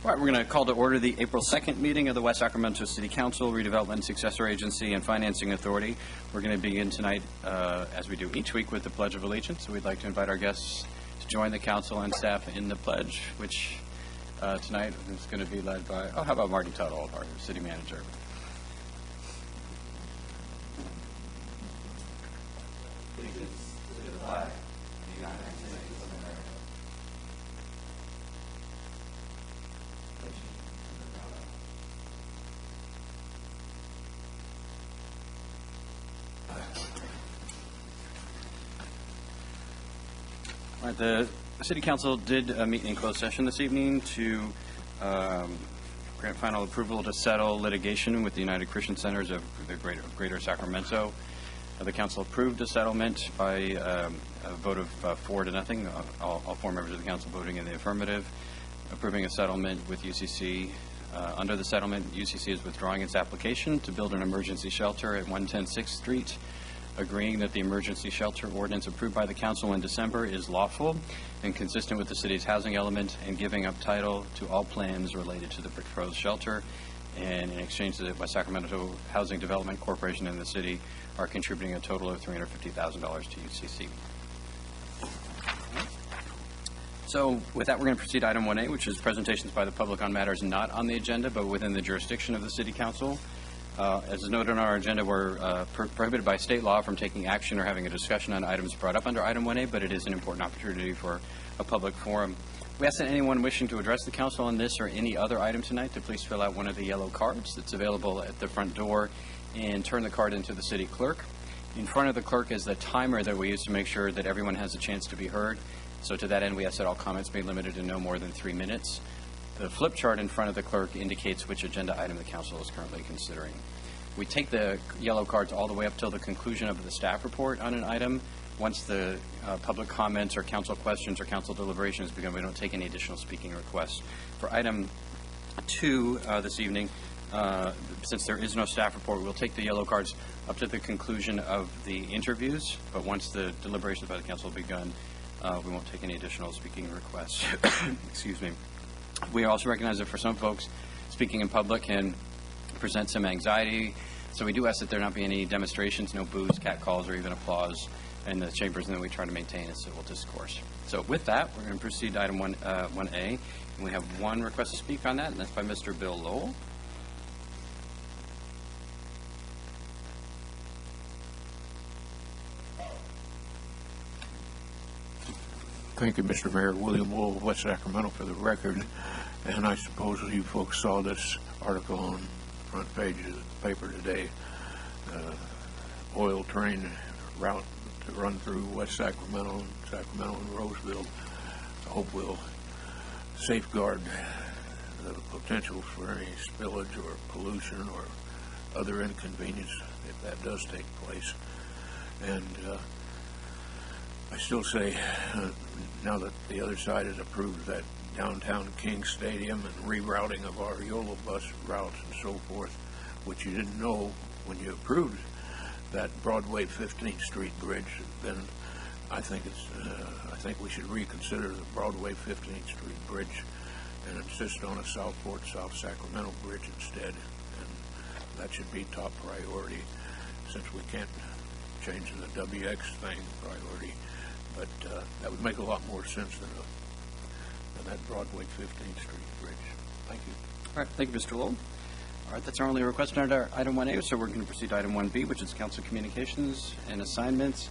All right, we're going to call to order the April 2nd meeting of the West Sacramento City Council, Redevelopment, Successor Agency, and Financing Authority. We're going to begin tonight, as we do each week, with the Pledge of Allegiance. So we'd like to invite our guests to join the council and staff in the pledge, which tonight is going to be led by, how about Marty Tuttle, our city manager. Allegiance to the flag of the United States of America. All right, the City Council did meet in closed session this evening to grant final approval to settle litigation with the United Christian Centers of the Greater Sacramento. The Council approved a settlement by a vote of 4-0. All 4 members of the Council voting in the affirmative, approving a settlement with UCC. Under the settlement, UCC is withdrawing its application to build an emergency shelter at 110 6th Street, agreeing that the emergency shelter ordinance approved by the council in December is lawful and consistent with the city's housing element, and giving up title to all plans related to the proposed shelter. And in exchange, the West Sacramento Housing Development Corporation and the city are contributing a total of $350,000 to UCC. So with that, we're going to proceed to item 1A, which is presentations by the public on matters not on the agenda but within the jurisdiction of the City Council. As is noted on our agenda, we're prohibited by state law from taking action or having a discussion on items brought up under item 1A, but it is an important opportunity for a public forum. We ask that anyone wishing to address the council on this or any other item tonight to please fill out one of the yellow cards that's available at the front door and turn the card into the city clerk. In front of the clerk is the timer that we use to make sure that everyone has a chance to be heard. So to that end, we ask that all comments be limited to no more than 3 minutes. The flip chart in front of the clerk indicates which agenda item the council is currently considering. We take the yellow cards all the way up till the conclusion of the staff report on an item. Once the public comments or council questions or council deliberations begin, we don't take any additional speaking requests. For item 2 this evening, since there is no staff report, we'll take the yellow cards up to the conclusion of the interviews, but once the deliberations by the council have begun, we won't take any additional speaking requests. Excuse me. We also recognize that for some folks, speaking in public can present some anxiety, so we do ask that there not be any demonstrations, no boos, catcalls, or even applause in the chambers, and then we try to maintain a civil discourse. So with that, we're going to proceed to item 1A, and we have one request to speak on that, and that's by Mr. Bill Lowell. Thank you, Mr. Mayor. William Lowell, West Sacramento, for the record. And I suppose you folks saw this article on the front page of the paper today. Oil train route to run through West Sacramento and Roseville. I hope we'll safeguard the potential for any spillage or pollution or other inconvenience if that does take place. And I still say, now that the other side has approved that downtown King Stadium and rerouting of our YOLO bus routes and so forth, which you didn't know when you approved that Broadway 15th Street bridge, then I think we should reconsider the Broadway 15th Street bridge and insist on a Southport South Sacramento bridge instead. And that should be top priority, since we can't change the WX thing priority. But that would make a lot more sense than that Broadway 15th Street bridge. Thank you. All right, thank you, Mr. Lowell. All right, that's our only request under item 1A, so we're going to proceed to item 1B, which is council communications and assignments.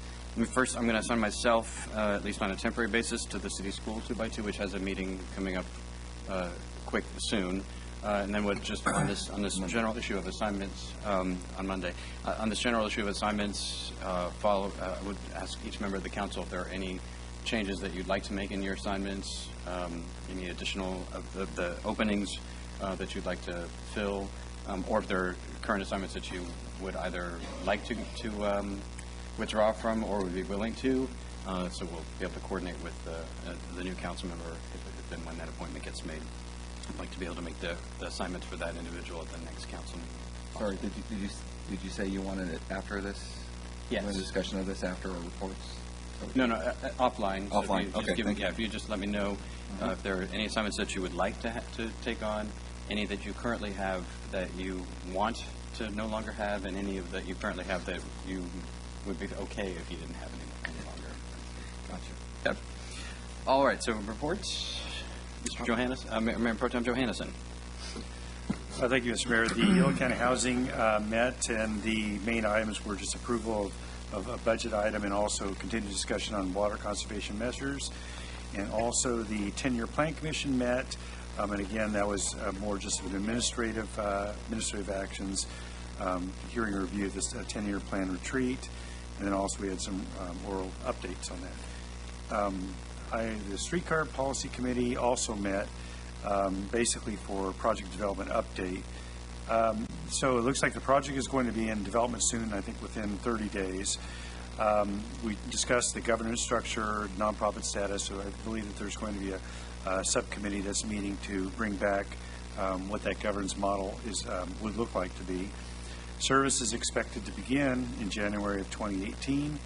First, I'm going to assign myself, at least on a temporary basis, to the city school 2x2, which has a meeting coming up soon. And then just on this general issue of assignments on Monday. On this general issue of assignments, I would ask each member of the council if there are any changes that you'd like to make in your assignments, any additional of the openings that you'd like to fill, or if there are current assignments that you would either like to withdraw from or would be willing to. So we'll be able to coordinate with the new council member if and when that appointment gets made. I'd like to be able to make the assignments for that individual at the next council meeting. Sorry, did you say you wanted it after this? Yes. A discussion of this after our reports? No, offline. So Offline. if you just Okay, thank you. if you just let me know if there are any assignments that you would like to take on, any that you currently have that you want to no longer have, and any of that you currently have that you would be okay if you didn't have any longer. Gotcha. Yep. All right, so reports. Mr. Johannes, Mayor Pro Tem Johannesson. Thank you, Mr. Mayor. The Yolo County Housing met, and the main items were just approval of a budget item and also continued discussion on water conservation measures. And also the 10-year Plan Commission met, and again, that was more just of an administrative actions, hearing a review of this 10-year plan retreat, and then also we had some oral updates on that. The Streetcar Policy Committee also met, basically for project development update. So it looks like the project is going to be in development soon, I think within 30 days. We discussed the governance structure, nonprofit status, so I believe that there's going to be a subcommittee that's meeting to bring back what that governance model would look like to be. Service is expected to begin in January of 2018,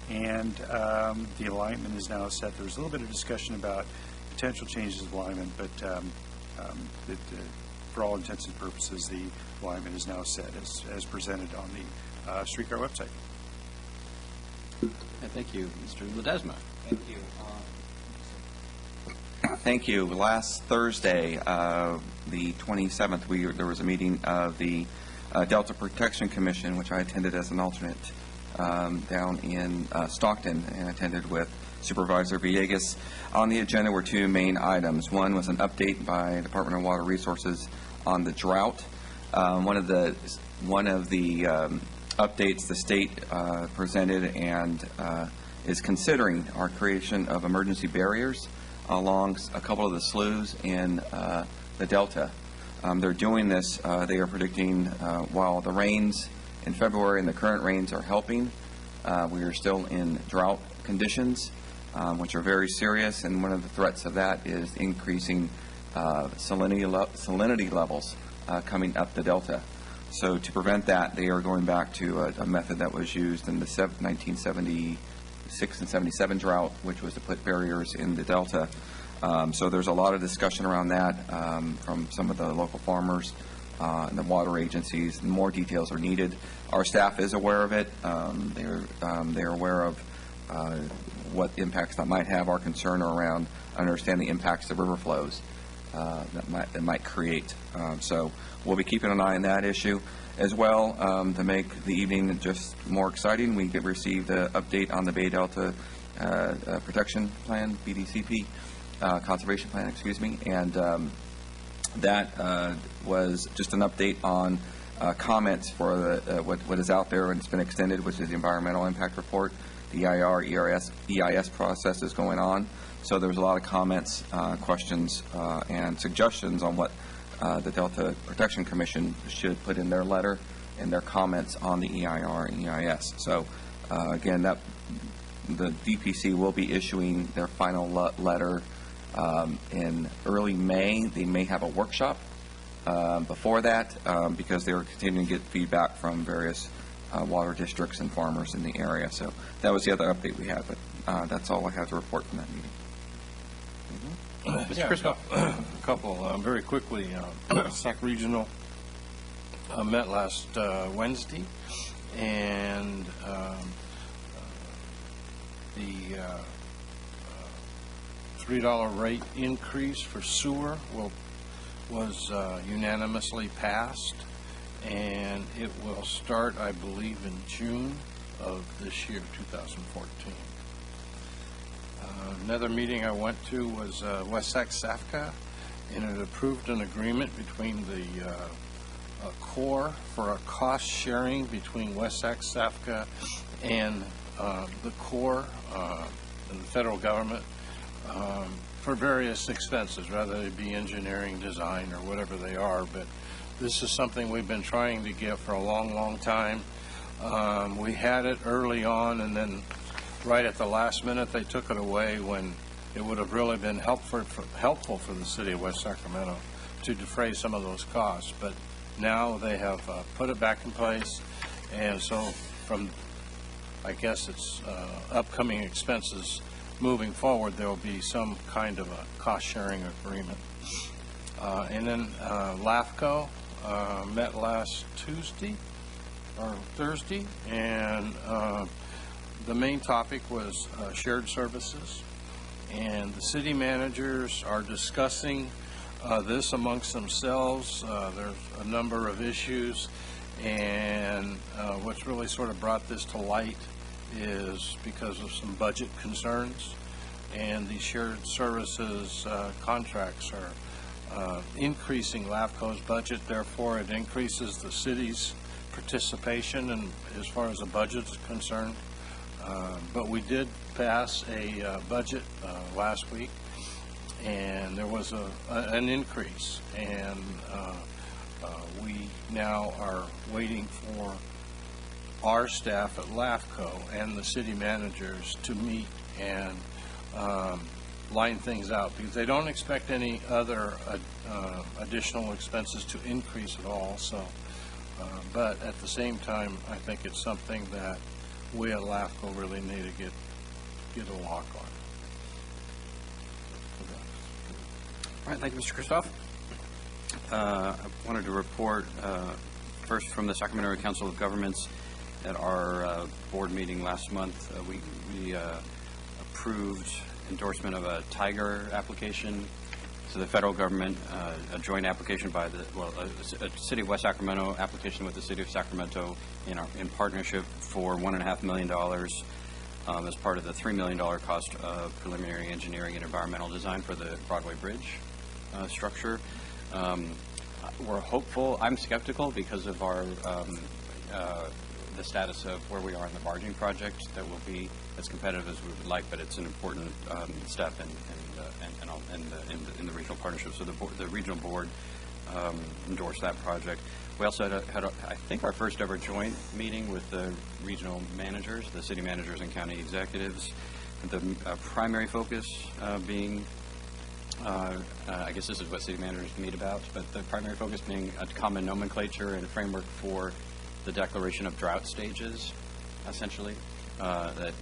and the alignment is now set. There was a little bit of discussion about potential changes of alignment, but for all intents and purposes, the alignment is now set as presented on the Streetcar website. Thank you. Mr. Ledesma. Thank you. Thank you. Last Thursday, the 27th, there was a meeting of the Delta Protection Commission, which I attended as an alternate down in Stockton, and attended with Supervisor Villegas. On the agenda were two main items. One was an update by Department of Water Resources on the drought. One of the updates the state presented and is considering our creation of emergency barriers along a couple of the sloughs in the Delta. They're doing this, they are predicting, while the rains in February and the current rains are helping, we are still in drought conditions, which are very serious, and one of the threats of that is increasing salinity levels coming up the Delta. So to prevent that, they are going back to a method that was used in the 1976 and 77 drought, which was to put barriers in the Delta. So there's a lot of discussion around that from some of the local farmers and the water agencies. More details are needed. Our staff is aware of it. They're aware of what impacts that might have. Our concern around understanding the impacts of river flows that might create. So we'll be keeping an eye on that issue as well. To make the evening just more exciting, we received an update on the Bay Delta Protection Plan, BDCP, Conservation Plan, excuse me, and that was just an update on comments for what is out there and it's been extended, which is the Environmental Impact Report. The EIS process is going on. So there was a lot of comments, questions, and suggestions on what the Delta Protection Commission should put in their letter and their comments on the EIR and EIS. So again, the DPC will be issuing their final letter in early May. They may have a workshop before that because they were continuing to get feedback from various water districts and farmers in the area. So that was the other update we had, but that's all I have to report from that meeting. Mr. Crispo. A couple, very quickly. SAC Regional met last Wednesday, and the $3 rate increase for sewer was unanimously passed, and it will start, I believe, in June of this year, 2014. Another meeting I went to was West Sac-SAFCA, and it approved an agreement between the Corps for a cost sharing between West Sac-SAFCA and the Corps and the federal government for various expenses, whether it be engineering, design, or whatever they are. But this is something we've been trying to get for a long, long time. We had it early on, and then right at the last minute they took it away when it would have really been helpful for the city of West Sacramento to defray some of those costs. But now they have put it back in place, and so from I guess it's upcoming expenses moving forward, there will be some kind of a cost-sharing agreement. And then LAFCO met last Tuesday or Thursday, and the main topic was shared services. And the city managers are discussing this amongst themselves. There's a number of issues, and what's really sort of brought this to light is because of some budget concerns, and these shared services contracts are increasing LAFCO's budget. Therefore, it increases the city's participation and as far as the budget is concerned. But we did pass a budget last week, and there was an increase, and we now are waiting for our staff at LAFCO and the city managers to meet and line things out, because they don't expect any other additional expenses to increase at all. So, but at the same time, I think it's something that we at LAFCO really need to get a lock on. All right, thank you, Mr. Christoph. I wanted to report first from the Sacramento Council of Governments. At our board meeting last month, we approved endorsement of a Tiger application to the federal government, a joint application by a City of West Sacramento application with the City of Sacramento in partnership for $1.5 million as part of the $3 million cost of preliminary engineering and environmental design for the Broadway Bridge structure. We're hopeful. I'm skeptical because of our the status of where we are in the barging project. That will be as competitive as we would like, but it's an important step in the regional partnership. So the regional board endorsed that project. We also had I think our first ever joint meeting with the regional managers, the city managers and county executives. The primary focus being, I guess this is what city managers meet about, but the primary focus being a common nomenclature and a framework for the declaration of drought stages, essentially. That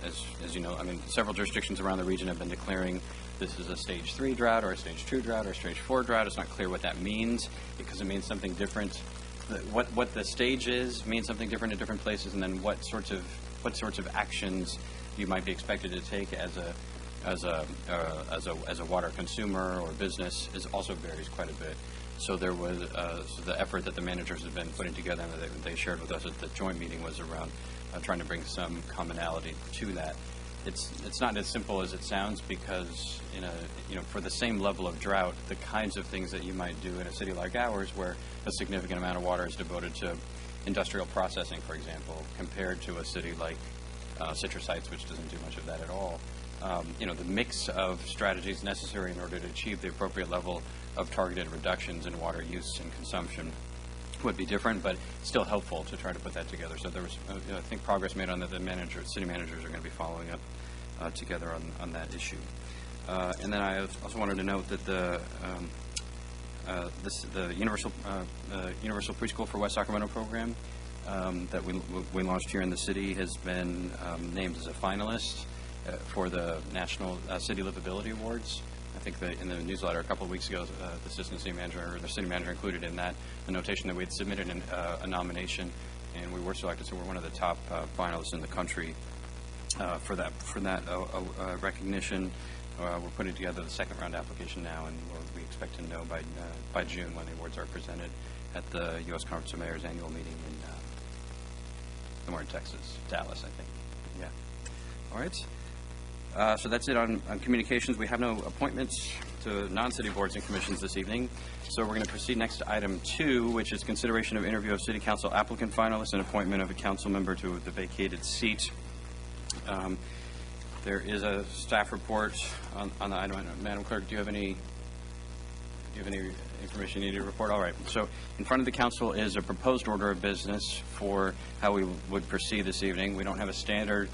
as you know, I mean, several jurisdictions around the region have been declaring this is a stage 3 drought or a stage 2 drought or a stage 4 drought. It's not clear what that means because it means something different. What the stage is means something different in different places, and then what sorts of actions you might be expected to take as a water consumer or business is also varies quite a bit. So there was so the effort that the managers have been putting together and that they shared with us at the joint meeting was around trying to bring some commonality to that. It's not as simple as it sounds, because for the same level of drought, the kinds of things that you might do in a city like ours, where a significant amount of water is devoted to industrial processing, for example, compared to a city like Citrus Heights, which doesn't do much of that at all. The mix of strategies necessary in order to achieve the appropriate level of targeted reductions in water use and consumption would be different, but still helpful to try to put that together. So there was, I think, progress made on that. The city managers are going to be following up together on that issue. And then I also wanted to note that the Universal Preschool for West Sacramento program that we launched here in the city has been named as a finalist for the National City Livability Awards. I think that in the newsletter a couple of weeks ago, the assistant city manager, or the city manager, included in that a notation that we had submitted a nomination, and we were selected. So we're one of the top finalists in the country for that recognition. We're putting together the second round application now, and we expect to know by June when the awards are presented at the U.S. Conference of Mayors annual meeting in somewhere in Texas, Dallas, I think. Yeah. All right. So that's it on communications. We have no appointments to non-city boards and commissions this evening. So we're going to proceed next to item 2, which is consideration of interview of city council applicant finalists and appointment of a council member to the vacated seat. There is a staff report on the item. Madam Clerk, do you have any information you need to report? All right. So in front of the council is a proposed order of business for how we would proceed this evening. We don't have a standard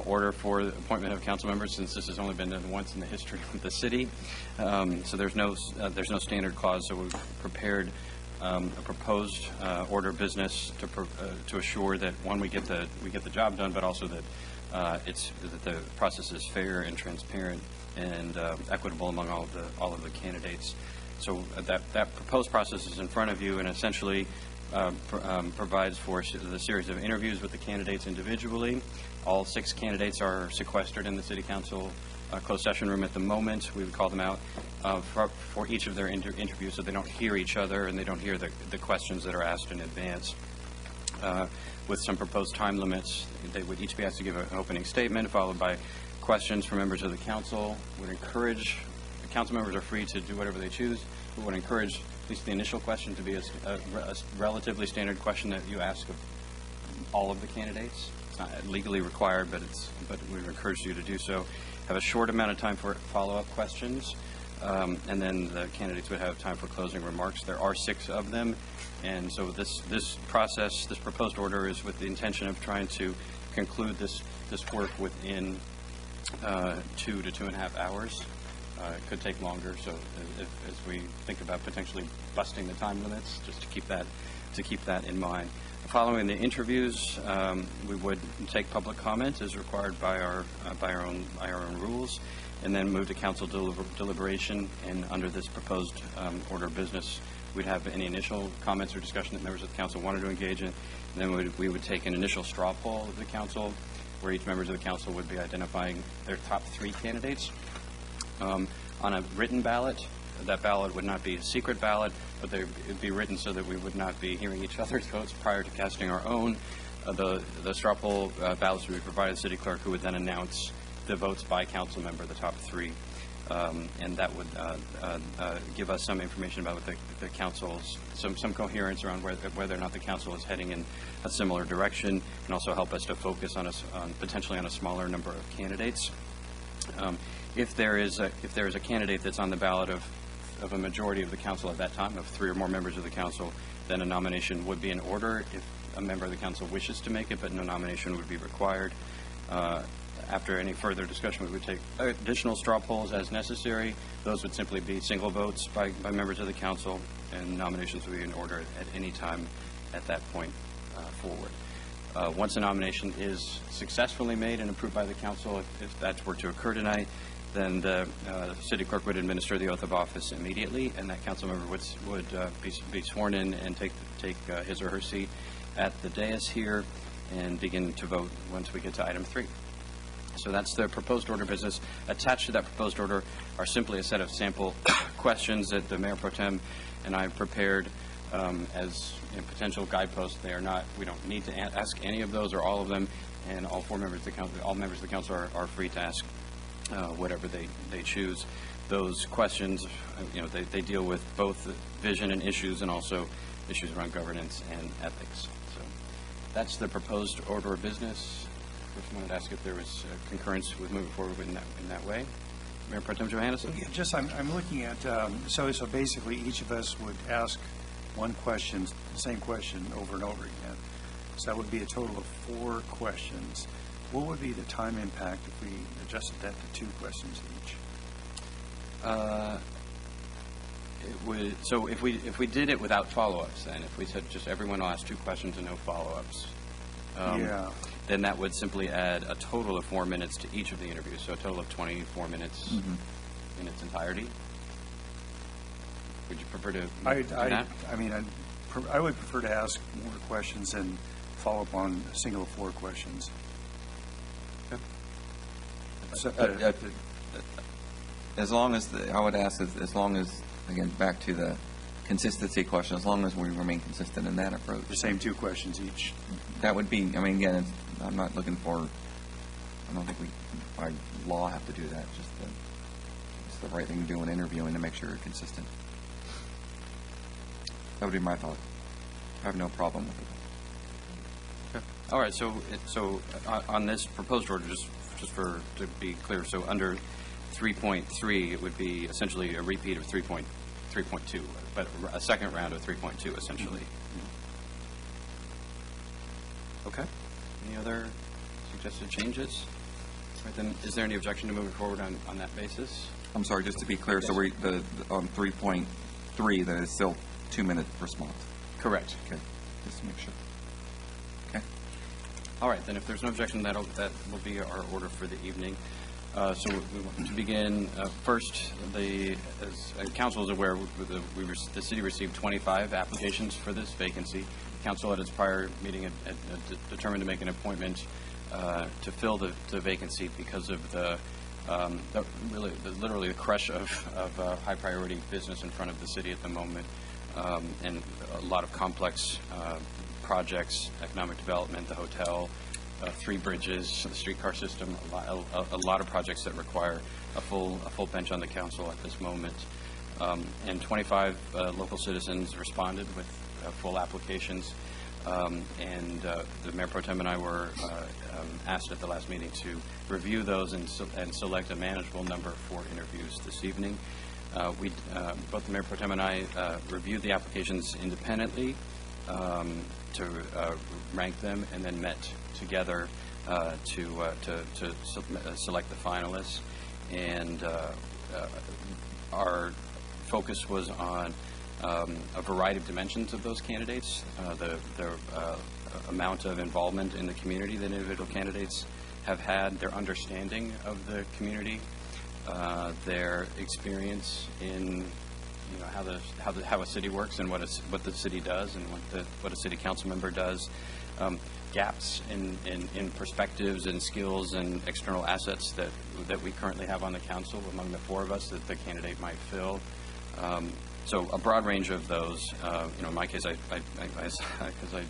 order for the appointment of council members, since this has only been done once in the history of the city. So there's no standard clause. So we've prepared a proposed order of business to assure that, one, we get the job done, but also that that the process is fair and transparent and equitable among all of the candidates. So that proposed process is in front of you, and essentially provides for the series of interviews with the candidates individually. All 6 candidates are sequestered in the City Council closed session room at the moment. We would call them out for each of their interviews, so they don't hear each other and they don't hear the questions that are asked in advance. With some proposed time limits, they would each be asked to give an opening statement, followed by questions from members of the council. Would encourage, the council members are free to do whatever they choose. We would encourage at least the initial question to be a relatively standard question that you ask of all of the candidates. It's not legally required, but we would encourage you to do so. Have a short amount of time for follow-up questions, and then the candidates would have time for closing remarks. There are 6 of them, and so this process, this proposed order, is with the intention of trying to conclude this work within 2 to 2.5 hours. It could take longer, so as we think about potentially busting the time limits, just to keep that in mind. Following the interviews, we would take public comment as required by our own rules, and then move to council deliberation. And under this proposed order of business, we'd have any initial comments or discussion that members of the council wanted to engage in. And then we would take an initial straw poll of the council, where each member of the council would be identifying their top 3 candidates. On a written ballot, that ballot would not be a secret ballot, but it would be written so that we would not be hearing each other's votes prior to casting our own. The straw poll ballots would be provided to the city clerk, who would then announce the votes by council member, the top 3. And that would give us some information about what the council's, some coherence around whether or not the council is heading in a similar direction, and also help us to focus on potentially on a smaller number of candidates. If there is a candidate that's on the ballot of a majority of the council at that time, of 3 or more members of the council, then a nomination would be in order if a member of the council wishes to make it, but no nomination would be required. After any further discussion, we would take additional straw polls as necessary. Those would simply be single votes by members of the council, and nominations would be in order at any time at that point forward. Once a nomination is successfully made and approved by the council, if that were to occur tonight, then the city clerk would administer the oath of office immediately, and that council member would be sworn in and take his or her seat at the dais here and begin to vote once we get to item 3. So that's the proposed order of business. Attached to that proposed order are simply a set of sample questions that the Mayor Pro Tem and I prepared as potential guideposts. They are not. We don't need to ask any of those or all of them, and all members of the council are free to ask whatever they choose. Those questions, they deal with both vision and issues, and also issues around governance and ethics. So that's the proposed order of business. First, I wanted to ask if there was concurrence with moving forward in that way. Mayor Pro Tem Johannesson? Yeah, just I'm looking at so basically each of us would ask one question, the same question over and over again. So that would be a total of 4 questions. What would be the time impact if we adjusted that to 2 questions each? It would. So if we did it without follow-ups, then if we said just everyone will ask 2 questions and no follow-ups, then that would simply add a total of 4 minutes to each of the interviews. So a total of 24 minutes in its entirety. Would you prefer to do that? I would prefer to ask more questions and follow up on a single of 4 questions. As long as I would ask, as long as, again, back to the consistency question, as long as we remain consistent in that approach. The same 2 questions each. That would be, again, I'm not looking for, I don't think we, by law, have to do that. It's the right thing to do in interviewing to make sure you're consistent. That would be my thought. I have no problem with it. Okay. All right. So on this proposed order, just to be clear, so under 3.3, it would be essentially a repeat of 3.2, but a second round of 3.2, essentially. Okay. Any other suggested changes? All right, then, is there any objection to moving forward on that basis? I'm sorry, just to be clear, so on 3.3, that is still 2-minute response. Correct. Okay, just to make sure. Okay. All right, then if there's no objection, that will be our order for the evening. So we want to begin, first, as council is aware, the city received 25 applications for this vacancy. Council at its prior meeting had determined to make an appointment to fill the vacancy because of literally the crush of high priority business in front of the city at the moment, and a lot of complex projects, economic development, the hotel, 3 bridges, the streetcar system, a lot of projects that require a full bench on the council at this moment. And 25 local citizens responded with full applications. And the Mayor Pro Tem and I were asked at the last meeting to review those and select a manageable number for interviews this evening. Both the Mayor Pro Tem and I reviewed the applications independently to rank them, and then met together to select the finalists. And our focus was on a variety of dimensions of those candidates, the amount of involvement in the community that individual candidates have had, their understanding of the community, their experience in how a city works and what the city does and what a city council member does, gaps in perspectives and skills and external assets that we currently have on the council among the 4 of us that the candidate might fill. So a broad range of those. In my case, because I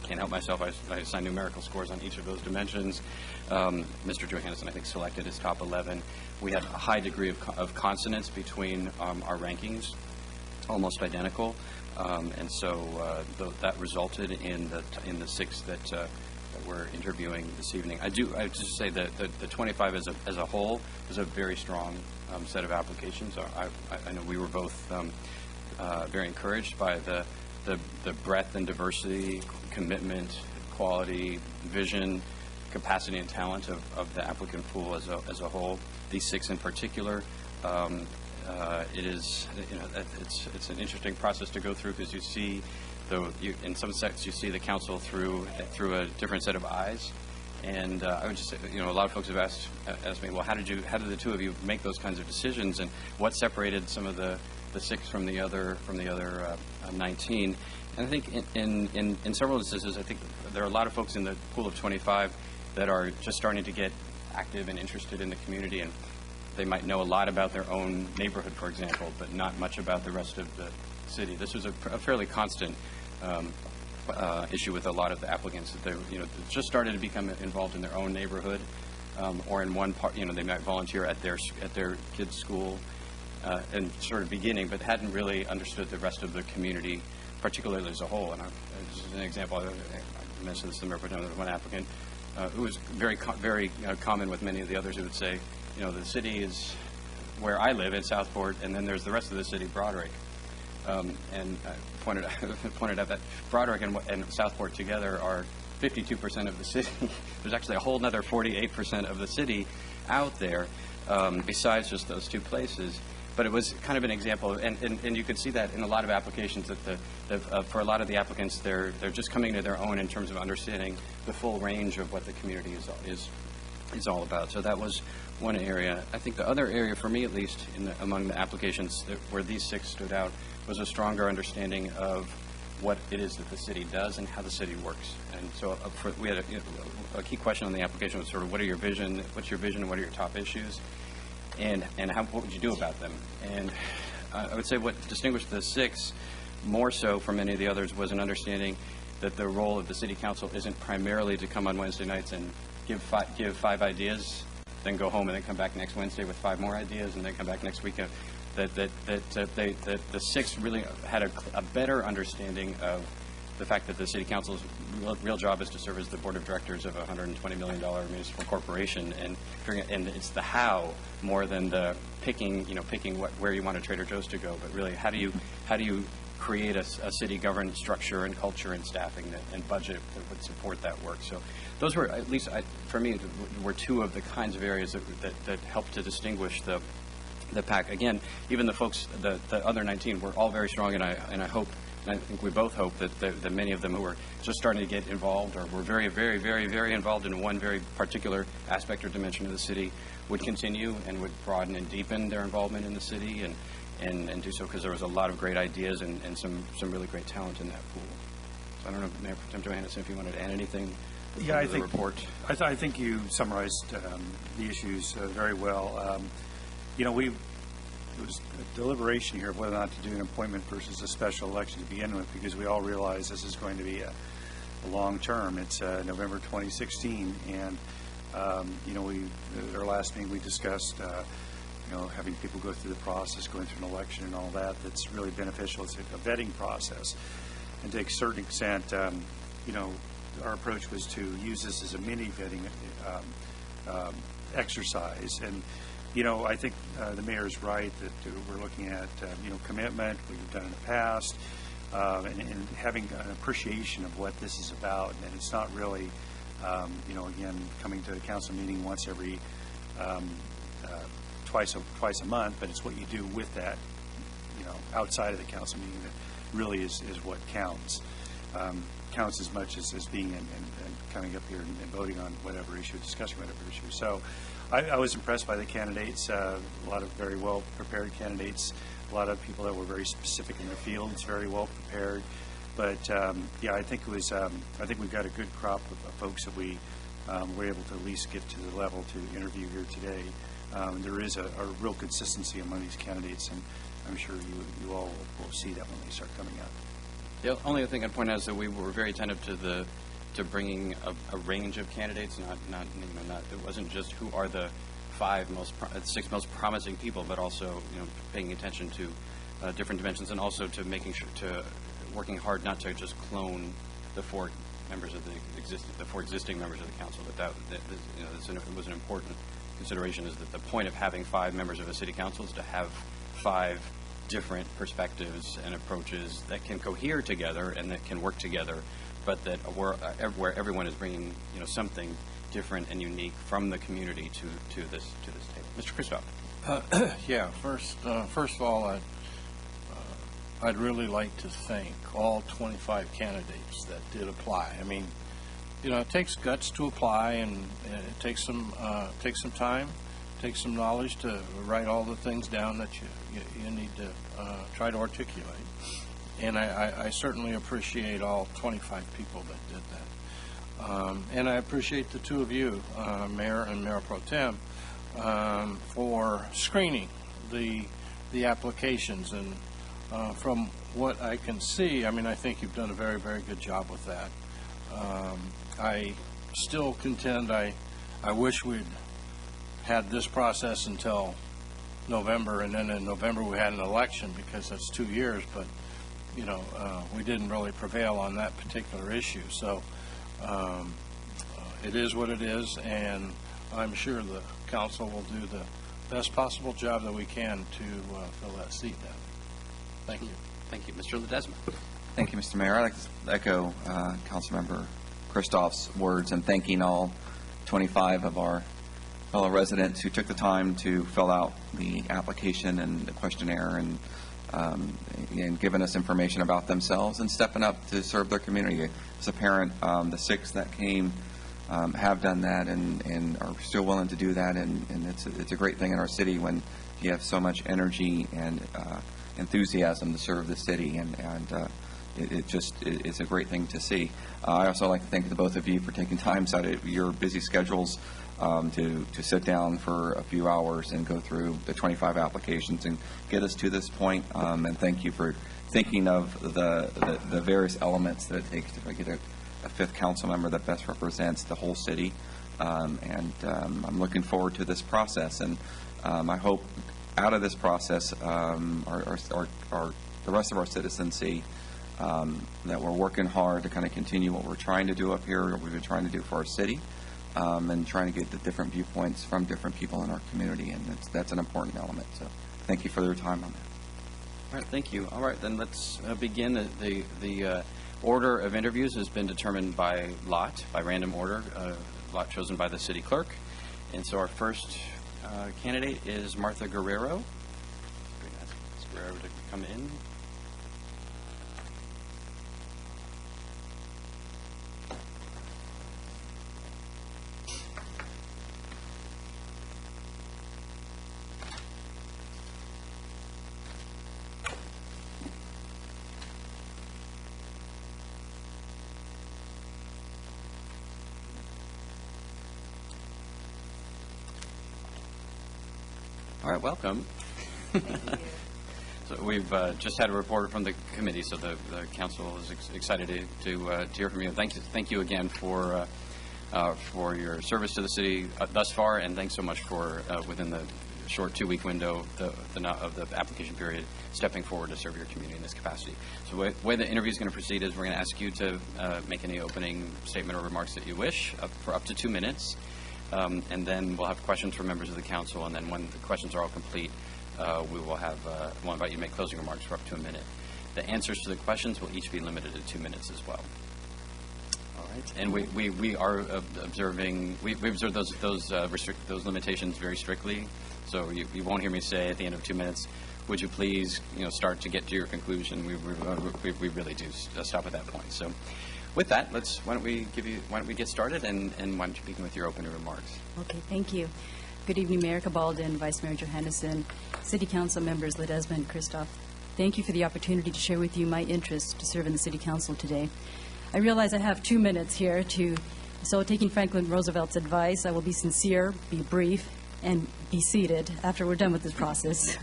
can't help myself, I assign numerical scores on each of those dimensions. Mr. Johansson, I think, selected his top 11. We had a high degree of consonance between our rankings, almost identical, and so that resulted in the 6 that we're interviewing this evening. I just say that the 25 as a whole is a very strong set of applications. I know we were both very encouraged by the breadth and diversity, commitment, quality, vision, capacity, and talent of the applicant pool as a whole. These 6 in particular, it is it's an interesting process to go through, because you see in some sects you see the council through a different set of eyes. And I would just say, a lot of folks have asked me, well, how did the 2 of you make those kinds of decisions, and what separated some of the 6 from the other 19? And I think in several instances, I think there are a lot of folks in the pool of 25 that are just starting to get active and interested in the community, and they might know a lot about their own neighborhood, for example, but not much about the rest of the city. This was a fairly constant issue with a lot of the applicants, that they just started to become involved in their own neighborhood, or in one part, they might volunteer at their kids' school, and sort of beginning, but hadn't really understood the rest of the community, particularly as a whole. And this is an example. I mentioned this to the Mayor Pro Tem. There was one applicant who was very common with many of the others, who would say, the city is where I live in Southport, and then there's the rest of the city, Broderick. And I pointed out that Broderick and Southport together are 52% of the city. There's actually a whole other 48% of the city out there, besides just those 2 places. But it was kind of an example, and you could see that in a lot of applications, that for a lot of the applicants, they're just coming to their own in terms of understanding the full range of what the community is all about. So that was one area. I think the other area, for me at least, among the applications where these 6 stood out, was a stronger understanding of what it is that the city does and how the city works. And so we had a key question on the application was sort of, what's your vision, and what are your top issues, and what would you do about them? And I would say what distinguished the 6 more so from many of the others was an understanding that the role of the city council isn't primarily to come on Wednesday nights and give 5 ideas, then go home and then come back next Wednesday with 5 more ideas, and then come back next weekend. That the 6 really had a better understanding of the fact that the city council's real job is to serve as the board of directors of a $120 million municipal corporation, and it's the how more than the picking where you want a Trader Joe's to go, but really how do you create a city governance structure and culture and staffing and budget that would support that work. So those were, at least for me, were 2 of the kinds of areas that helped to distinguish the the pack. Again, even the folks, the other 19, were all very strong, and I hope, and I think we both hope that many of them who are just starting to get involved or were very, very, very, very involved in one very particular aspect or dimension of the city would continue and would broaden and deepen their involvement in the city and do so, because there was a lot of great ideas and some really great talent in that pool. So I don't know, Mayor Pro Tem Johannesson, if you wanted to add anything to the report. I think you summarized the issues very well. You know, there was a deliberation here of whether or not to do an appointment versus a special election to begin with, because we all realize this is going to be a long term. It's November 2016, and you know, at our last meeting we discussed you know, having people go through the process, going through an election and all that. That's really beneficial. It's a vetting process, and to a certain extent, you know, our approach was to use this as a mini vetting exercise. And you know, I think the mayor is right that we're looking at you know, commitment, what you've done in the past, and having an appreciation of what this is about. And it's not really, you know, again, coming to a council meeting once every twice a month, but it's what you do with that, you know, outside of the council meeting that really is what counts. Counts as much as being and coming up here and voting on whatever issue, discussing whatever issue. So I was impressed by the candidates, a lot of very well prepared candidates, a lot of people that were very specific in their fields, very well prepared. But yeah, I think it was, I think we've got a good crop of folks that we were able to at least get to the level to interview here today. There is a real consistency among these candidates, and I'm sure you all will see that when they start coming out. The only other thing I'd point out is that we were very attentive to bringing a range of candidates. Not it wasn't just who are the six most promising people, but also, you know, paying attention to different dimensions, and also to making sure working hard not to just clone the four existing members of the council. But that you know, it was an important consideration, is that the point of having 5 members of a city council is to have 5 different perspectives and approaches that can cohere together and that can work together, but that where everyone is bringing, you know, something different and unique from the community to this table. Mr. Christoph. Yeah. First of all, I'd really like to thank all 25 candidates that did apply. I mean, you know, it takes guts to apply, and it takes some time, takes some knowledge to write all the things down that you need to try to articulate. And I certainly appreciate all 25 people that did that. And I appreciate the two of you, Mayor and Mayor Pro Tem, for screening the applications. And from what I can see, I mean, I think you've done a very, very good job with that. I still contend I wish we'd had this process until November, and then in November we had an election, because that's 2 years, but you know, we didn't really prevail on that particular issue. So it is what it is, and I'm sure the council will do the best possible job that we can to fill that seat now. Thank you. Thank you. Mr. Ledesma. Thank you, Mr. Mayor. I'd like to echo Councilmember Christoph's words and thanking all 25 of our fellow residents who took the time to fill out the application and the questionnaire, and giving us information about themselves and stepping up to serve their community. As a parent, the 6 that came have done that and are still willing to do that, and it's a great thing in our city when you have so much energy and enthusiasm to serve the city, and it's a great thing to see. I also like to thank the both of you for taking time out of your busy schedules to sit down for a few hours and go through the 25 applications and get us to this point. And thank you for thinking of the various elements that it takes to get a 5th council member that best represents the whole city. I'm looking forward to this process, and I hope out of this process the rest of our citizens see that we're working hard to kind of continue what we're trying to do up here, what we've been trying to do for our city, and trying to get the different viewpoints from different people in our community, and that's an important element. So thank you for your time on that. All right, thank you. All right, then let's begin. The order of interviews has been determined by random order, lot chosen by the city clerk. And so our first candidate is Martha Guerrero. We're going to ask Ms. Guerrero to come in. All right, welcome. So we've just had a report from the committee, so the council is excited to hear from you. Thank you again for your service to the city thus far, and thanks so much for within the short 2-week window of the application period, stepping forward to serve your community in this capacity. So the way the interview is going to proceed is we're going to ask you to make any opening statement or remarks that you wish for up to 2 minutes. And then we'll have questions from members of the council, and then when the questions are all complete, we'll invite you to make closing remarks for up to 1 minute. The answers to the questions will each be limited to 2 minutes as well. All right, and we are observing. We observe those limitations very strictly. So you won't hear me say at the end of 2 minutes, "Would you please, start to get to your conclusion?" We really do stop at that point. So. With that, why don't we get started, and why don't you begin with your opening remarks? Okay, thank you. Good evening, Mayor Cabalda and Vice Mayor Johannesson, City Council members Ledesma and Christoph. Thank you for the opportunity to share with you my interest to serve in the City Council today. I realize I have 2 minutes here so taking Franklin Roosevelt's advice, I will be sincere, be brief, and be seated after we're done with this process.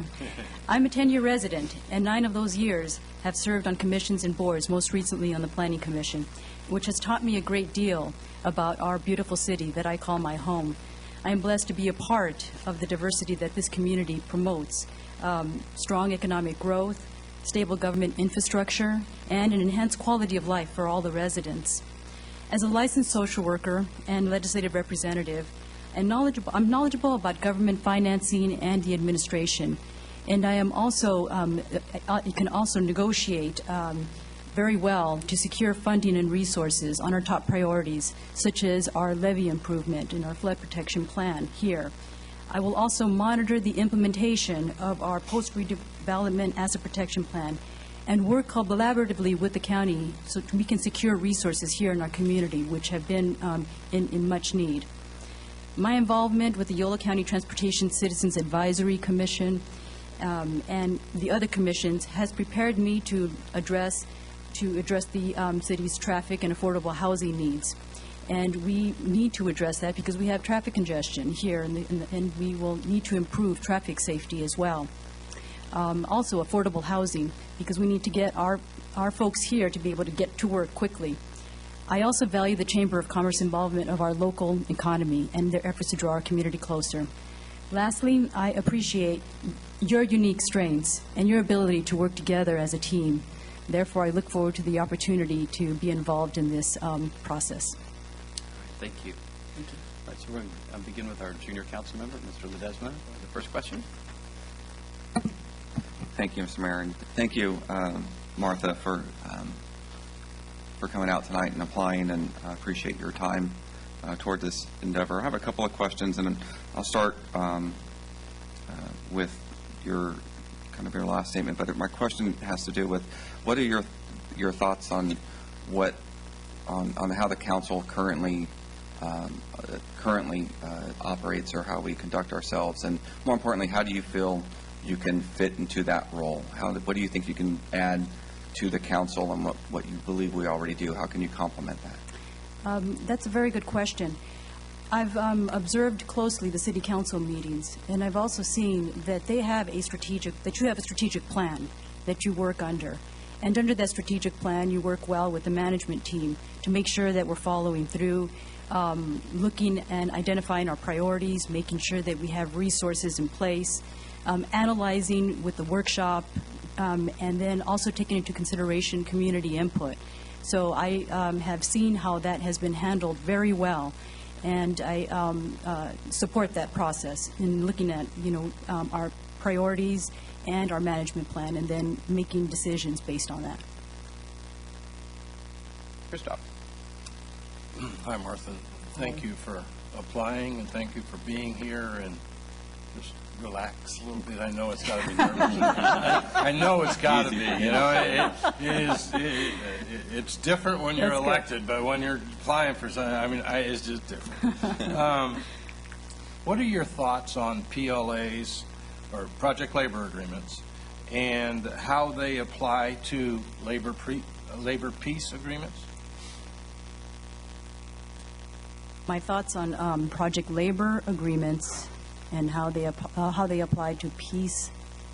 I'm a 10-year resident, and 9 of those years have served on commissions and boards, most recently on the Planning Commission, which has taught me a great deal about our beautiful city that I call my home. I am blessed to be a part of the diversity that this community promotes, strong economic growth, stable government infrastructure, and an enhanced quality of life for all the residents. As a licensed social worker and legislative representative, I'm knowledgeable about government financing and the administration, and I am also can also negotiate very well to secure funding and resources on our top priorities, such as our levee improvement and our flood protection plan here. I will also monitor the implementation of our post-redevelopment asset protection plan and work collaboratively with the county so we can secure resources here in our community, which have been in much need. My involvement with the Yolo County Transportation Citizens Advisory Commission and the other commissions has prepared me to address the city's traffic and affordable housing needs. And we need to address that because we have traffic congestion here, and we will need to improve traffic safety as well. Also, affordable housing, because we need to get our folks here to be able to get to work quickly. I also value the Chamber of Commerce involvement of our local economy and their efforts to draw our community closer. Lastly, I appreciate your unique strengths and your ability to work together as a team. Therefore, I look forward to the opportunity to be involved in this process. Thank you. Thank you. All right, so we're going to begin with our junior council member, Mr. Ledesma. The first question. Thank you, Mr. Mayor, and thank you, Martha, for coming out tonight and applying, and I appreciate your time toward this endeavor. I have a couple of questions, and I'll start with your last statement, but my question has to do with what are your thoughts on how the council currently operates, or how we conduct ourselves, and more importantly, how do you feel you can fit into that role? What do you think you can add to the council, and what you believe we already do? How can you complement that? That's a very good question. I've observed closely the city council meetings, and I've also seen that you have a strategic plan that you work under. And under that strategic plan, you work well with the management team to make sure that we're following through, looking and identifying our priorities, making sure that we have resources in place, analyzing with the workshop, and then also taking into consideration community input. So I have seen how that has been handled very well, and I support that process in looking at our priorities and our management plan, and then making decisions based on that. Christoph. Hi, Martha. Thank you for applying, and thank you for being here, and Just relax a little bit. I know it's got to be nervous. I know it's got to be. You know, it's different when you're That's good. elected, but when you're applying for something, I mean, it's just different. What are your thoughts on PLAs or project labor agreements and how they apply to labor peace agreements? My thoughts on project labor agreements and how they apply to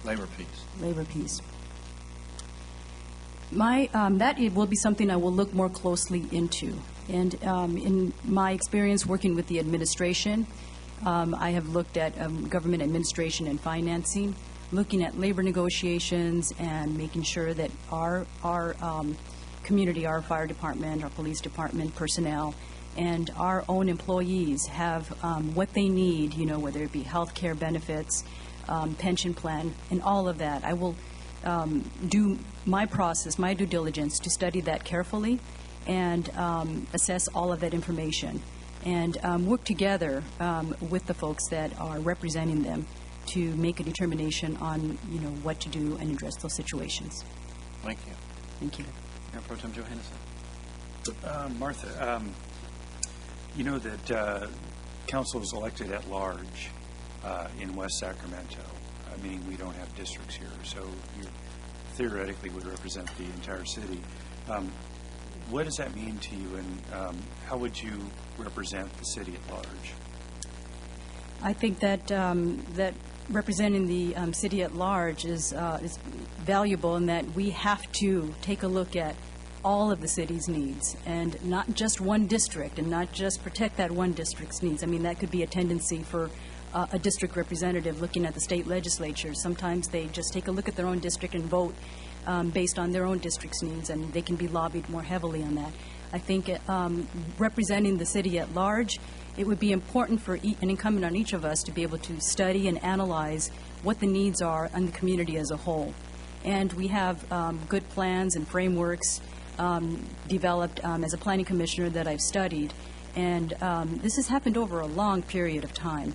Labor peace. labor peace. It will be something I will look more closely into. And in my experience working with the administration, I have looked at government administration and financing, looking at labor negotiations and making sure that our community, our fire department, our police department personnel, and our own employees have what they need, you know, whether it be health care benefits, pension plan, and all of that. I will do my process, my due diligence to study that carefully and assess all of that information and work together with the folks that are representing them to make a determination on, you know, what to do and address those situations. Thank you. Thank you. Mayor Pro Tem Johannesson. Martha, you know that council is elected at large in West Sacramento, meaning we don't have districts here, so you theoretically would represent the entire city. What does that mean to you, and how would you represent the city at large? I think that that representing the city at large is valuable in that we have to take a look at all of the city's needs and not just one district and not just protect that one district's needs. I mean, that could be a tendency for a district representative looking at the state legislature. Sometimes they just take a look at their own district and vote based on their own district's needs, and they can be lobbied more heavily on that. I think representing the city at large, it would be important for an incumbent on each of us to be able to study and analyze what the needs are in the community as a whole. And we have good plans and frameworks developed as a planning commissioner that I've studied. And this has happened over a long period of time.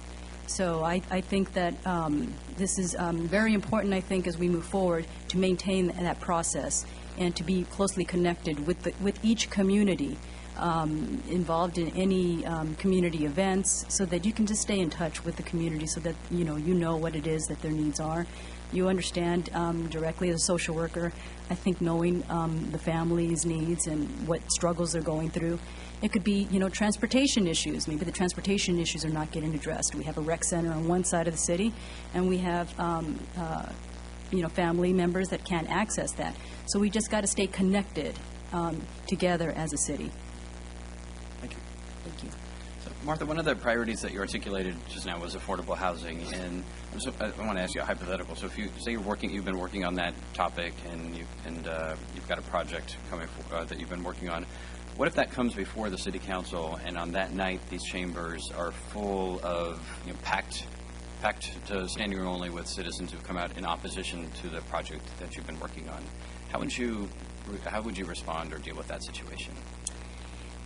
So I think that this is very important, I think, as we move forward to maintain that process and to be closely connected with each community involved in any community events so that you can just stay in touch with the community so that, you know what it is that their needs are. You understand directly as a social worker, I think knowing the family's needs and what struggles they're going through. It could be, transportation issues. Maybe the transportation issues are not getting addressed. We have a rec center on one side of the city, and we have, family members that can't access that. So we just got to stay connected together as a city. Thank you. Thank you. So, Martha, one of the priorities that you articulated just now was affordable housing, and I want to ask you a hypothetical. So, if you say you've been working on that topic, and you've got a project coming that you've been working on. What if that comes before the City Council, and on that night these chambers are full of packed to standing room only with citizens who've come out in opposition to the project that you've been working on? How would you respond or deal with that situation?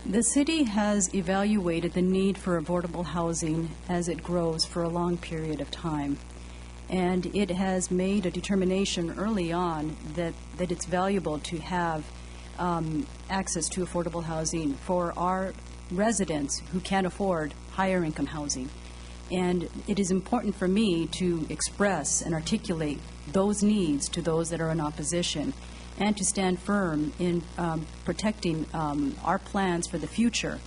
The city has evaluated the need for affordable housing as it grows for a long period of time. And it has made a determination early on that it's valuable to have access to affordable housing for our residents who can't afford higher income housing. And it is important for me to express and articulate those needs to those that are in opposition and to stand firm in protecting our plans for the future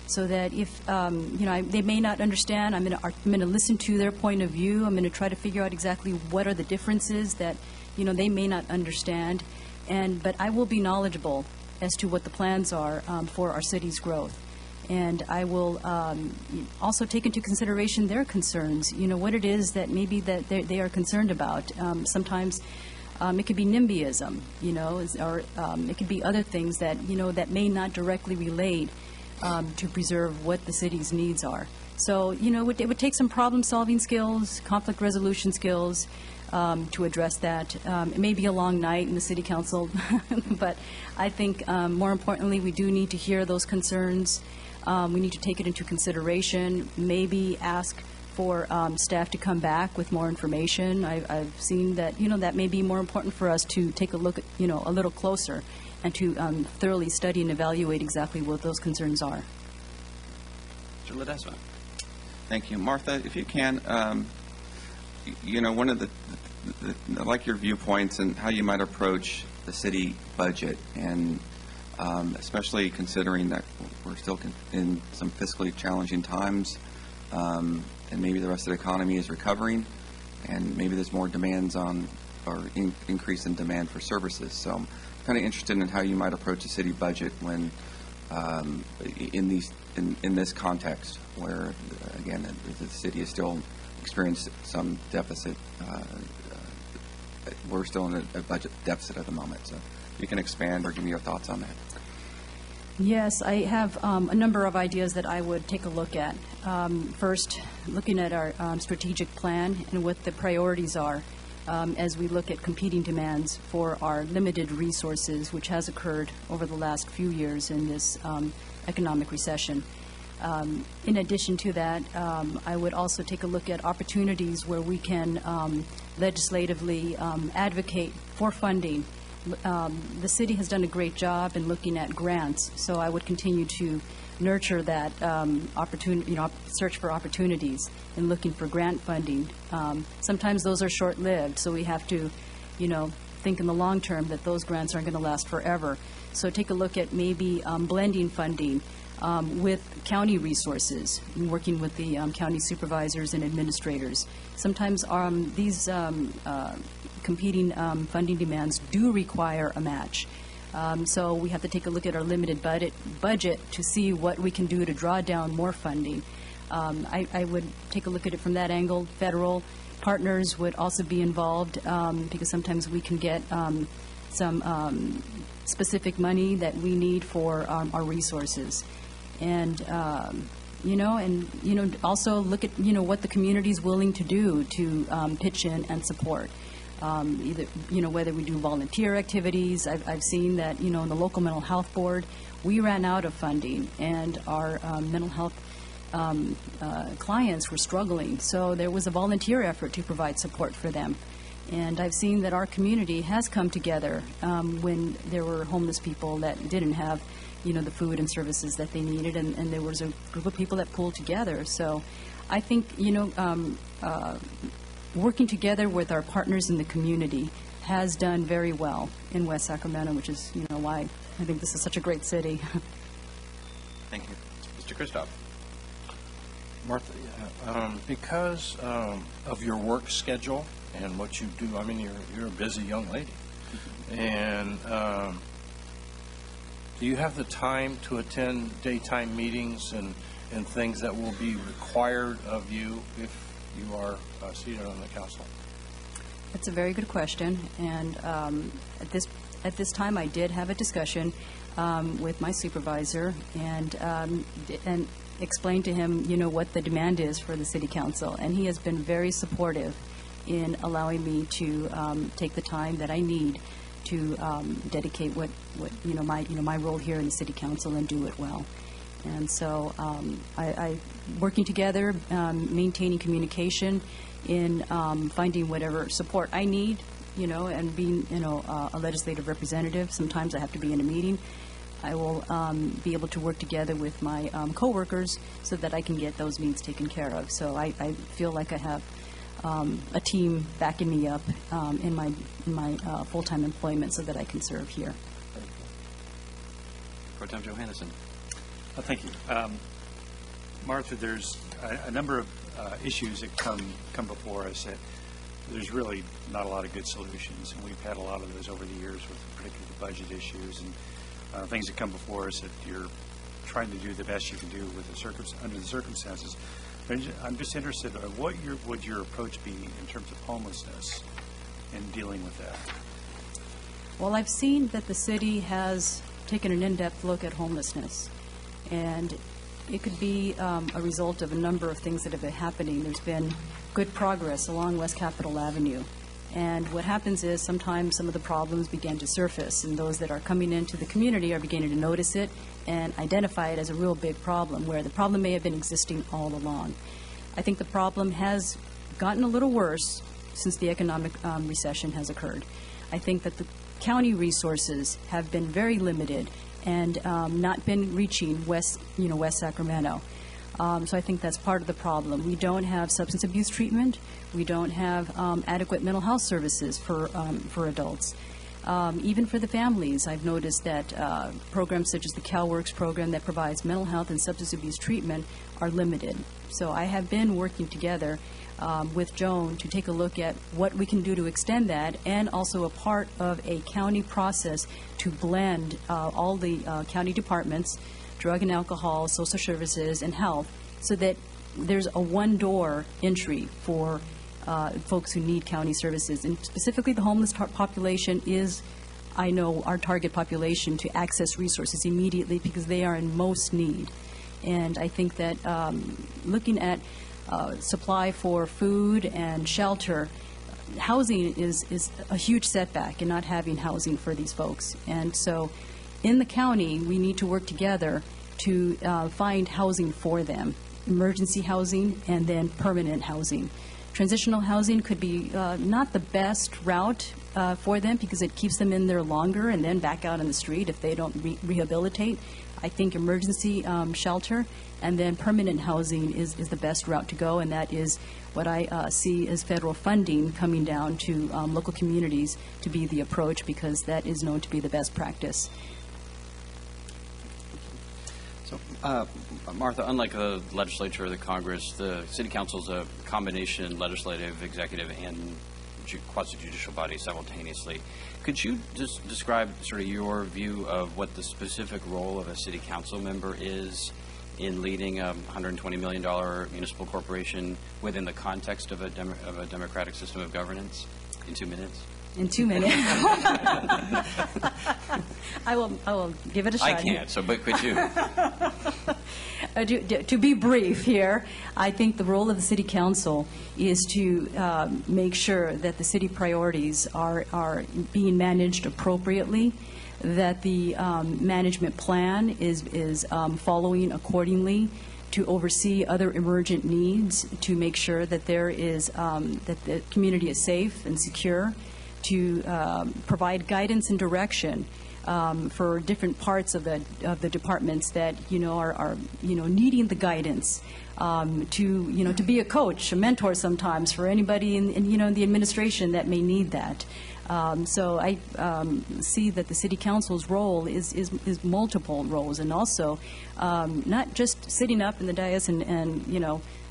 so that if, they may not understand, I'm going to listen to their point of view. I'm going to try to figure out exactly what are the differences that, they may not understand. But I will be knowledgeable as to what the plans are for our city's growth. And I will also take into consideration their concerns, what it is that maybe that they are concerned about. Sometimes it could be NIMBYism, or it could be other things that, that may not directly relate to preserve what the city's needs are. So, it would take some problem-solving skills, conflict resolution skills, to address that. It may be a long night in the City Council, but I think more importantly, we do need to hear those concerns. We need to take it into consideration, maybe ask for staff to come back with more information. I've seen that, that may be more important for us to take a look at, a little closer and to thoroughly study and evaluate exactly what those concerns are. Mr. Ledesma. Thank you. Martha, if you can, one of the I like your viewpoints and how you might approach the city budget, and especially considering that we're still in some fiscally challenging times, and maybe the rest of the economy is recovering, and maybe there's more demands on or increase in demand for services. So I'm kind of interested in how you might approach the city budget when in this context where, again, the city is still experiencing some deficit. We're still in a budget deficit at the moment. So if you can expand or give me your thoughts on that. Yes, I have a number of ideas that I would take a look at. First, looking at our strategic plan and what the priorities are as we look at competing demands for our limited resources, which has occurred over the last few years in this economic recession. In addition to that, I would also take a look at opportunities where we can legislatively advocate for funding. The city has done a great job in looking at grants, so I would continue to nurture that opportunity, search for opportunities in looking for grant funding. Sometimes those are short-lived, so we have to, think in the long term that those grants aren't going to last forever. So take a look at maybe blending funding with county resources, and working with the county supervisors and administrators. Sometimes these competing funding demands do require a match. So we have to take a look at our limited budget to see what we can do to draw down more funding. I would take a look at it from that angle. Federal partners would also be involved because sometimes we can get some specific money that we need for our resources. And also look at, what the community is willing to do to pitch in and support. Either, whether we do volunteer activities. I've seen that, in the local mental health board, we ran out of funding, and our mental health clients were struggling. So there was a volunteer effort to provide support for them. And I've seen that our community has come together when there were homeless people that didn't have, the food and services that they needed, and there was a group of people that pulled together. So I think, working together with our partners in the community has done very well in West Sacramento, which is, why I think this is such a great city. Thank you. Mr. Christoph. Martha, because of your work schedule and what you do, you're a busy young lady. And do you have the time to attend daytime meetings and things that will be required of you if you are seated on the council? That's a very good question. And at this time, I did have a discussion with my supervisor and explained to him, what the demand is for the city council. And he has been very supportive in allowing me to take the time that I need to dedicate what my role here in the city council and do it well. And so I working together, maintaining communication in finding whatever support I need, and being, a legislative representative. Sometimes I have to be in a meeting. I will be able to work together with my coworkers so that I can get those needs taken care of. So I feel like I have a team backing me up in my full-time employment so that I can serve here. Pro Tem Johannesson. Thank you. Martha, there's a number of issues that come before us that there's really not a lot of good solutions, and we've had a lot of those over the years with particularly the budget issues and things that come before us that you're trying to do the best you can do with under the circumstances. I'm just interested in what would your approach be in terms of homelessness and dealing with that? Well, I've seen that the city has taken an in-depth look at homelessness, and it could be a result of a number of things that have been happening. There's been good progress along West Capitol Avenue. And what happens is sometimes some of the problems begin to surface, and those that are coming into the community are beginning to notice it and identify it as a real big problem, where the problem may have been existing all along. I think the problem has gotten a little worse since the economic recession has occurred. I think that the county resources have been very limited and not been reaching West Sacramento. So I think that's part of the problem. We don't have substance abuse treatment. We don't have adequate mental health services for adults. Even for the families, I've noticed that programs such as the CalWorks program that provides mental health and substance abuse treatment are limited. So I have been working together with Joan to take a look at what we can do to extend that, and also a part of a county process to blend all the county departments, drug and alcohol, social services, and health, so that there's a one-door entry for folks who need county services. And specifically, the homeless population is, I know, our target population to access resources immediately because they are in most need. And I think that looking at supply for food and shelter, housing is a huge setback in not having housing for these folks. And so in the county, we need to work together to find housing for them, emergency housing and then permanent housing. Transitional housing could be not the best route for them because it keeps them in there longer and then back out on the street if they don't rehabilitate. I think emergency shelter and then permanent housing is the best route to go, and that is what I see as federal funding coming down to local communities to be the approach, because that is known to be the best practice. So, Martha, unlike the legislature or the Congress, the City Council is a combination legislative, executive, and quasi-judicial body simultaneously. Could you just describe sort of your view of what the specific role of a City Council member is in leading a $120 million municipal corporation within the context of a democratic system of governance in 2 minutes? In 2 minutes. I will give it a shot. I can't, but could you? To be brief here, I think the role of the City Council is to make sure that the city priorities are being managed appropriately, that the management plan is following accordingly, to oversee other emergent needs, to make sure that there is that the community is safe and secure, to provide guidance and direction for different parts of the departments that are needing the guidance, to be a coach, a mentor sometimes for anybody in the administration that may need that. So I see that the City Council's role is multiple roles, and also not just sitting up in the dais and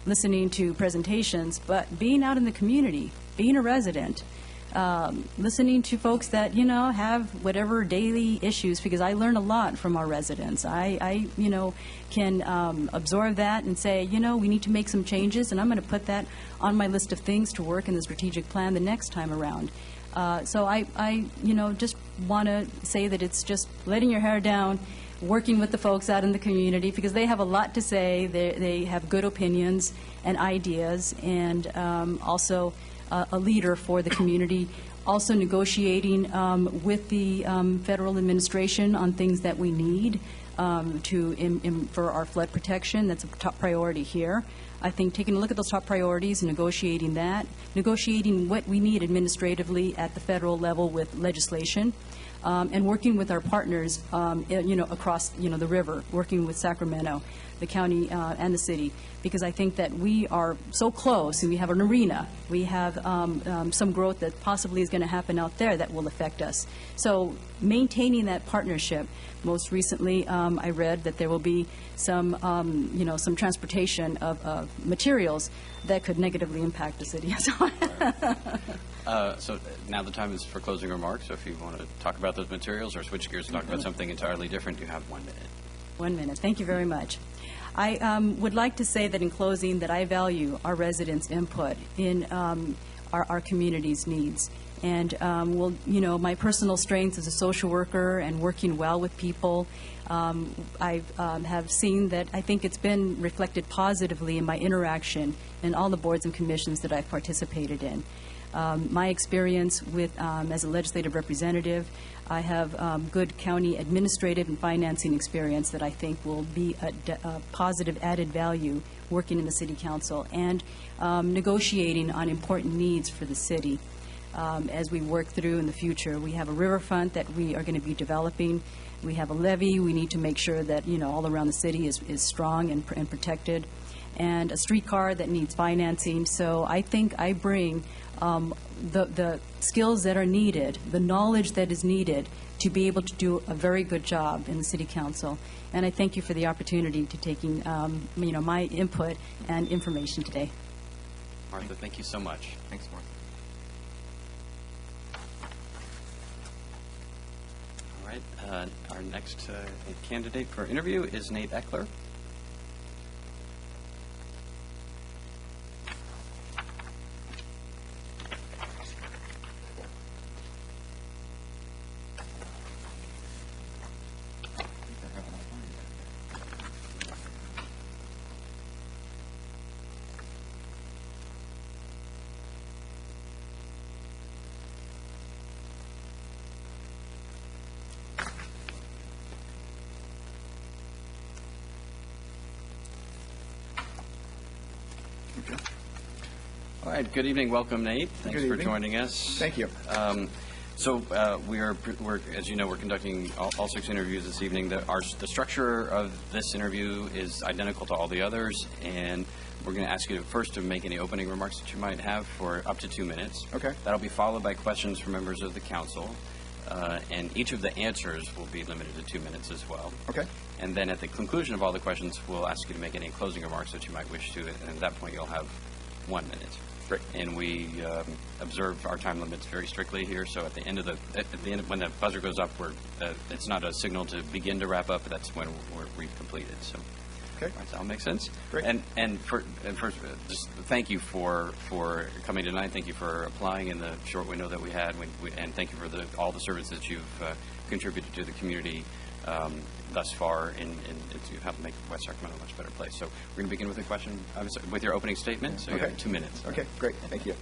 listening to presentations, but being out in the community, being a resident. Listening to folks that, have whatever daily issues, because I learn a lot from our residents. I can absorb that and say, we need to make some changes, and I'm going to put that on my list of things to work in the strategic plan the next time around. So I just want to say that it's just letting your hair down, working with the folks out in the community, because they have a lot to say. They have good opinions and ideas, and also a leader for the community, also negotiating with the federal administration on things that we need for our flood protection. That's a top priority here. I think taking a look at those top priorities and negotiating what we need administratively at the federal level with legislation, and working with our partners, across, the river, working with Sacramento, the county, and the city, because I think that we are so close, and we have an arena. We have some growth that possibly is going to happen out there that will affect us. So maintaining that partnership. Most recently, I read that there will be some transportation of materials that could negatively impact the city. So now the time is for closing remarks. So if you want to talk about those materials or switch gears and talk about something entirely different, you have 1 minute. 1 minute. Thank you very much. I would like to say that in closing that I value our residents' input in our community's needs. And my personal strengths as a social worker and working well with people, I have seen that I think it's been reflected positively in my interaction in all the boards and commissions that I've participated in. My experience with as a legislative representative, I have good county administrative and financing experience that I think will be a positive added value working in the City Council and negotiating on important needs for the city. As we work through in the future, we have a riverfront that we are going to be developing. We have a levee. We need to make sure that, all around the city is strong and protected, and a streetcar that needs financing. So I think I bring the skills that are needed, the knowledge that is needed to be able to do a very good job in the City Council. And I thank you for the opportunity to taking, my input and information today. Martha, thank you so much. Thanks, Mark. All right. Our next candidate for interview is Nate Eckler. All right, good evening. Welcome, Nate. Thanks for joining us. Thank you. We're as you know, we're conducting all 6 interviews this evening. The structure of this interview is identical to all the others, and we're going to ask you first to make any opening remarks that you might have for up to 2 minutes. Okay. That'll be followed by questions from members of the council, and each of the answers will be limited to 2 minutes as well. Okay. And then at the conclusion of all the questions, we'll ask you to make any closing remarks that you might wish to, and at that point, you'll have 1 minute. Great. And we observe our time limits very strictly here. So at the end when the buzzer goes up, it's not a signal to begin to wrap up. But that's when we've completed. So, okay, does that all make sense? Great. And first, just thank you for coming tonight. Thank you for applying in the short window that we had, and thank you for all the service that you've contributed to the community thus far in helping make West Sacramento a much better place. So we're going to begin with a question, with your opening statement. So you have 2 minutes. Okay, great. Thank you.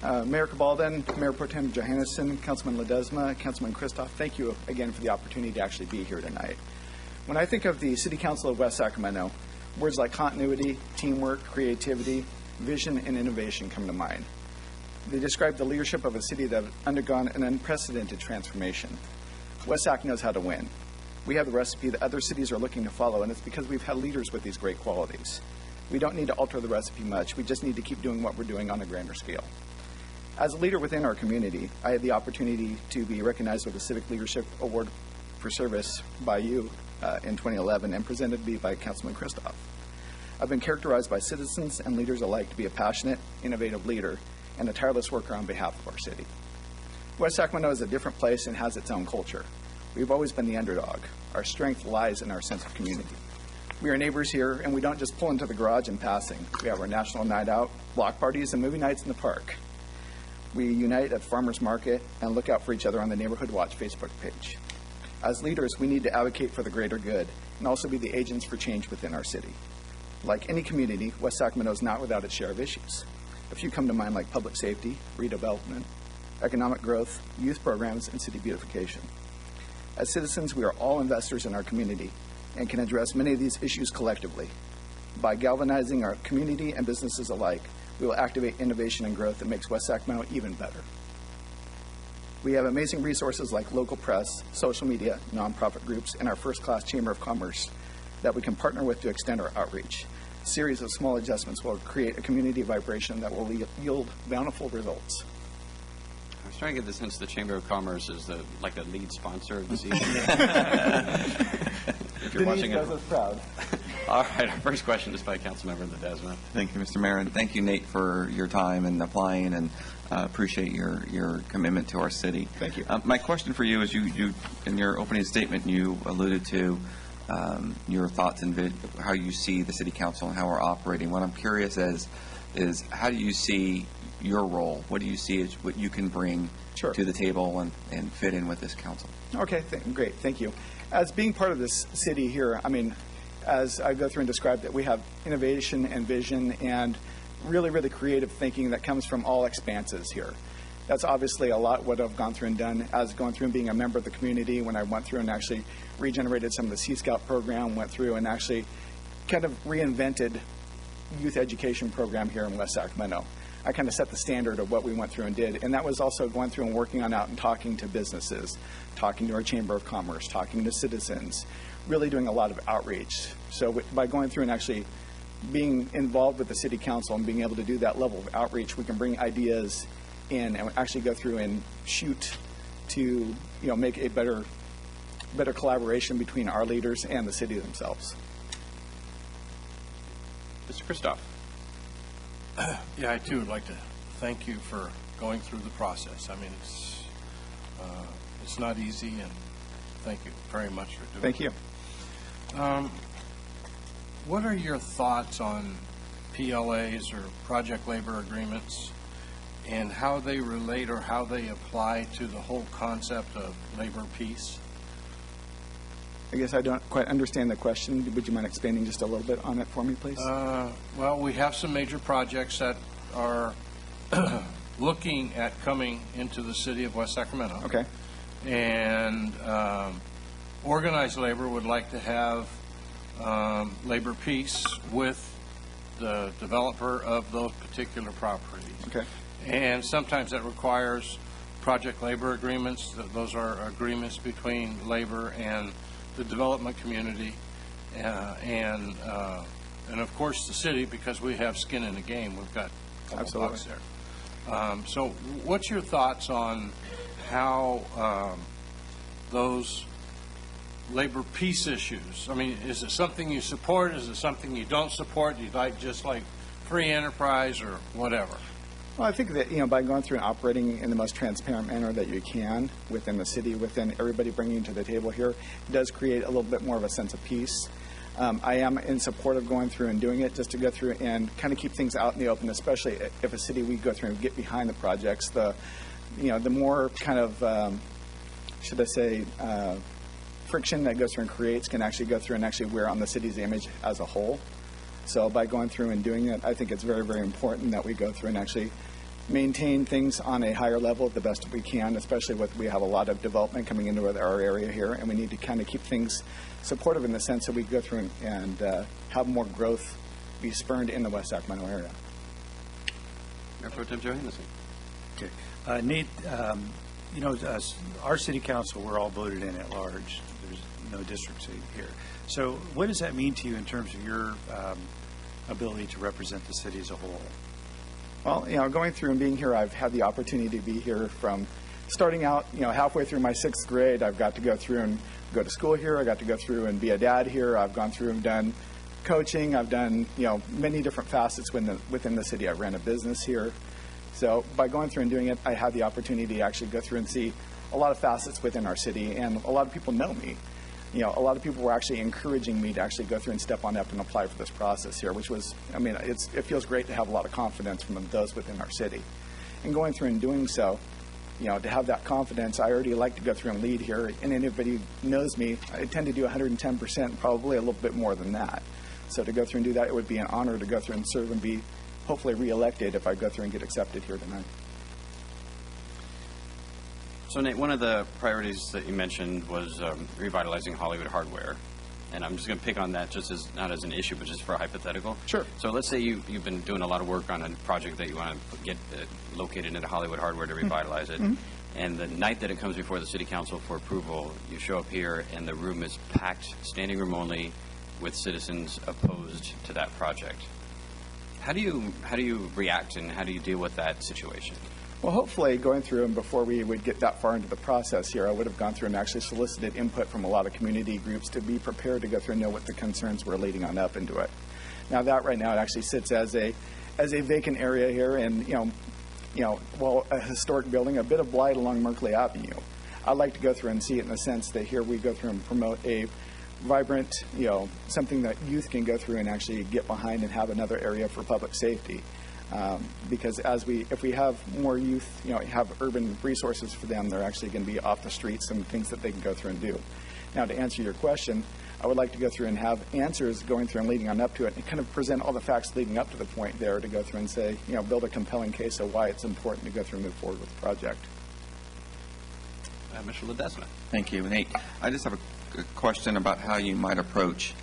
Mayor Cabalden, Mayor Pro Tem Johannesson, Councilman Ledesma, Councilman Christoph, thank you again for the opportunity to actually be here tonight. When I think of the City Council of West Sacramento, words like continuity, teamwork, creativity, vision, and innovation come to mind. They describe the leadership of a city that has undergone an unprecedented transformation. West Sac knows how to win. We have the recipe that other cities are looking to follow, and it's because we've had leaders with these great qualities. We don't need to alter the recipe much. We just need to keep doing what we're doing on a grander scale. As a leader within our community, I had the opportunity to be recognized with a Civic Leadership Award for Service by you in 2011 and presented to me by Councilman Christoph. I've been characterized by citizens and leaders alike to be a passionate, innovative leader and a tireless worker on behalf of our city. West Sacramento is a different place and has its own culture. We've always been the underdog. Our strength lies in our sense of community. We are neighbors here, and we don't just pull into the garage in passing. We have our national night out, block parties, and movie nights in the park. We unite at farmers market and look out for each other on the Neighborhood Watch Facebook page. As leaders, we need to advocate for the greater good and also be the agents for change within our city. Like any community, West Sacramento is not without its share of issues. A few come to mind like public safety, redevelopment, economic growth, youth programs, and city beautification. As citizens, we are all investors in our community and can address many of these issues collectively. By galvanizing our community and businesses alike, we will activate innovation and growth that makes West Sacramento even better. We have amazing resources like local press, social media, nonprofit groups, and our first-class Chamber of Commerce that we can partner with to extend our outreach. A series of small adjustments will create a community vibration that will yield bountiful results. I was trying to get the sense the Chamber of Commerce is the lead sponsor of this evening. If you're watching does us proud. All right, our first question is by Councilmember Ledesma. Thank you, Mr. Mayor, and thank you, Nate, for your time and applying, and appreciate your commitment to our city. Thank you. My question for you is, you in your opening statement, you alluded to your thoughts and how you see the City Council and how we're operating. What I'm curious is how do you see your role? What do you see as what you can bring Sure. to the table and fit in with this council? Okay, great, thank you. As being part of this city here, I mean, as I go through and describe that we have innovation and vision and really, really creative thinking that comes from all expanses here. That's obviously a lot what I've gone through and done as going through and being a member of the community when I went through and actually regenerated some of the Sea Scout program, went through and actually kind of reinvented youth education program here in West Sacramento. I kind of set the standard of what we went through and did, and that was also going through and working on out and talking to businesses, talking to our Chamber of Commerce, talking to citizens, really doing a lot of outreach. So by going through and actually being involved with the City Council and being able to do that level of outreach, we can bring ideas in and actually go through and shoot to make a better collaboration between our leaders and the city themselves. Mr. Christoph. Yeah, I too would like to thank you for going through the process. I mean, it's not easy, and thank you very much for doing it. Thank you. What are your thoughts on PLAs or project labor agreements and how they relate or how they apply to the whole concept of labor peace? I guess I don't quite understand the question. Would you mind expanding just a little bit on it for me, please? Well, we have some major projects that are looking at coming into the city of West Sacramento. Okay. And organized labor would like to have labor peace with the developer of those particular properties. Okay. And sometimes that requires project labor agreements. Those are agreements between labor and the development community, and of course the city, because we have skin in the game. We've got a couple bucks there. So what's your thoughts on how those labor peace issues? I mean, is it something you support? Is it something you don't support? Do you like just like free enterprise or whatever? Well, I think that, by going through and operating in the most transparent manner that you can within the city, within everybody bringing to the table here, it does create a little bit more of a sense of peace. I am in support of going through and doing it just to go through and kind of keep things out in the open, especially if a city we go through and get behind the projects. The more kind of, should I say, friction that goes through and creates can actually go through and actually wear on the city's image as a whole. So by going through and doing it, I think it's very, very important that we go through and actually maintain things on a higher level the best we can, especially we have a lot of development coming into our area here, and we need to kind of keep things supportive in the sense that we go through and have more growth be spurned in the West Sacramento area. Mayor Pro Tem Johannesson. Okay. Nate, our city council, we're all voted in at large. There's no district seat here. So what does that mean to you in terms of your ability to represent the city as a whole? Well, going through and being here, I've had the opportunity to be here from starting out, halfway through my 6th grade. I've got to go through and go to school here. I got to go through and be a dad here. I've gone through and done coaching. I've done, many different facets within the city. I ran a business here. So by going through and doing it, I had the opportunity to actually go through and see a lot of facets within our city, and a lot of people know me. A lot of people were actually encouraging me to actually go through and step on up and apply for this process here, which was, it feels great to have a lot of confidence from those within our city. And going through and doing so, to have that confidence, I already like to go through and lead here, and anybody knows me, I tend to do 110%, probably a little bit more than that. So to go through and do that, it would be an honor to go through and serve and be hopefully reelected if I go through and get accepted here tonight. So, Nate, one of the priorities that you mentioned was revitalizing Hollywood hardware. And I'm just going to pick on that just as, not as an issue, but just for a hypothetical. Sure. So let's say you've been doing a lot of work on a project that you want to get located into Hollywood hardware to revitalize it. And the night that it comes before the City Council for approval, you show up here and the room is packed, standing room only, with citizens opposed to that project. How do you react and how do you deal with that situation? Well, hopefully going through and before we would get that far into the process here, I would have gone through and actually solicited input from a lot of community groups to be prepared to go through and know what the concerns were leading on up into it. Now that right now it actually sits as a vacant area here, and well, a historic building, a bit of blight along Merkley Avenue. I'd like to go through and see it in the sense that here we go through and promote a vibrant, something that youth can go through and actually get behind and have another area for public safety. Because if we have more youth, have urban resources for them, they're actually going to be off the streets and things that they can go through and do. Now, to answer your question, I would like to go through and have answers going through and leading on up to it, and kind of present all the facts leading up to the point there to go through and say, build a compelling case of why it's important to go through and move forward with the project. Mr. Ledesma. Thank you, Nate. I just have a question about how you might approach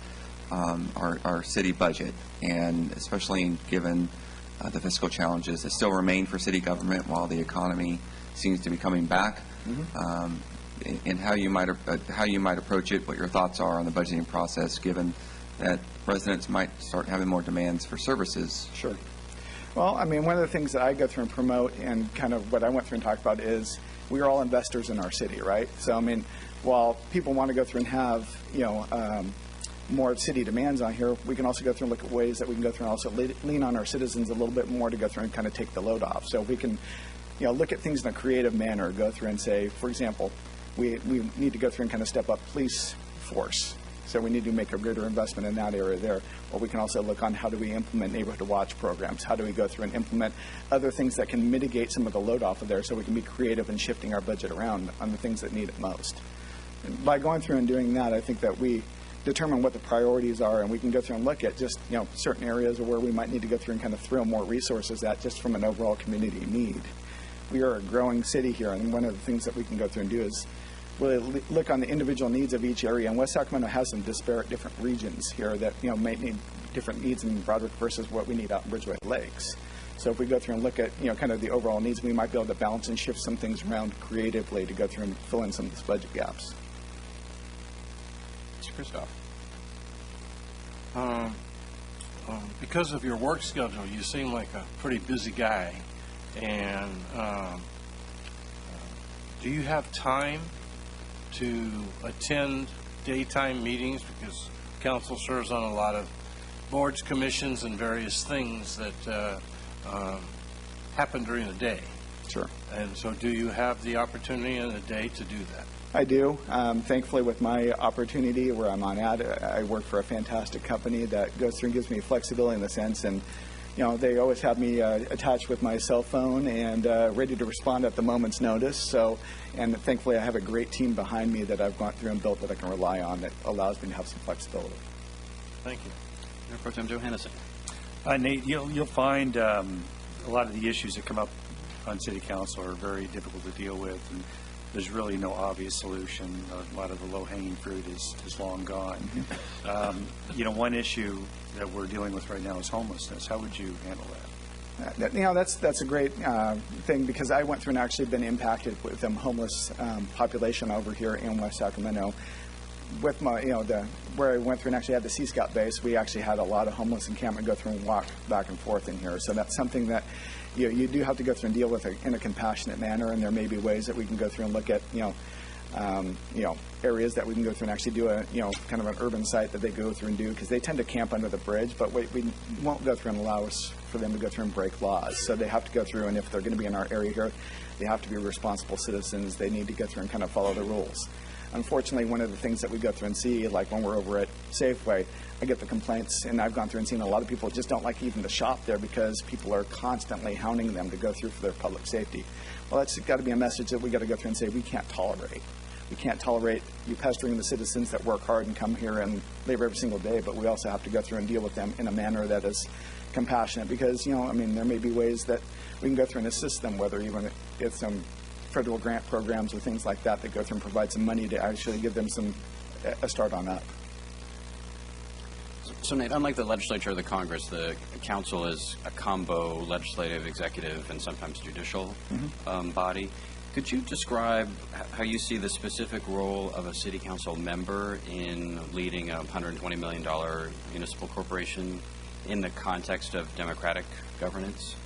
our city budget, and especially given the fiscal challenges that still remain for city government while the economy seems to be coming back, and how you might approach it, what your thoughts are on the budgeting process, given that residents might start having more demands for services. Sure. Well, I mean, one of the things that I go through and promote, and kind of what I went through and talked about, is we are all investors in our city, right? So, I mean, while people want to go through and have, more city demands on here, we can also go through and look at ways that we can go through and also lean on our citizens a little bit more to go through and kind of take the load off. So we can, look at things in a creative manner, go through and say, for example, we need to go through and kind of step up police force. So we need to make a greater investment in that area there. Or we can also look on how do we implement neighborhood watch programs? How do we go through and implement other things that can mitigate some of the load off of there so we can be creative in shifting our budget around on the things that need it most. And by going through and doing that, I think that we determine what the priorities are, and we can go through and look at just, certain areas where we might need to go through and kind of throw more resources at just from an overall community need. We are a growing city here, and one of the things that we can go through and do is really look on the individual needs of each area. And West Sacramento has some disparate different regions here that, might need different needs in Broderick versus what we need out in Bridgeway Lakes. So if we go through and look at, kind of the overall needs, we might be able to balance and shift some things around creatively to go through and fill in some of these budget gaps. Mr. Christoph. Because of your work schedule, you seem like a pretty busy guy. And do you have time to attend daytime meetings? Because council serves on a lot of boards, commissions, and various things that happen during the day. Sure. And so do you have the opportunity in a day to do that? I do. Thankfully, with my opportunity where I'm on at, I work for a fantastic company that goes through and gives me flexibility in the sense, and they always have me attached with my cell phone and ready to respond at the moment's notice. So, and thankfully, I have a great team behind me that I've gone through and built that I can rely on that allows me to have some flexibility. Thank you. Mayor Pro Tem Johannesson. Nate, you'll find a lot of the issues that come up on City Council are very difficult to deal with, and there's really no obvious solution. A lot of the low-hanging fruit is long gone. One issue that we're dealing with right now is homelessness. How would you handle that? That's a great thing, because I went through and actually been impacted with homeless population over here in West Sacramento. With my, where I went through and actually had the Sea Scout base, we actually had a lot of homeless encampment go through and walk back and forth in here. So that's something that you do have to go through and deal with in a compassionate manner, and there may be ways that we can go through and look at, areas that we can go through and actually do a, kind of an urban site that they go through and do, because they tend to camp under the bridge, but we won't go through and allow us for them to go through and break laws. So they have to go through, and if they're going to be in our area here, they have to be responsible citizens. They need to go through and kind of follow the rules. Unfortunately, one of the things that we go through and see, like when we're over at Safeway, I get the complaints, and I've gone through and seen a lot of people just don't like even to shop there because people are constantly hounding them to go through for their public safety. Well, that's got to be a message that we got to go through and say we can't tolerate. We can't tolerate you pestering the citizens that work hard and come here and labor every single day, but we also have to go through and deal with them in a manner that is compassionate, because, there may be ways that we can go through and assist them, whether even it's some federal grant programs or things like that go through and provide some money to actually give them a start on up. So, Nate, unlike the legislature or the Congress, the council is a combo legislative, executive, and sometimes judicial body. Could you describe how you see the specific role of a city council member in leading a $120 million municipal corporation in the context of democratic governance?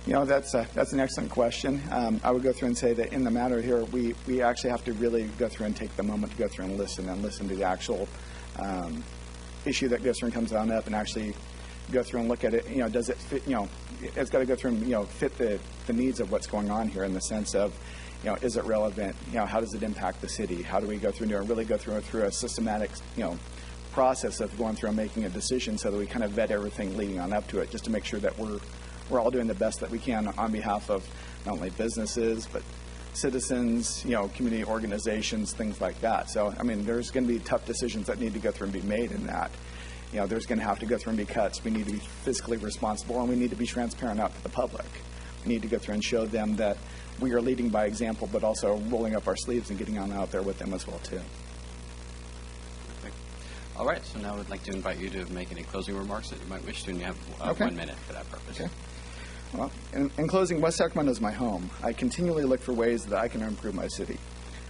That's an excellent question. I would go through and say that in the matter here, we actually have to really go through and take the moment to go through and listen to the actual issue that goes through and comes on up, and actually go through and look at it. Does it fit? It's got to go through and fit the needs of what's going on here, in the sense of, is it relevant? How does it impact the city? How do we go through and really go through a systematic process of going through and making a decision, so that we kind of vet everything leading on up to it, just to make sure that we're all doing the best that we can on behalf of not only businesses but citizens, community organizations, things like that. So, I mean, there's going to be tough decisions that need to go through and be made in that. There's going to have to go through and be cuts. We need to be fiscally responsible, and we need to be transparent out to the public. We need to go through and show them that we are leading by example, but also rolling up our sleeves and getting on out there with them as well, too. All right, so now I'd like to invite you to make any closing remarks that you might wish to, and you have Okay. 1 minute for that purpose. Okay. Well, in closing, West Sacramento is my home. I continually look for ways that I can improve my city.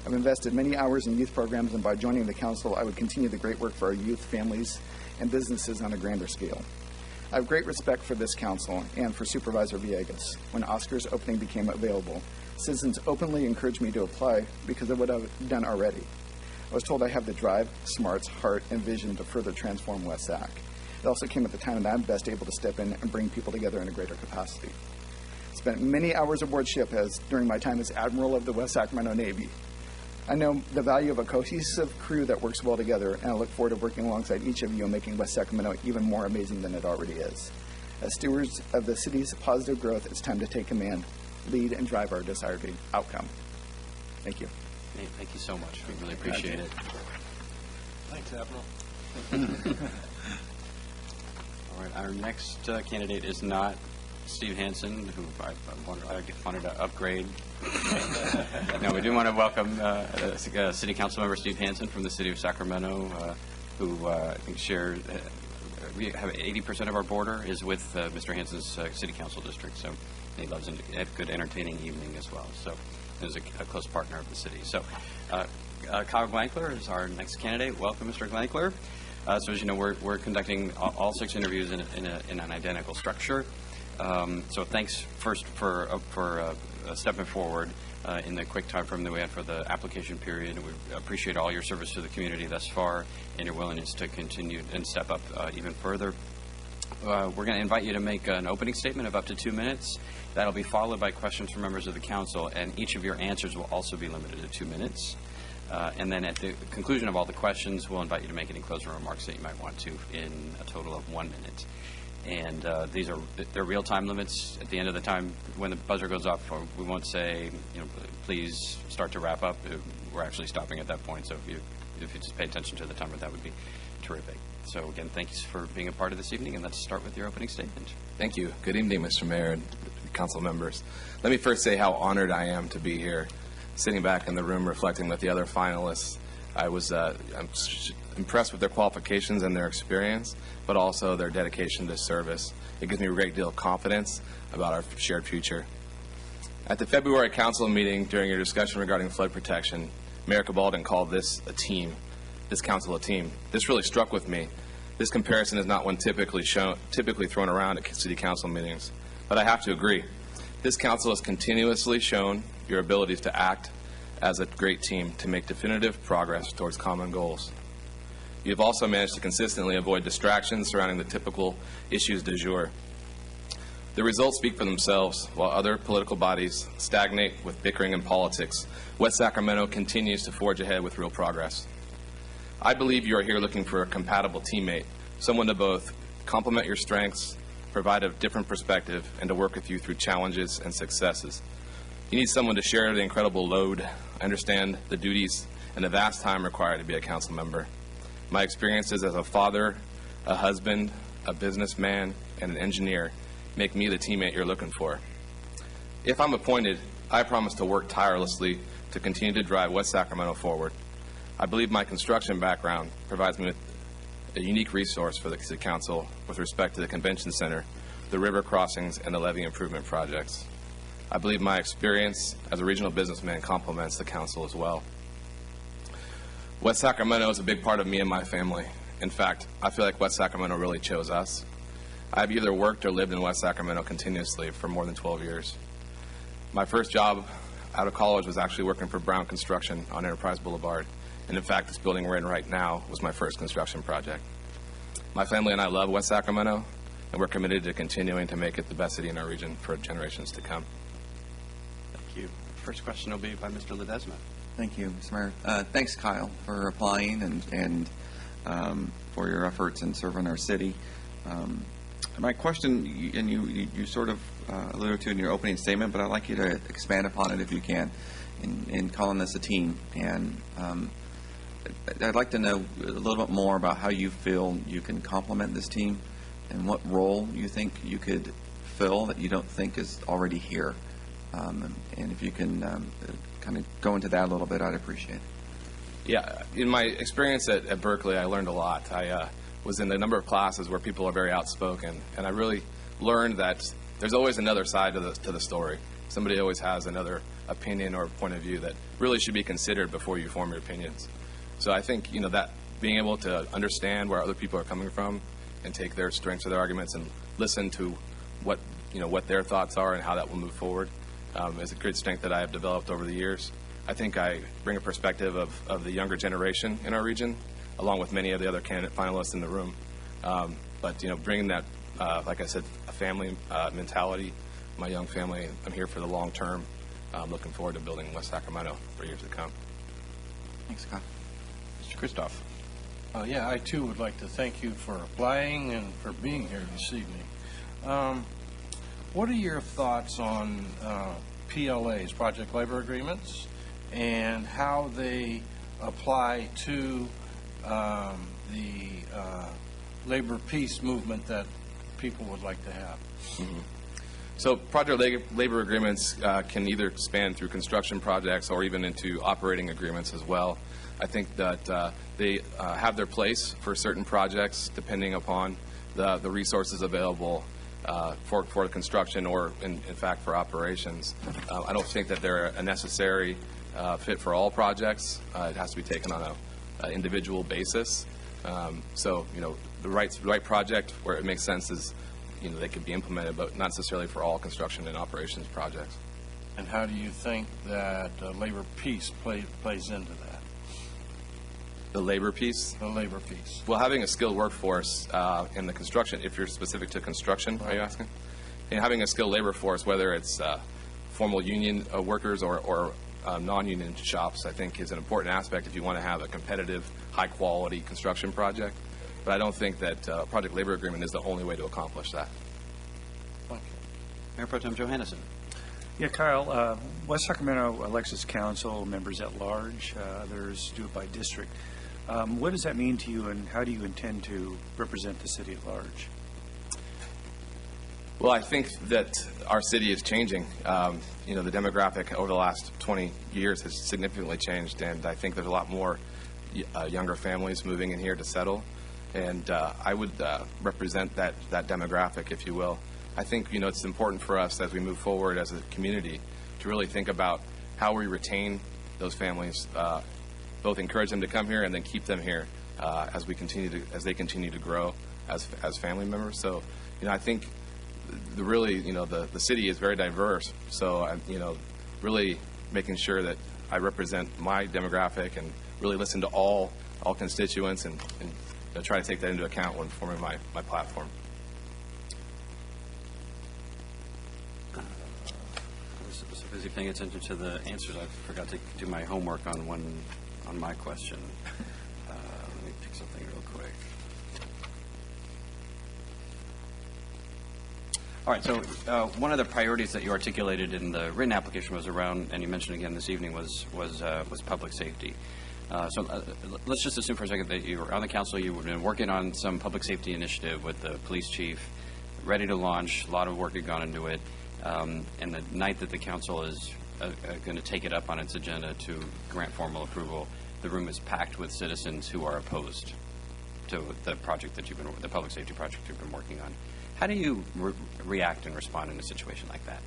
I've invested many hours in youth programs, and by joining the council, I would continue the great work for our youth, families, and businesses on a grander scale. I have great respect for this council and for Supervisor Villegas. When Oscar's opening became available, citizens openly encouraged me to apply because of what I've done already. I was told I have the drive, smarts, heart, and vision to further transform West Sac. It also came at the time that I'm best able to step in and bring people together in a greater capacity. Spent many hours aboard ship during my time as Admiral of the West Sacramento Navy. I know the value of a cohesive crew that works well together, and I look forward to working alongside each of you and making West Sacramento even more amazing than it already is. As stewards of the city's positive growth, it's time to take command, lead, and drive our desired outcome. Thank you. Nate, thank you so much. We really appreciate it. Thanks, Admiral. All right, our next candidate is not Steve Hansen, who I wanted to upgrade. No, we do want to welcome City Council Member Steve Hansen from the City of Sacramento, who I think shares. We have 80% of our border is with Mr. Hansen's City Council district, so he loves a good, entertaining evening as well. So, is a close partner of the city. So, Kyle Glankler is our next candidate. Welcome, Mr. Glankler. So, as you know, we're conducting all 6 interviews in an identical structure. So, thanks first for stepping forward in the quick time frame that we had for the application period. We appreciate all your service to the community thus far and your willingness to continue and step up even further. We're going to invite you to make an opening statement of up to 2 minutes. That'll be followed by questions from members of the council, and each of your answers will also be limited to 2 minutes. And then at the conclusion of all the questions, we'll invite you to make any closing remarks that you might want to in a total of 1 minute. And they're real-time limits. At the end of the time, when the buzzer goes off, we won't say, please start to wrap up. We're actually stopping at that point. So if you just pay attention to the timer, that would be terrific. So again, thanks for being a part of this evening, and let's start with your opening statement. Thank you. Good evening, Mr. Mayor and council members. Let me first say how honored I am to be here, sitting back in the room reflecting with the other finalists. I'm impressed with their qualifications and their experience, but also their dedication to service. It gives me a great deal of confidence about our shared future. At the February council meeting, during your discussion regarding flood protection, Mayor Cabalden called this a team, this council a team. This really struck with me. This comparison is not one typically thrown around at city council meetings, but I have to agree. This council has continuously shown your abilities to act as a great team to make definitive progress towards common goals. You have also managed to consistently avoid distractions surrounding the typical issues du jour. The results speak for themselves. While other political bodies stagnate with bickering and politics, West Sacramento continues to forge ahead with real progress. I believe you are here looking for a compatible teammate, someone to both complement your strengths, provide a different perspective, and to work with you through challenges and successes. You need someone to share the incredible load, understand the duties, and the vast time required to be a council member. My experiences as a father, a husband, a businessman, and an engineer make me the teammate you're looking for. If I'm appointed, I promise to work tirelessly to continue to drive West Sacramento forward. I believe my construction background provides me with a unique resource for the City Council with respect to the Convention Center, the river crossings, and the levee improvement projects. I believe my experience as a regional businessman complements the Council as well. West Sacramento is a big part of me and my family. In fact, I feel like West Sacramento really chose us. I've either worked or lived in West Sacramento continuously for more than 12 years. My first job out of college was actually working for Brown Construction on Enterprise Boulevard. And in fact, this building we're in right now was my first construction project. My family and I love West Sacramento, and we're committed to continuing to make it the best city in our region for generations to come. Thank you. First question will be by Mr. Ledesma. Thank you, Mr. Mayor. Thanks, Kyle, for applying and for your efforts in serving our city. My question, and you sort of alluded to in your opening statement, but I'd like you to expand upon it if you can in calling this a team. And I'd like to know a little bit more about how you feel you can complement this team and what role you think you could fill that you don't think is already here. And if you can kind of go into that a little bit, I'd appreciate it. Yeah, in my experience at Berkeley, I learned a lot. I was in a number of classes where people are very outspoken, and I really learned that there's always another side to the story. Somebody always has another opinion or point of view that really should be considered before you form your opinions. So I think, that being able to understand where other people are coming from and take their strengths or their arguments and listen to what their thoughts are and how that will move forward is a great strength that I have developed over the years. I think I bring a perspective of the younger generation in our region, along with many of the other candidate finalists in the room. But bringing that, like I said, a family mentality, my young family, I'm here for the long term. I'm looking forward to building West Sacramento for years to come. Thanks, Scott. Mr. Christoph. Yeah, I too would like to thank you for applying and for being here this evening. What are your thoughts on PLAs, project labor agreements, and how they apply to the labor peace movement that people would like to have? Mm-hmm. So project labor agreements can either expand through construction projects or even into operating agreements as well. I think that they have their place for certain projects depending upon the resources available for construction or, in fact, for operations. I don't think that they're a necessary fit for all projects. It has to be taken on an individual basis. So, the right project where it makes sense is, they could be implemented, but not necessarily for all construction and operations projects. And how do you think that labor peace plays into that? The labor piece? The labor piece. Well, having a skilled workforce in the construction, if you're specific to construction, are you asking? And having a skilled labor force, whether it's formal union workers or non-union shops, I think is an important aspect if you want to have a competitive, high-quality construction project. But I don't think that project labor agreement is the only way to accomplish that. Okay. Mayor Pro Tem Johannesson. Yeah, Kyle, West Sacramento elects its council members at large. Others do it by district. What does that mean to you, and how do you intend to represent the city at large? Well, I think that our city is changing. The demographic over the last 20 years has significantly changed, and I think there's a lot more younger families moving in here to settle. And I would represent that demographic, if you will. I think, it's important for us as we move forward as a community to really think about how we retain those families, both encourage them to come here and then keep them here as they continue to grow as family members. So, I think the city is very diverse. So, really making sure that I represent my demographic and really listen to all constituents and try to take that into account when forming my platform. I was busy paying attention to the answers. I forgot to do my homework on my question. Let me pick something real quick. All right, so one of the priorities that you articulated in the written application was around, and you mentioned again this evening, was public safety. So let's just assume for a second that you were on the council, you have been working on some public safety initiative with the police chief, ready to launch, a lot of work had gone into it, and the night that the council is going to take it up on its agenda to grant formal approval, the room is packed with citizens who are opposed to the project that the public safety project you've been working on. How do you react and respond in a situation like that?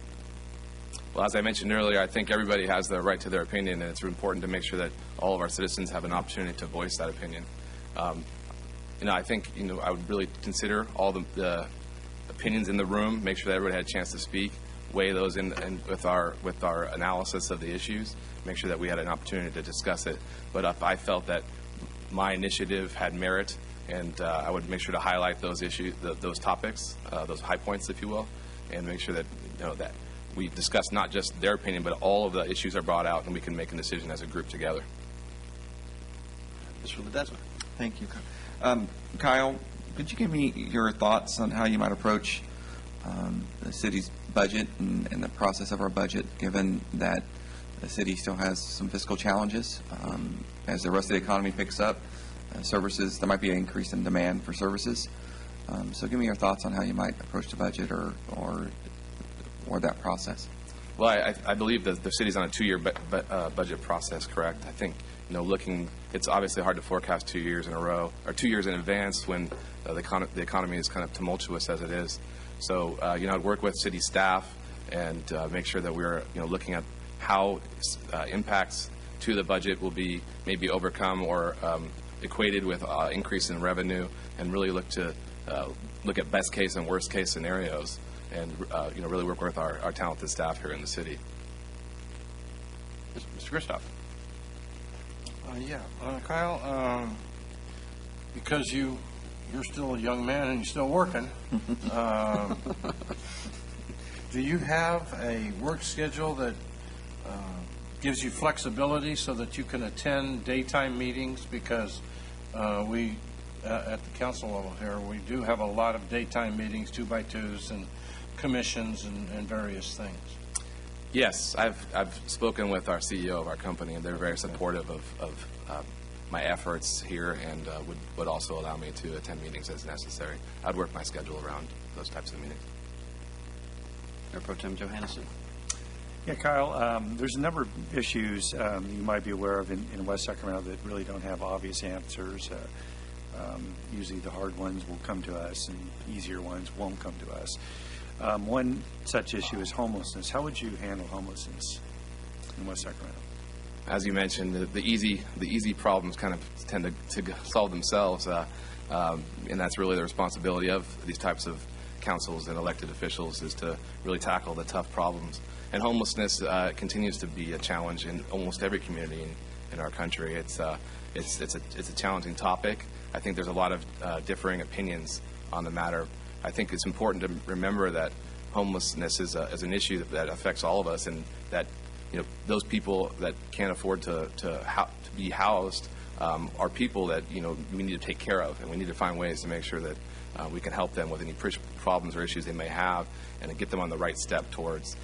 Well, as I mentioned earlier, I think everybody has the right to their opinion, and it's important to make sure that all of our citizens have an opportunity to voice that opinion. I think, I would really consider all the opinions in the room, make sure that everybody had a chance to speak, weigh those in with our analysis of the issues, make sure that we had an opportunity to discuss it. But if I felt that my initiative had merit, and I would make sure to highlight those issues, those topics, those high points, if you will, and make sure that that we discuss not just their opinion, but all of the issues are brought out, and we can make a decision as a group together. Mr. Ledesma. Thank you. Kyle, could you give me your thoughts on how you might approach the city's budget and the process of our budget, given that the city still has some fiscal challenges. As the rest of the economy picks up, services, there might be an increase in demand for services. So give me your thoughts on how you might approach the budget or that process. Well, I believe that the city's on a two-year budget process, correct? I think, it's obviously hard to forecast 2 years in a row, or 2 years in advance when the economy is kind of tumultuous as it is. So, I'd work with city staff and make sure that we're, looking at how impacts to the budget will be maybe overcome or equated with increase in revenue, and really look at best case and worst case scenarios, and really work with our talented staff here in the city. Mr. Christoph. Kyle, because you're still a young man and you're still working, do you have a work schedule that gives you flexibility so that you can attend daytime meetings? Because we, at the council level here, we do have a lot of daytime meetings, 2x2s, and commissions and various things. Yes, I've spoken with our CEO of our company, and they're very supportive of my efforts here, and would also allow me to attend meetings as necessary. I'd work my schedule around those types of meetings. Mayor Pro Tem Johannesson. Yeah, Kyle, there's a number of issues you might be aware of in West Sacramento that really don't have obvious answers. Usually the hard ones will come to us and easier ones won't come to us. One such issue is homelessness. How would you handle homelessness in West Sacramento? As you mentioned, the easy problems kind of tend to solve themselves, and that's really the responsibility of these types of councils and elected officials, is to really tackle the tough problems. And homelessness continues to be a challenge in almost every community in our country. It's a challenging topic. I think there's a lot of differing opinions on the matter. I think it's important to remember that homelessness is an issue that affects all of us, and that those people that can't afford to be housed are people that we need to take care of, and we need to find ways to make sure that we can help them with any problems or issues they may have, and to get them on the right step towards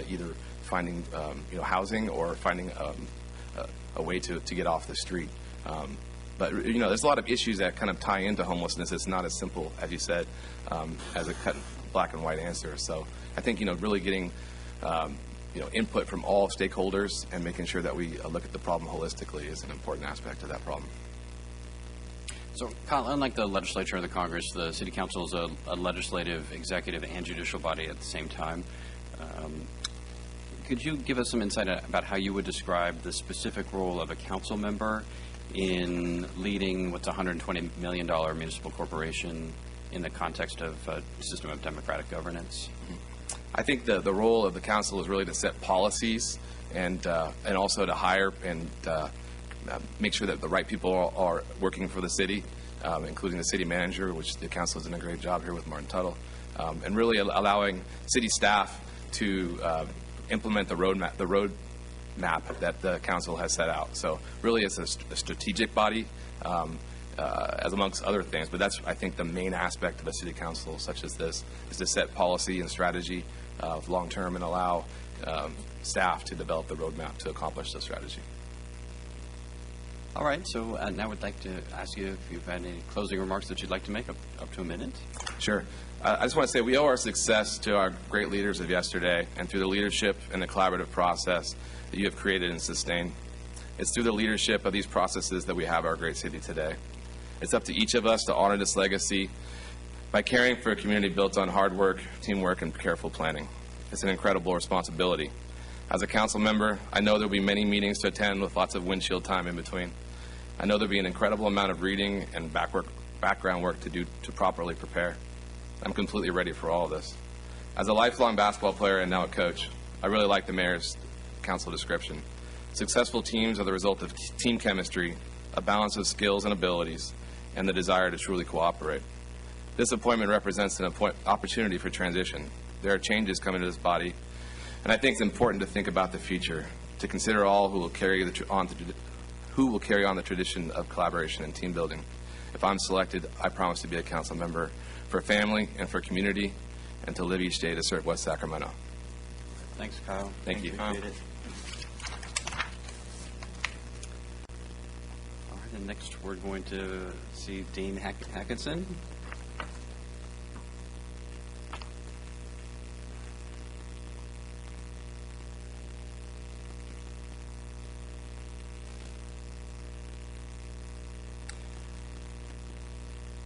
either finding housing or finding a way to get off the street. But there's a lot of issues that kind of tie into homelessness. It's not as simple, as you said, as a cut black and white answer. So I think really getting input from all stakeholders and making sure that we look at the problem holistically is an important aspect of that problem. So, Kyle, unlike the legislature or the Congress, the City Council is a legislative, executive, and judicial body at the same time. Could you give us some insight about how you would describe the specific role of a council member in leading what's a $120 million municipal corporation in the context of a system of democratic governance? I think the role of the council is really to set policies and also to hire and make sure that the right people are working for the city, including the city manager, which the council is doing a great job here with Martin Tuttle, and really allowing city staff to implement the road map that the council has set out. So really it's a strategic body, as amongst other things, but that's, I think, the main aspect of a city council such as this, is to set policy and strategy long-term and allow staff to develop the roadmap to accomplish the strategy. All right, so now I'd like to ask you if you've had any closing remarks that you'd like to make, up to a minute. Sure. I just want to say we owe our success to our great leaders of yesterday, and through the leadership and the collaborative process that you have created and sustained. It's through the leadership of these processes that we have our great city today. It's up to each of us to honor this legacy by caring for a community built on hard work, teamwork, and careful planning. It's an incredible responsibility. As a council member, I know there will be many meetings to attend with lots of windshield time in between. I know there will be an incredible amount of reading and background work to do to properly prepare. I'm completely ready for all of this. As a lifelong basketball player and now a coach, I really like the mayor's council description. Successful teams are the result of team chemistry, a balance of skills and abilities, and the desire to truly cooperate. This appointment represents an opportunity for transition. There are changes coming to this body, and I think it's important to think about the future, to consider all who will carry on the tradition of collaboration and team building. If I'm selected, I promise to be a council member for family and for community, and to live each day to serve West Sacramento. Thanks, Kyle. Thank you. Appreciate it. All right, and next we're going to see Dean Hackinson.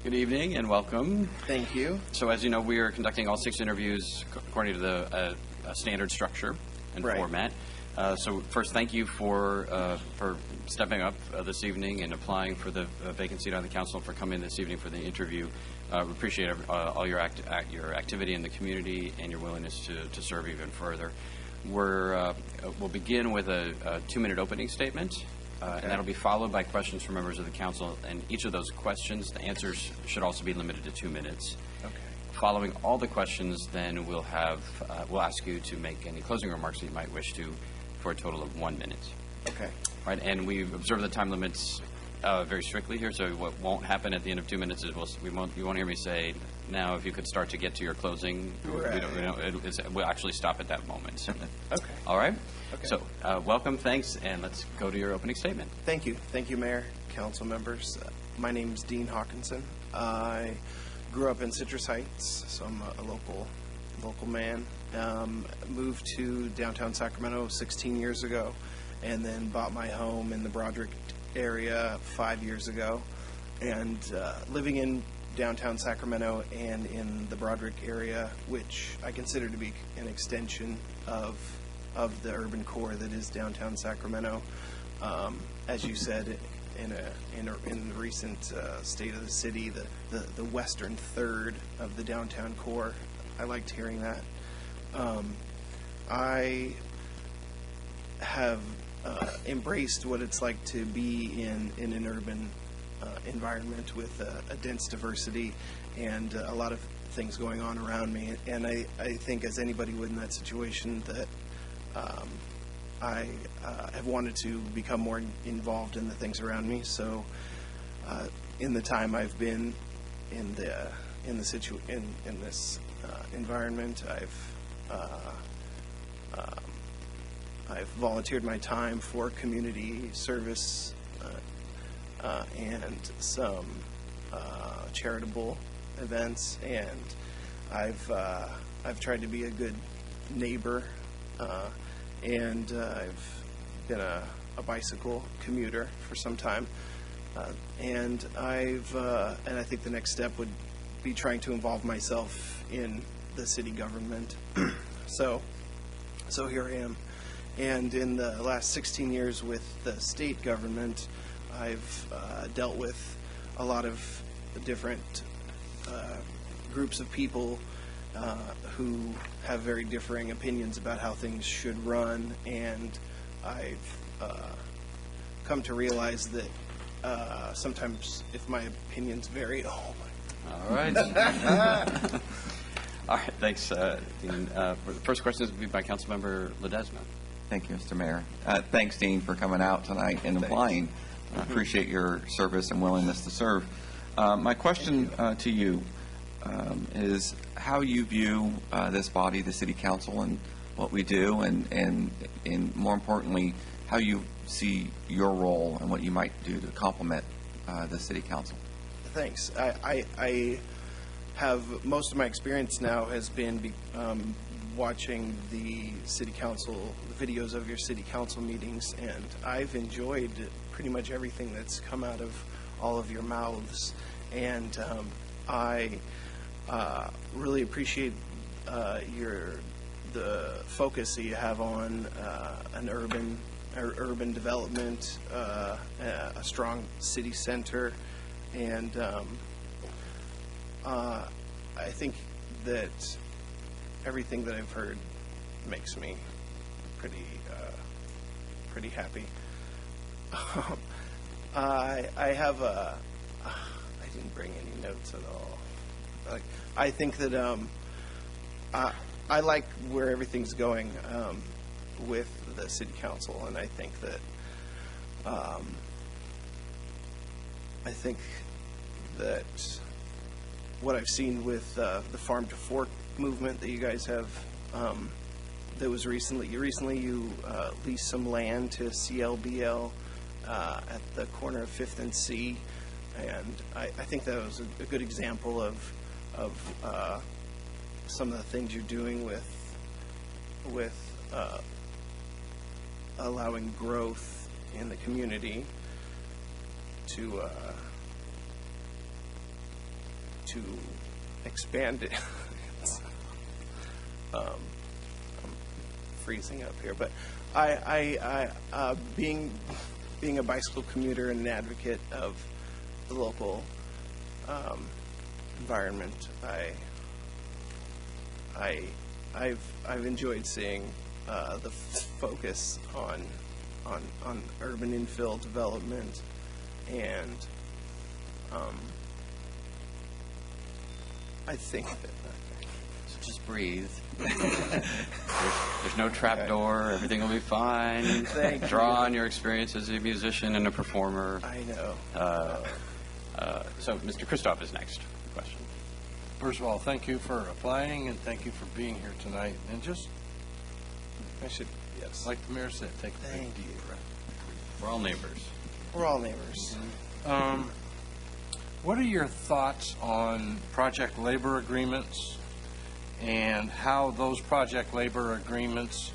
Good evening and welcome. Thank you. So as you know, we are conducting all 6 interviews according to the standard structure and Right. format. So first, thank you for stepping up this evening and applying for the vacant seat on the council, and for coming this evening for the interview. We appreciate all your activity in the community and your willingness to serve even further. We'll begin with a 2-minute opening statement. And that'll be followed by questions from members of the council. And each of those questions, the answers should also be limited to 2 minutes. Okay. Following all the questions, then we'll ask you to make any closing remarks that you might wish to, for a total of 1 minute. Okay. Right, and we've observed the time limits very strictly here. So what won't happen at the end of 2 minutes is you won't hear me say, now if you could start to get to your closing. Right. We'll actually stop at that moment. Okay. All right. Okay. So welcome, thanks, and let's go to your opening statement. Thank you. Thank you, Mayor, council members. My name is Dean Hawkinson. I grew up in Citrus Heights, so I'm a local man. Moved to downtown Sacramento 16 years ago, and then bought my home in the Broderick area 5 years ago. And living in downtown Sacramento and in the Broderick area, which I consider to be an extension of the urban core that is downtown Sacramento. As you said, in the recent state of the city, the western third of the downtown core. I liked hearing that. I have embraced what it's like to be in an urban environment with a dense diversity and a lot of things going on around me. And I think, as anybody would in that situation, that I have wanted to become more involved in the things around me. So, in the time I've been in this environment, I've volunteered my time for community service and some charitable events, and I've tried to be a good neighbor. And I've been a bicycle commuter for some time, and I think the next step would be trying to involve myself in the city government. So here I am, and in the last 16 years with the state government, I've dealt with a lot of different groups of people who have very differing opinions about how things should run, and I've come to realize that sometimes if my opinions vary, All right. All right, thanks, Dean. The first question will be by Councilmember Ledesma. Thank you, Mr. Mayor. Thanks, Dean, for coming out tonight and applying. I appreciate your service and willingness to serve. My question to you is how you view this body, the City Council, and what we do, and more importantly, how you see your role and what you might do to complement the City Council. Thanks. I have most of my experience now has been watching the city council, the videos of your city council meetings, and I've enjoyed pretty much everything that's come out of all of your mouths, and I really appreciate the focus that you have on an urban development, a strong city center, and I think that everything that I've heard makes me pretty happy. I didn't bring any notes at all. I think that I like where everything's going with the city council, and I think that what I've seen with the farm to fork movement that you guys have. That was recently you leased some land to CLBL at the corner of 5th and C, and I think that was a good example of some of the things you're doing with allowing growth in the community to expand it. I'm freezing up here, but being a bicycle commuter and an advocate of the local environment, I've enjoyed seeing the focus on urban infill development, and I think that Just breathe. There's no trap door. Everything will be fine. Thank Draw you. on your experience as a musician and a performer. I know. So Mr. Christoph is next. Question. First of all, thank you for applying, and thank you for being here tonight. And just, Yes. like the mayor said, take a big Thank deep you. breath. We're all neighbors. We're all neighbors. What are your thoughts on project labor agreements and how those project labor agreements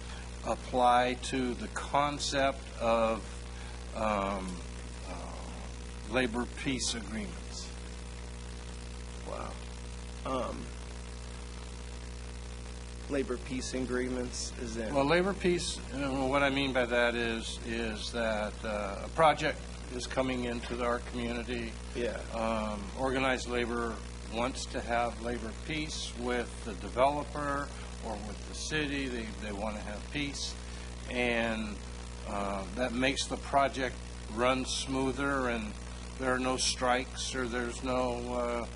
apply to the concept of labor peace agreements? Wow. Labor peace agreements is in. Well, labor peace, what I mean by that is that a project is coming into our community. Yeah. Organized labor wants to have labor peace with the developer or with the city. They want to have peace, and that makes the project run smoother, and there are no strikes, or there's no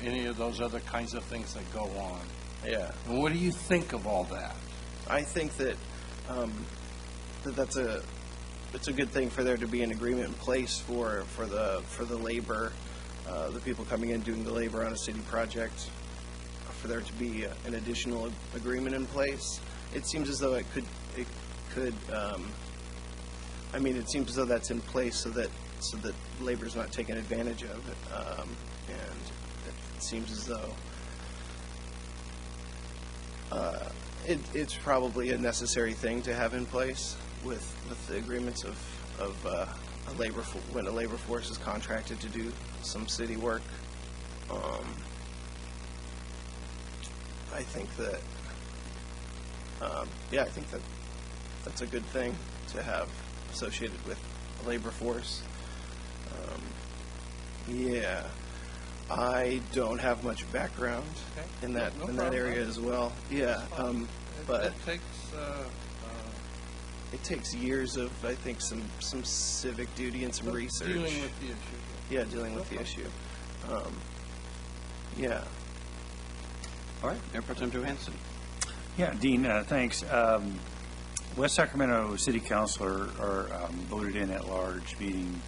any of those other kinds of things that go on. Yeah. And what do you think of all that? I think that it's a good thing for there to be an agreement in place for the labor, the people coming in doing the labor on a city project, for there to be an additional agreement in place. It seems as though it could. I mean, it seems as though that's in place so that labor's not taken advantage of, and it seems as though. It's probably a necessary thing to have in place with the agreements of when a labor force is contracted to do some city work. I think that I think that that's a good thing to have associated with a labor force. I don't have much background in that area as well. Yeah, but it takes years of, I think, some civic duty and some research. Dealing with the issue. Yeah, dealing with the issue. All right, Mayor Pro Tem Johansson. Yeah, Dean, thanks. West Sacramento City Council are voted in at large, meaning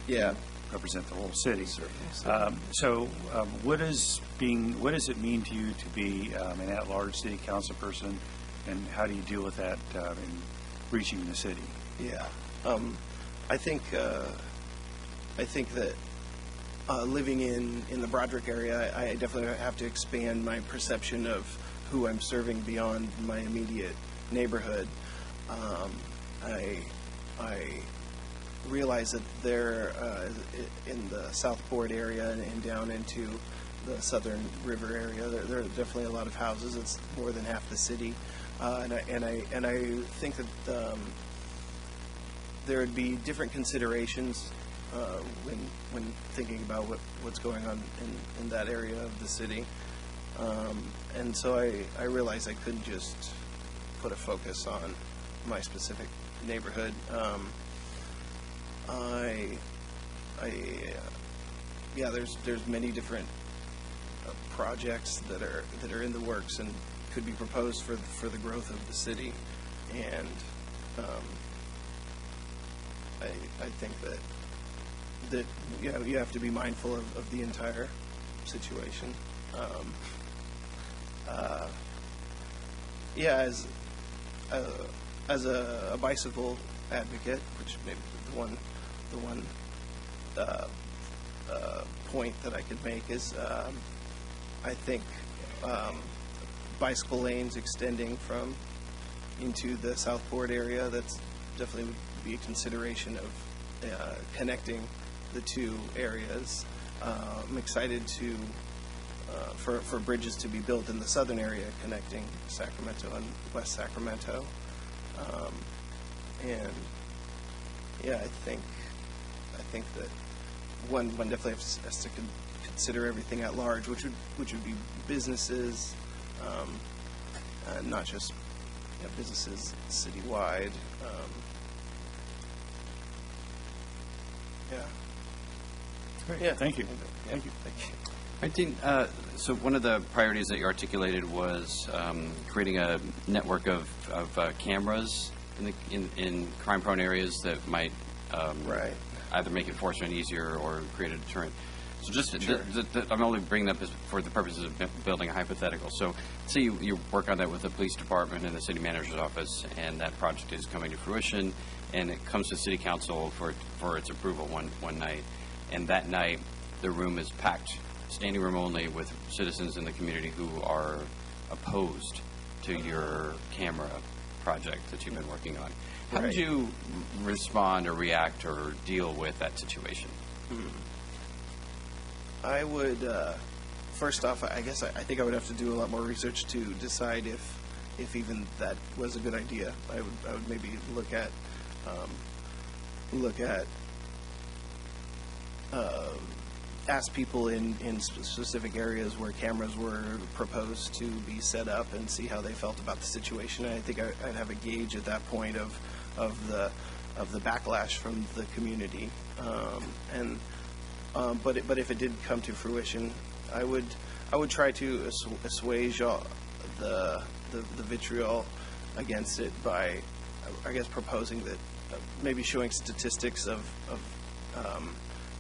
Yeah. represent the whole city. So what does it mean to you to be an at-large city council person, and how do you deal with that in reaching the city? Yeah, I think that living in the Broderick area, I definitely have to expand my perception of who I'm serving beyond my immediate neighborhood. I realize that there in the Southport area and down into the Southern River area, there are definitely a lot of houses. It's more than half the city, and I think that there would be different considerations when thinking about what's going on in that area of the city, and so I realized I couldn't just put a focus on my specific neighborhood. There's many different projects that are in the works and could be proposed for the growth of the city, and I think that you have to be mindful of the entire situation. Yeah, as a bicycle advocate, which maybe the one point that I could make is I think bicycle lanes extending from into the Southport area, that's definitely would be a consideration of connecting the two areas. I'm excited to for bridges to be built in the southern area connecting Sacramento and West Sacramento. And yeah, I think that one definitely has to consider everything at large, which would be businesses, not just businesses citywide. Yeah. Great. Yeah. Thank you. Yeah. Thank you. Right, Dean, so one of the priorities that you articulated was creating a network of cameras in crime-prone areas that might Right. either make enforcement easier or create a deterrent. So just, Sure. I'm only bringing that up for the purposes of building a hypothetical. So say you work on that with the police department and the city manager's office, and that project is coming to fruition, and it comes to city council for its approval one night, and that night the room is packed, standing room only, with citizens in the community who are opposed to your camera project that you've been working on. How would Right. you respond or react or deal with that situation? I would, first off, I guess I think I would have to do a lot more research to decide if even that was a good idea. I would maybe look at ask people in specific areas where cameras were proposed to be set up and see how they felt about the situation. And I think I'd have a gauge at that point of the backlash from the community. But if it did come to fruition, I would try to assuage the vitriol against it by, I guess, proposing that maybe showing statistics of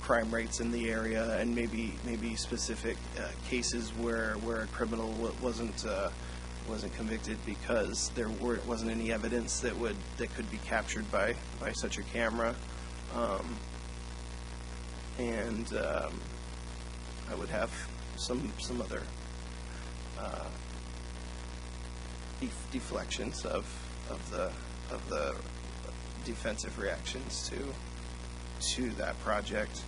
crime rates in the area, and maybe specific cases where a criminal wasn't convicted because there wasn't any evidence that could be captured by such a camera. And I would have some other deflections of the defensive reactions to that project.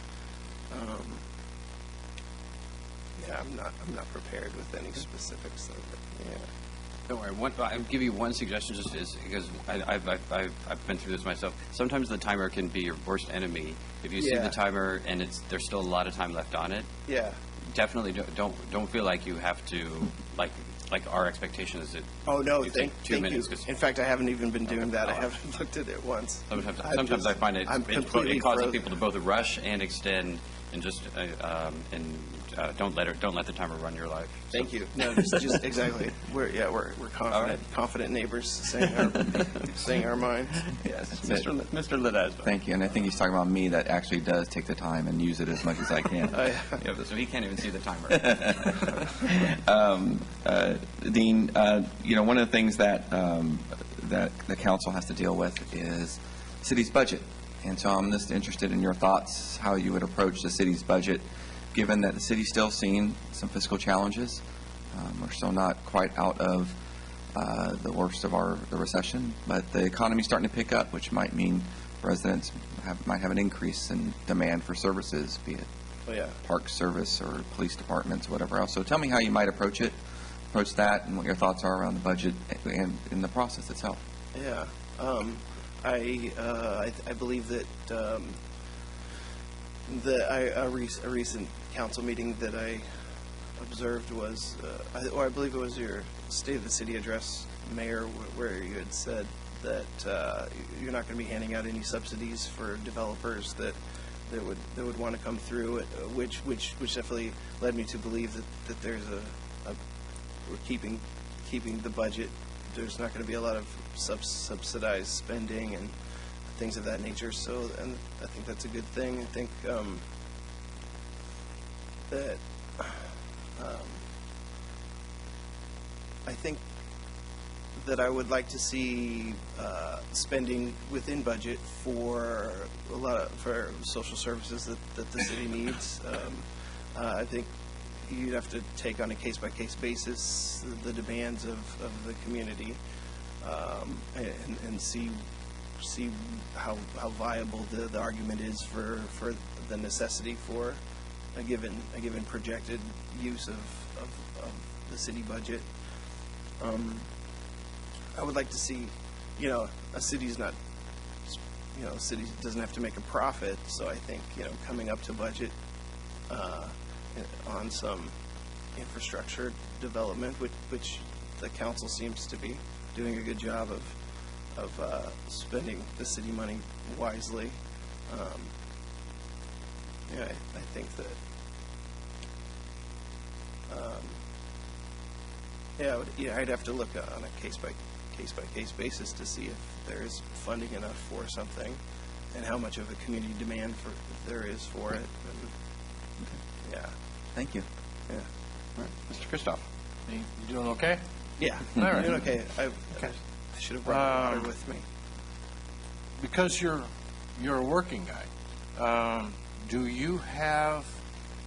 Yeah, I'm not prepared with any specifics of it. Yeah. Don't worry. I'll give you one suggestion, just is because I've been through this myself. Sometimes the timer can be your worst enemy. If you see Yeah. the timer and there's still a lot of time left on it, Yeah. definitely don't feel like you have to like our expectation is that. Oh no! you Thank take 2 you. minutes. 'Cause In fact, I haven't even been doing that. I haven't looked at it once. sometimes I find it completely causes frozen. people to both rush and extend and just don't let the timer run your life. So- Thank you. No, just exactly. We're confident, All right. confident neighbors saying our minds. Yes. Mr. Ledesma. Thank you. And I think he's talking about me that actually does take the time and use it as much as I can. Yeah, so he can't even see the timer. Dean, one of the things that the council has to deal with is the city's budget. And so I'm just interested in your thoughts, how you would approach the city's budget, given that the city's still seeing some fiscal challenges. We're still not quite out of the worst of the recession, but the economy's starting to pick up, which might mean residents might have an increase in demand for services, be it Oh yeah. park service or police departments, whatever else. So tell me how you might approach that, and what your thoughts are around the budget and in the process itself. Yeah. I believe that a recent council meeting that I observed was, I believe it was your State of the City address, Mayor, where you had said that you're not going to be handing out any subsidies for developers that would want to come through, which definitely led me to believe that there's we're keeping the budget. There's not going to be a lot of subsidized spending and things of that nature. So, and I think that's a good thing. I think that I think that I would like to see spending within budget for for social services that the city needs. I think you'd have to take on a case-by-case basis the demands of the community and see how viable the argument is for the necessity for a given projected use of the city budget. I would like to see, a city's not, a city doesn't have to make a profit, so I think, coming up to budget on some infrastructure development, which the council seems to be doing a good job of spending the city money wisely. I think that I'd have to look on a case-by-case basis to see if there is funding enough for something and how much of a community demand there is for it. And, yeah. Thank you. Yeah. All right. Mr. Christoph. You doing okay? Yeah. All right. Doing okay. I should have brought water with me. Because you're a working guy, do you have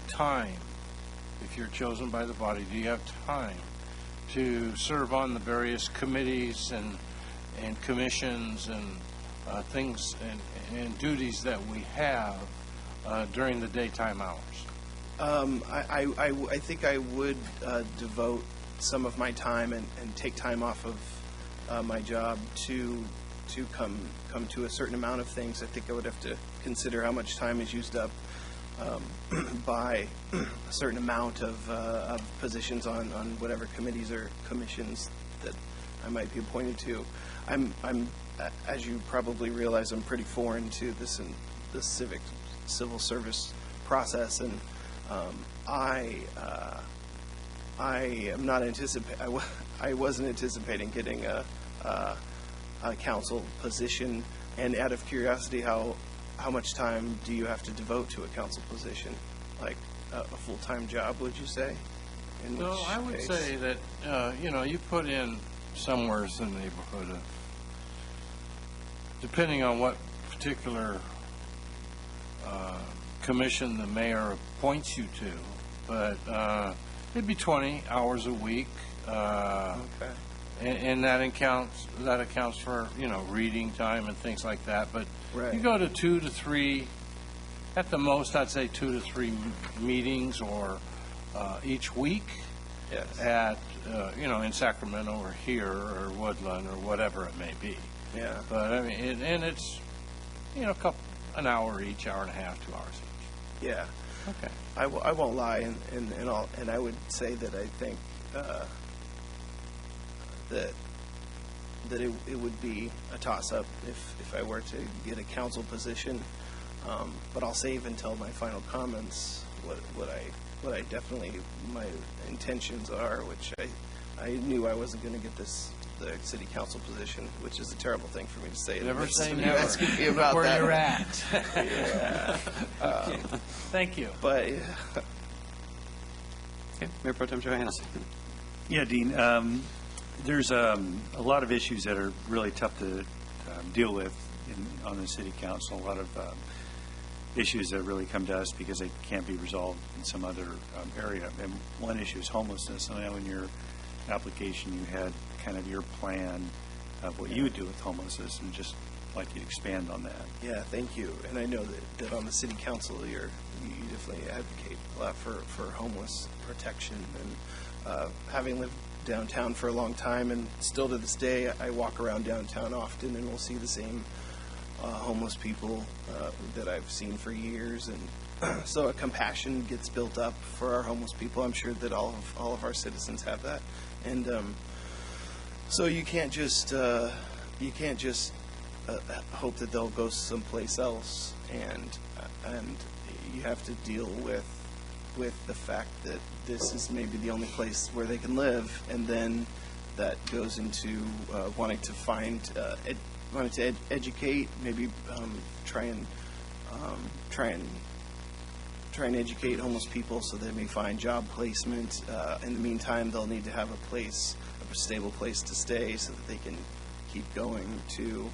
time, if you're chosen by the body, do you have time to serve on the various committees and commissions and things and duties that we have during the daytime hours? I think I would devote some of my time and take time off of my job to come to a certain amount of things. I think I would have to consider how much time is used up by a certain amount of positions on whatever committees or commissions that I might be appointed to. I'm as you probably realize, I'm pretty foreign to the civil service process, and I am not I wasn't anticipating getting a council position. And out of curiosity, how much time do you have to devote to a council position? Like a full-time job, would you say? No, I would say that, you put in somewhere in the neighborhood of, depending on what particular commission the mayor appoints you to, but it'd be 20 hours a week. Okay. And that accounts for, reading time and things like that. But Right. you go to 2 to 3, at the most, I'd say 2 to 3 meetings or each week. Yes. At, in Sacramento or here or Woodland or whatever it may be. Yeah. But, I mean, and it's, an hour each, hour and a half, 2 hours each. Yeah. Okay. I won't lie, and I would say that I think that it would be a toss-up if I were to get a council position. But I'll save until my final comments what I definitely, my intentions are, which I knew I wasn't going to get the city council position, which is a terrible thing for me to say. Never say You're never. asking me about Where that. you're at. Yeah. Thank you. But Okay. Mayor Pro Tem Johannesson. Yeah, Dean, there's a lot of issues that are really tough to deal with on the city council. A lot of issues that really come to us because they can't be resolved in some other area. And one issue is homelessness. And I know in your application you had kind of your plan of what you would do with homelessness, and just like you to expand on that. yeah, thank you. And I know that on the city council you definitely advocate a lot for homeless protection. And having lived downtown for a long time, and still to this day, I walk around downtown often and will see the same homeless people that I've seen for years. And so a compassion gets built up for our homeless people. I'm sure that all of our citizens have that. And so you can't just hope that they'll go someplace else, and you have to deal with the fact that this is maybe the only place where they can live, and then that goes into wanting to educate, maybe try and try and educate homeless people so they may find job placement. In the meantime, they'll need to have a stable place to stay so that they can keep going to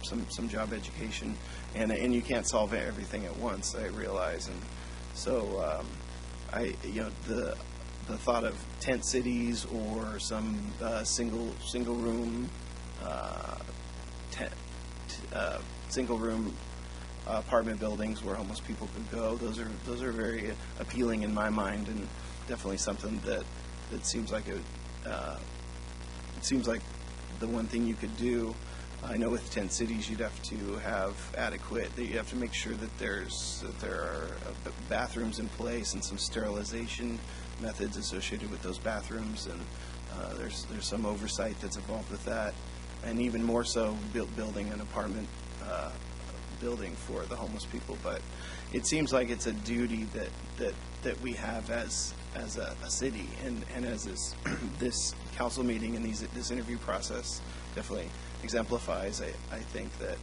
some job education. And you can't solve everything at once, I realize. And so the thought of tent cities or some single room apartment buildings where homeless people could go, those are very appealing in my mind, and definitely something that seems like it seems like the one thing you could do. I know with tent cities you'd have to have you have to make sure that there are bathrooms in place and some sterilization methods associated with those bathrooms, and there's some oversight that's involved with that, and even more so building an apartment building for the homeless people. But it seems like it's a duty that we have as a city, and as this council meeting and this interview process definitely exemplifies. I think that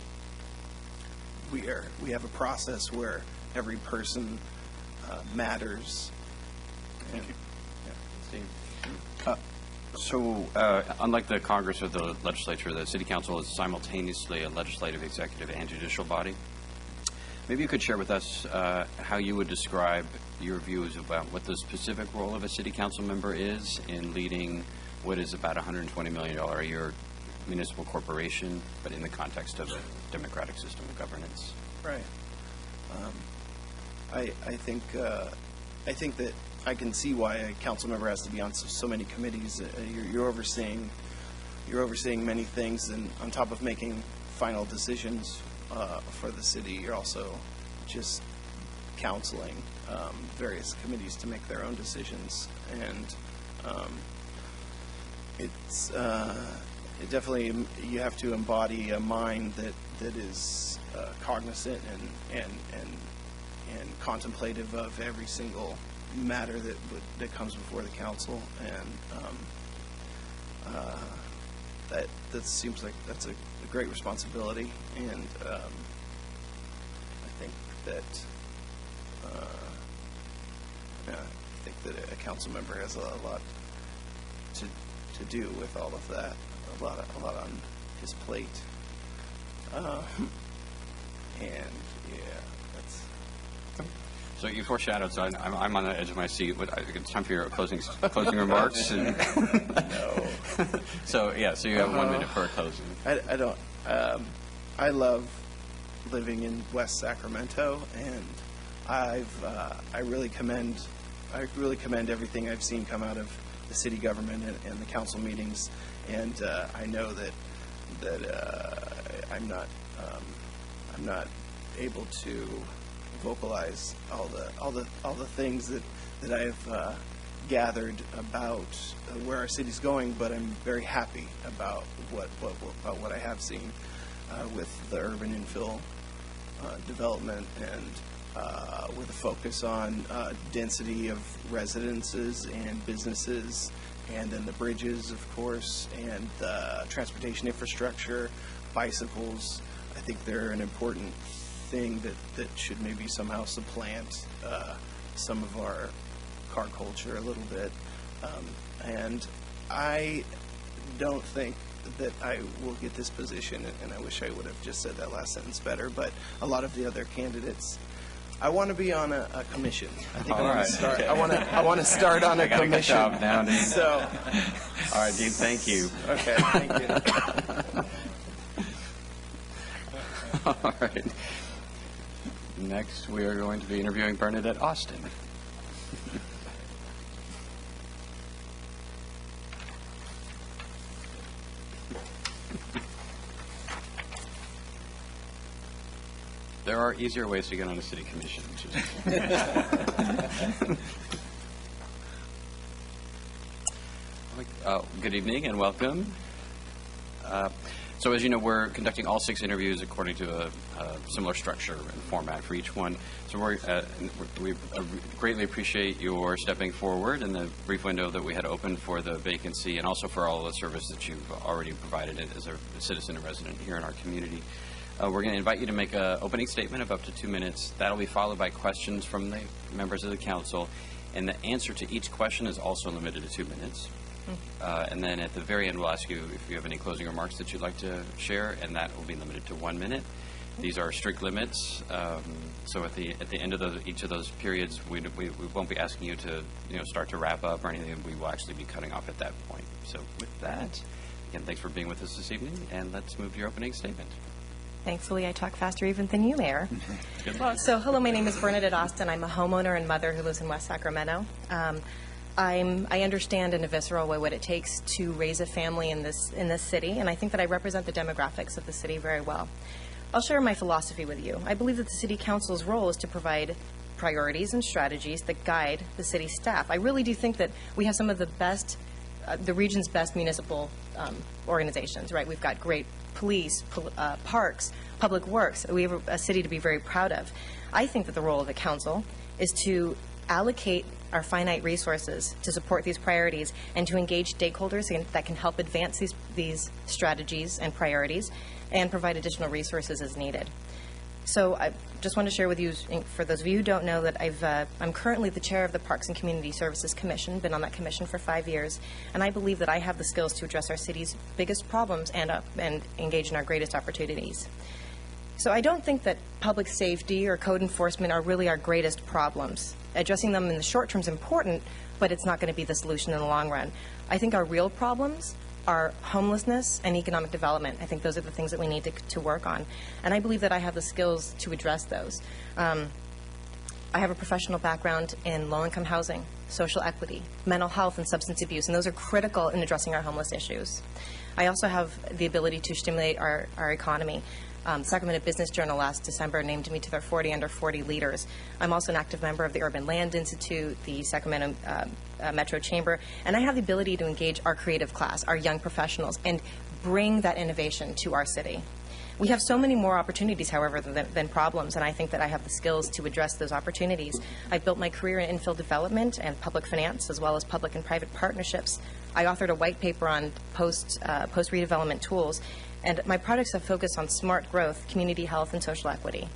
we have a process where every person matters. Thank you. So, unlike the Congress or the legislature, the City Council is simultaneously a legislative, executive, and judicial body. Maybe you could share with us how you would describe your views about what the specific role of a City Council member is in leading what is about $120 million a year municipal corporation, but in the context of a democratic system of governance. Right. I think that I can see why a council member has to be on so many committees. You're overseeing many things, and on top of making final decisions for the city, you're also just counseling various committees to make their own decisions, and it's it definitely, you have to embody a mind that is cognizant and contemplative of every single matter that comes before the council, and that seems like that's a great responsibility, and I think that a council member has a lot to do with all of that, a lot on his plate, and yeah, that's. So you foreshadowed, so I'm on the edge of my seat. It's time for your closing remarks. And No. So you have 1 minute for a closing. I don't. I love living in West Sacramento, and I really commend everything I've seen come out of the city government and the council meetings, and I know that I'm not able to vocalize all the things that I've gathered about where our city's going, but I'm very happy about what I have seen with the urban infill development, and with a focus on density of residences and businesses, and then the bridges, of course, and transportation infrastructure, bicycles. I think they're an important thing that should maybe somehow supplant some of our car culture a little bit. And I don't think that I will get this position, and I wish I would have just said that last sentence better, but a lot of the other candidates, I want to be on a commission. I think I want to start on a commission. Now, Dean. So, all right, Dean, thank you. okay, thank you. All right. Next, we are going to be interviewing Bernadette Austin. There are easier ways to get on a city commission. Good evening and welcome. So as you know, we're conducting all 6 interviews according to a similar structure and format for each one. So we greatly appreciate your stepping forward in the brief window that we had open for the vacancy, and also for all of the service that you've already provided as a citizen and resident here in our community. We're going to invite you to make an opening statement of up to 2 minutes. That'll be followed by questions from the members of the council, and the answer to each question is also limited to 2 minutes. And then at the very end, we'll ask you if you have any closing remarks that you'd like to share, and that will be limited to 1 minute. These are strict limits, so at the end of each of those periods, we won't be asking you to start to wrap up or anything. We will actually be cutting off at that point. So with that, again, thanks for being with us this evening, and let's move to your opening statement. Thankfully, I talk faster even than you, Mayor. So, hello, my name is Bernadette Austin. I'm a homeowner and mother who lives in West Sacramento. I understand in a visceral way what it takes to raise a family in this city, and I think that I represent the demographics of the city very well. I'll share my philosophy with you. I believe that the City Council's role is to provide priorities and strategies that guide the city staff. I really do think that we have some of the best, the region's best municipal organizations, right? We've got great police, parks, public works. We have a city to be very proud of. I think that the role of the council is to allocate our finite resources to support these priorities and to engage stakeholders that can help advance these strategies and priorities and provide additional resources as needed. So I just want to share with you, for those of you who don't know, that I'm currently the chair of the Parks and Community Services Commission, been on that commission for 5 years, and I believe that I have the skills to address our city's biggest problems and engage in our greatest opportunities. So I don't think that public safety or code enforcement are really our greatest problems. Addressing them in the short term is important, but it's not going to be the solution in the long run. I think our real problems are homelessness and economic development. I think those are the things that we need to work on. And I believe that I have the skills to address those. I have a professional background in low-income housing, social equity, mental health, and substance abuse, and those are critical in addressing our homeless issues. I also have the ability to stimulate our economy. Sacramento Business Journal last December named me to their 40 under 40 leaders. I'm also an active member of the Urban Land Institute, the Sacramento Metro Chamber, and I have the ability to engage our creative class, our young professionals, and bring that innovation to our city. We have so many more opportunities, however, than problems, and I think that I have the skills to address those opportunities. I've built my career in infill development and public finance, as well as public and private partnerships. I authored a white paper on post-redevelopment tools, and my projects have focused on smart growth, community health, and social equity.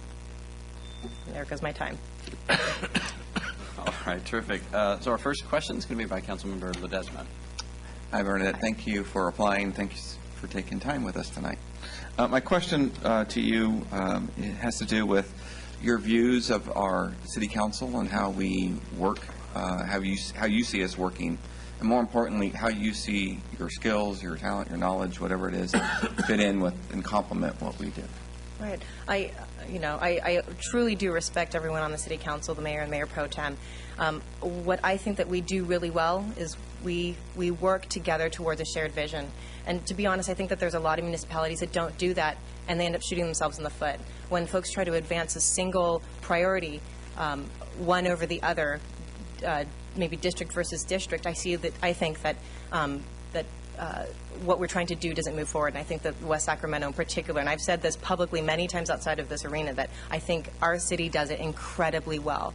And there goes my time. All right, terrific. So our first question is going to be by Councilmember Ledesma. Hi, Bernadette. Thank you for applying. Thank you for taking time with us tonight. My question to you it has to do with your views of our city council and how we work, how you see us working, and more importantly, how you see your skills, your talent, your knowledge, whatever it is, fit in with and complement what we do. Right. I truly do respect everyone on the city council, the mayor and mayor pro tem. What I think that we do really well is we work together towards a shared vision. And to be honest, I think that there's a lot of municipalities that don't do that, and they end up shooting themselves in the foot. When folks try to advance a single priority, one over the other, maybe district versus district, I think that what we're trying to do doesn't move forward. And I think that West Sacramento in particular, and I've said this publicly many times outside of this arena, that I think our city does it incredibly well.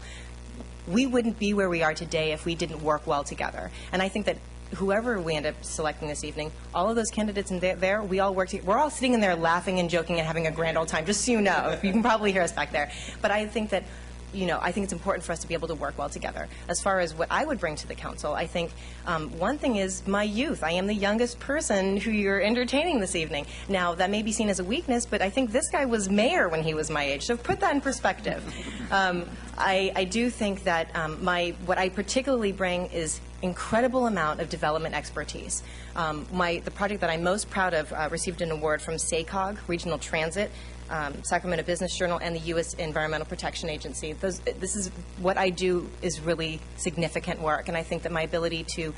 We wouldn't be where we are today if we didn't work well together. And I think that whoever we end up selecting this evening, all of those candidates in there, we all work together. We're all sitting in there laughing and joking and having a grand old time, just so you know. You can probably hear us back there. But I think that I think it's important for us to be able to work well together. As far as what I would bring to the council, I think one thing is my youth. I am the youngest person who you're entertaining this evening. Now, that may be seen as a weakness, but I think this guy was mayor when he was my age, so put that in perspective. I do think that what I particularly bring is incredible amount of development expertise. The project that I'm most proud of received an award from SACOG, Regional Transit, Sacramento Business Journal, and the U.S. Environmental Protection Agency. This is what I do is really significant work, and I think that my ability to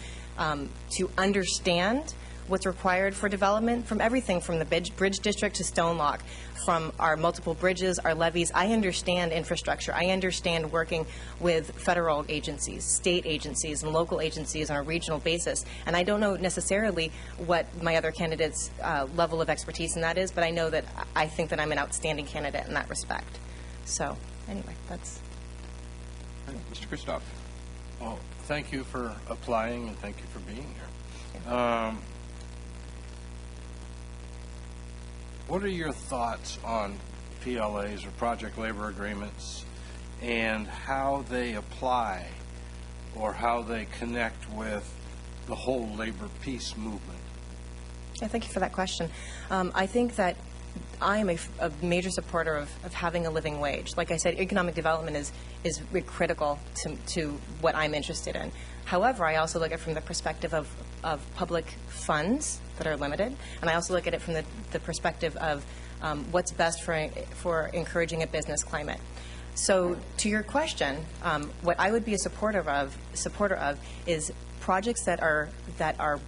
understand what's required for development, from everything from the bridge district to Stone Lock, from our multiple bridges, our levees. I understand infrastructure. I understand working with federal agencies, state agencies, and local agencies on a regional basis. And I don't know necessarily what my other candidates' level of expertise in that is, but I know that I think that I'm an outstanding candidate in that respect. So, anyway, that's... Mr. Christoph. Well, thank you for applying, and thank you for being here. what are your thoughts on PLAs or project labor agreements and how they apply or how they connect with the whole labor peace movement? Yeah, thank you for that question. I think that I am a major supporter of having a living wage. Like I said, economic development is critical to what I'm interested in. However, I also look at it from the perspective of public funds that are limited, and I also look at it from the perspective of what's best for encouraging a business climate. So, to your question, what I would be a supporter of is projects that are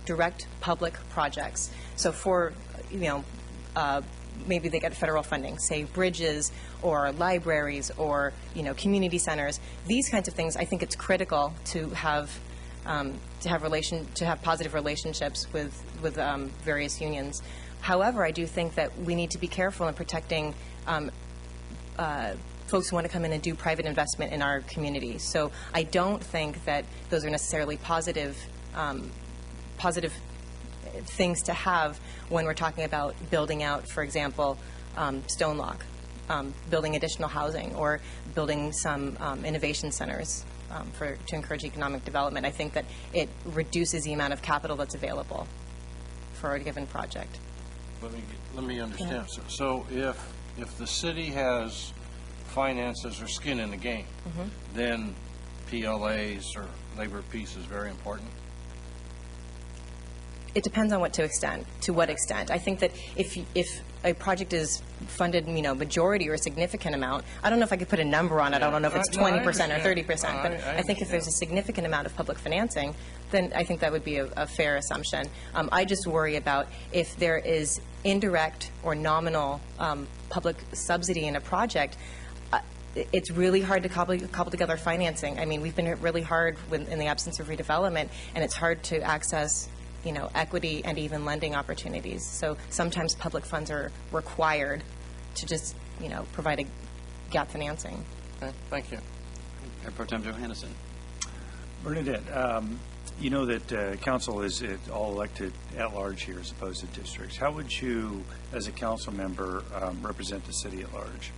direct public projects. So, for maybe they get federal funding, say bridges or libraries or community centers. These kinds of things, I think it's critical to have positive relationships with various unions. However, I do think that we need to be careful in protecting folks who want to come in and do private investment in our community. So I don't think that those are necessarily positive things to have when we're talking about building out, for example, Stonelock, building additional housing, or building some innovation centers to encourage economic development. I think that it reduces the amount of capital that's available for a given project. Let me understand. So if the city has finances or skin in the game, then PLAs or labor peace is very important? It depends on to what extent. I think that if a project is funded, majority or a significant amount, I don't know if I could put a number on it. I don't know if it's 20% or 30%, but I think if there's a significant amount of public financing, then I think that would be a fair assumption. I just worry about if there is indirect or nominal public subsidy in a project. It's really hard to cobble together financing. I mean, we've been hit really hard in the absence of redevelopment, and it's hard to access equity and even lending opportunities. So sometimes public funds are required to just, provide a gap financing. Okay, thank you. Mayor Pro Tem Johannesson. Bernadette, you know that council is all elected at large here as opposed to districts. How would you, as a council member, represent the city at large?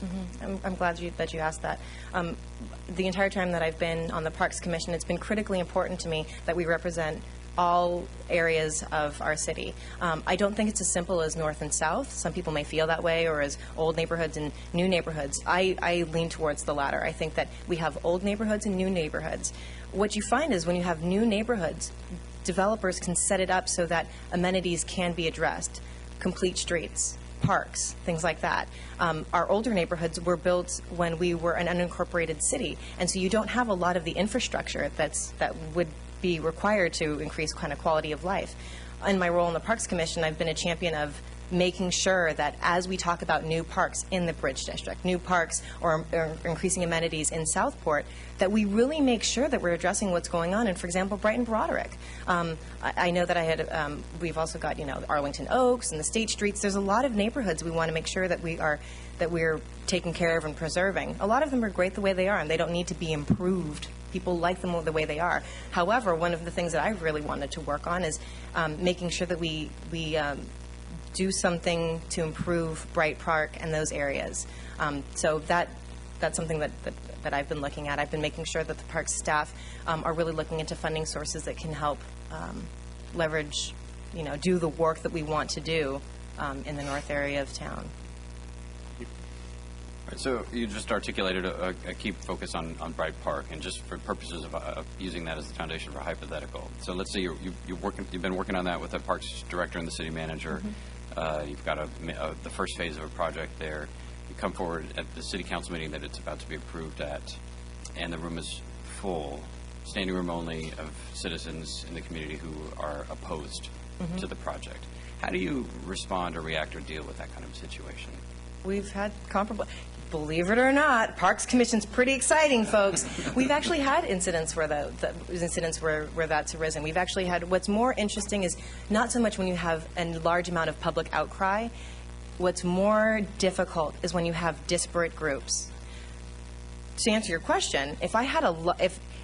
I'm glad that you asked that. The entire time that I've been on the Parks Commission, it's been critically important to me that we represent all areas of our city. I don't think it's as simple as north and south. Some people may feel that way, or as old neighborhoods and new neighborhoods. I lean towards the latter. I think that we have old neighborhoods and new neighborhoods. What you find is when you have new neighborhoods, developers can set it up so that amenities can be addressed, complete streets, parks, things like that. Our older neighborhoods were built when we were an unincorporated city, and so you don't have a lot of the infrastructure that would be required to increase kind of quality of life. In my role in the Parks Commission, I've been a champion of making sure that as we talk about new parks in the Bridge District, new parks or increasing amenities in Southport, that we really make sure that we're addressing what's going on in, for example, Brighton Broderick. I know that we've also got, Arlington Oaks and the State Streets. There's a lot of neighborhoods we want to make sure that we're taking care of and preserving. A lot of them are great the way they are, and they don't need to be improved. People like them the way they are. However, one of the things that I really wanted to work on is making sure that we do something to improve Bright Park and those areas. So that's something that I've been looking at. I've been making sure that the park staff are really looking into funding sources that can help leverage, do the work that we want to do in the north area of town. So you just articulated a key focus on Bright Park, and just for purposes of using that as the foundation for a hypothetical. So let's say you've been working on that with the parks director and the city manager. You've got the first phase of a project there. You come forward at the city council meeting that it's about to be approved at, and the room is full, standing room only, of citizens in the community who are opposed to the project. How do you respond or react or deal with that kind of situation? We've had comparable. Believe it or not, Parks Commission's pretty exciting, folks. We've actually had incidents where where that's arisen. We've actually had. What's more interesting is not so much when you have a large amount of public outcry. What's more difficult is when you have disparate groups. To answer your question, if I had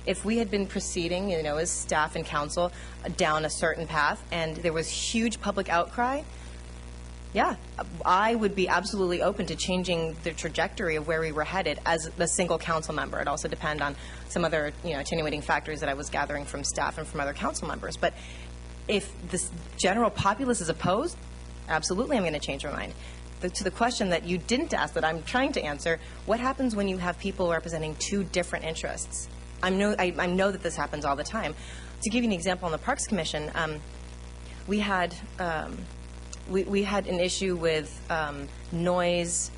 if we had been proceeding, as staff and council down a certain path, and there was huge public outcry, yeah, I would be absolutely open to changing the trajectory of where we were headed as a single council member. It also depend on some other, attenuating factors that I was gathering from staff and from other council members. But if this general populace is opposed, absolutely I'm going to change my mind. To the question that you didn't ask that I'm trying to answer, what happens when you have people representing two different interests? I know that this happens all the time. To give you an example, on the Parks Commission, we had we had an issue with noise